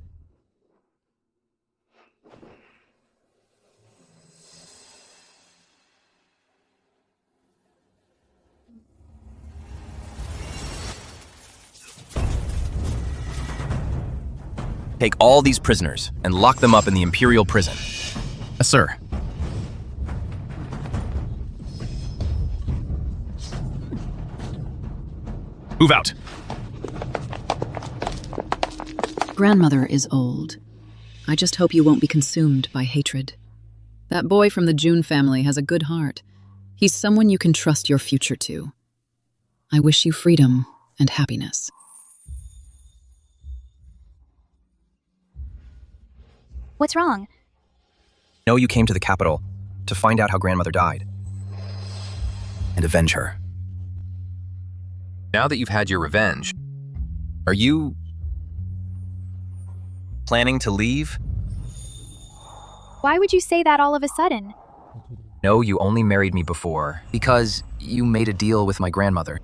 Take all these prisoners and lock them up in the Imperial prison. Yes, sir. Move out. Grandmother is old. I just hope you won't be consumed by hatred. That boy from the Jun family has a good heart. He's someone you can trust your future to. I wish you freedom and happiness. What's wrong? Know you came to the capital to find out how grandmother died and avenge her. Now that you've had your revenge, are you planning to leave? Why would you say that all of a sudden? No, you only married me before because you made a deal with my grandmother.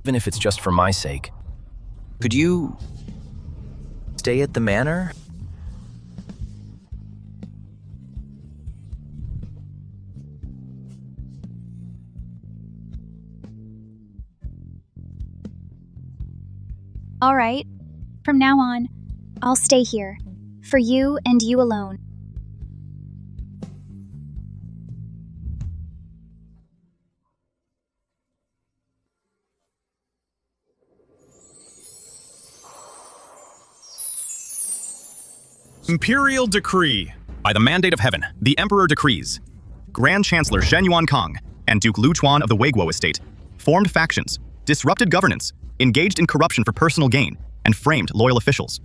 Even if it's just for my sake. Could you stay at the manor? All right. From now on, I'll stay here. For you and you alone. Imperial Decree. By the mandate of heaven, the Emperor decrees. Grand Chancellor Shen Yuankang and Duke Lu Chuan of the Weiguo estate formed factions, disrupted governance, engaged in corruption for personal gain, and framed loyal officials.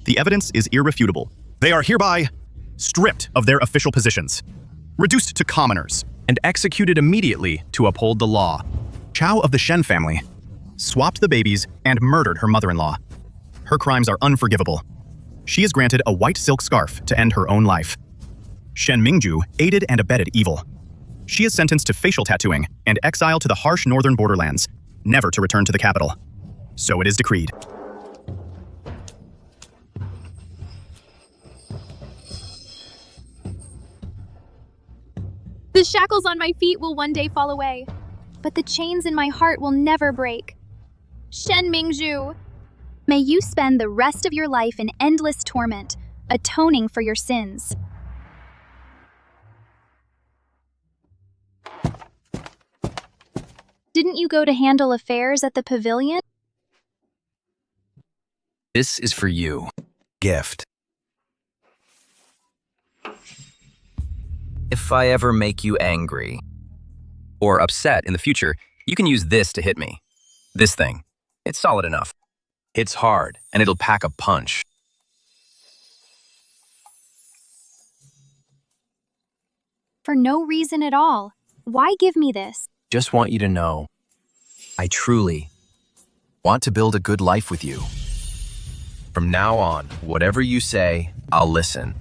The evidence is irrefutable. They are hereby stripped of their official positions, reduced to commoners, and executed immediately to uphold the law. Chao of the Shen family swapped the babies and murdered her mother-in-law. Her crimes are unforgivable. She is granted a white silk scarf to end her own life. Shen Mingju aided and abetted evil. She is sentenced to facial tattooing and exile to the harsh northern borderlands. never to return to the capital. So it is decreed. The shackles on my feet will one day fall away, but the chains in my heart will never break. Shen Mingzhu, may you spend the rest of your life in endless torment, atoning for your sins. Didn't you go to handle affairs at the pavilion? This is for you. Gift. If I ever make you angry or upset in the future, you can use this to hit me. This thing. It's solid enough. It's hard, and it'll pack a punch. For no reason at all. Why give me this? Just want you to know, I truly want to build a good life with you. From now on, whatever you say, I'll listen.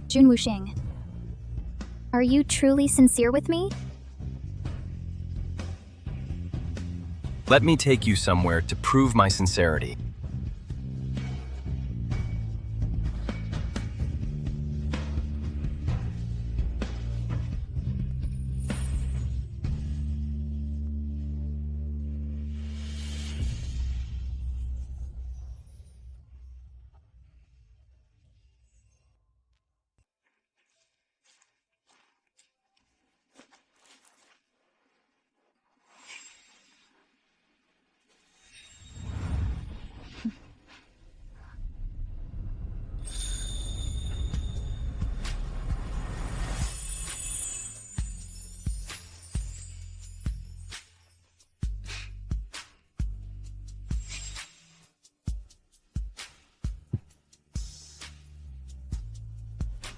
Jun Wuxing, are you truly sincere with me? Let me take you somewhere to prove my sincerity.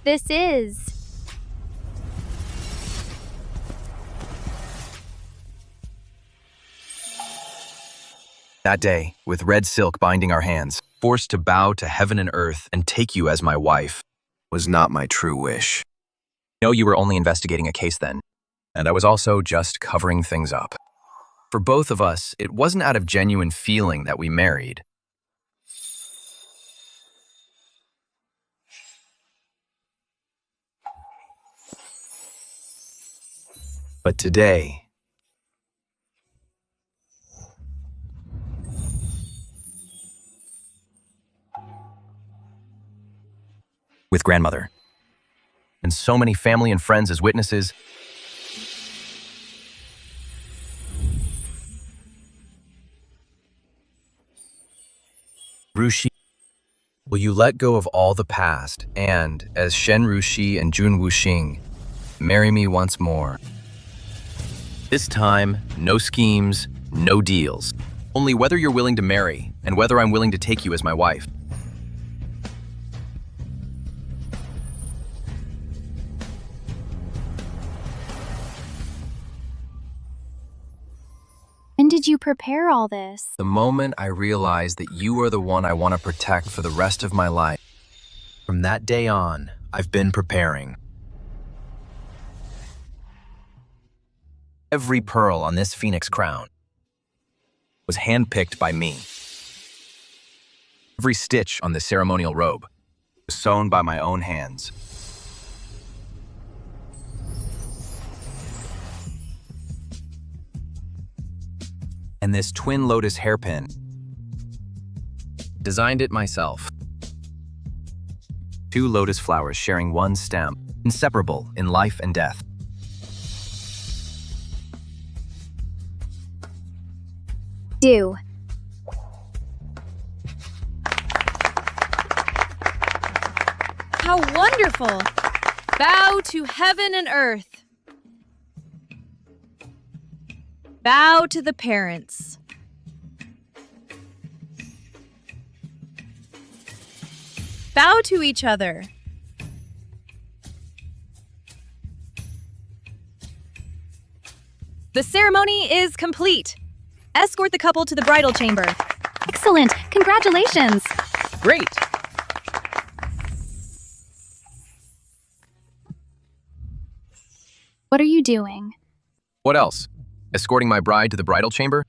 This is... That day, with red silk binding our hands, forced to bow to heaven and earth and take you as my wife, was not my true wish. I know you were only investigating a case then, and I was also just covering things up. For both of us, it wasn't out of genuine feeling that we married. But today, with grandmother, and so many family and friends as witnesses, Rushi, will you let go of all the past and, as Shen Rushi and Jun Wuxing, marry me once more? This time, no schemes, no deals. Only whether you're willing to marry and whether I'm willing to take you as my wife. When did you prepare all this? The moment I realized that you are the one I want to protect for the rest of my life. From that day on, I've been preparing. Every pearl on this phoenix crown was handpicked by me. Every stitch on this ceremonial robe was sewn by my own hands. And this twin lotus hairpin, designed it myself. 2 lotus flowers sharing one stem, inseparable in life and death. Do. How wonderful! Bow to heaven and earth. Bow to the parents. Bow to each other. The ceremony is complete. Escort the couple to the bridal chamber. Excellent! Congratulations! Great! What are you doing? What else? Escorting my bride to the bridal chamber?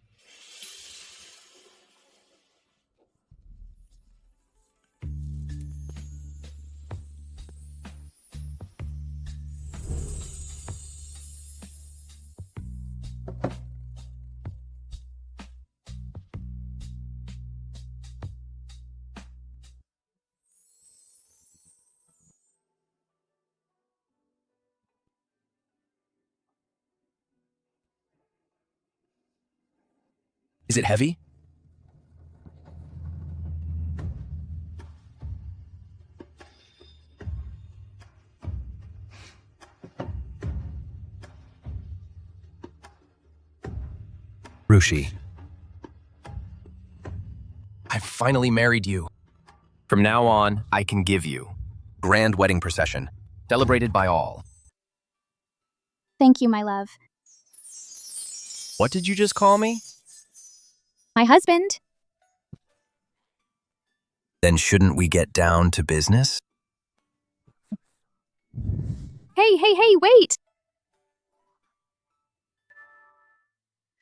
Is it heavy? Rushi, I finally married you. From now on, I can give you. Grand wedding procession, celebrated by all. Thank you, my love. What did you just call me? My husband. Then shouldn't we get down to business? Hey, wait!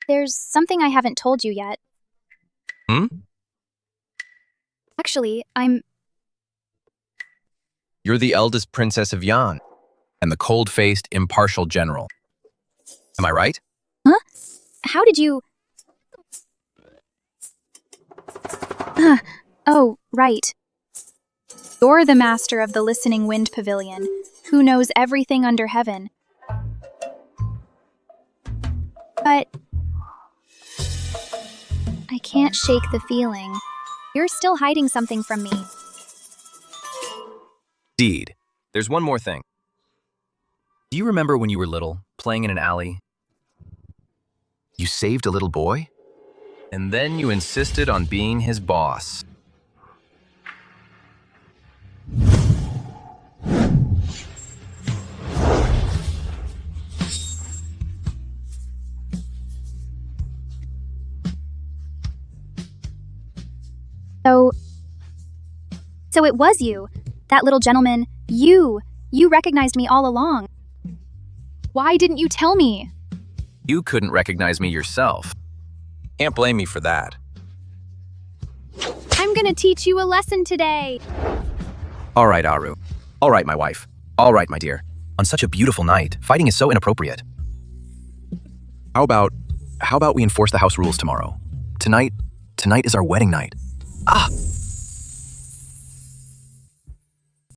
There's something I haven't told you yet. Actually, You're the eldest princess of Yan, and the cold-faced, impartial general. Am I right? Huh? How did you... Oh, right. You're the master of the Listening Wind Pavilion, who knows everything under heaven. But... I can't shake the feeling. You're still hiding something from me. Indeed. There's one more thing. Do you remember when you were little, playing in an alley? You saved a little boy? And then you insisted on being his boss. So it was you, that little gentleman. You recognized me all along. Why didn't you tell me? You couldn't recognize me yourself. Can't blame me for that. I'm gonna teach you a lesson today. All right, Aru. All right, my wife. All right, my dear. On such a beautiful night, fighting is so inappropriate. How about we enforce the house rules tomorrow? Tonight is our wedding night. Ah!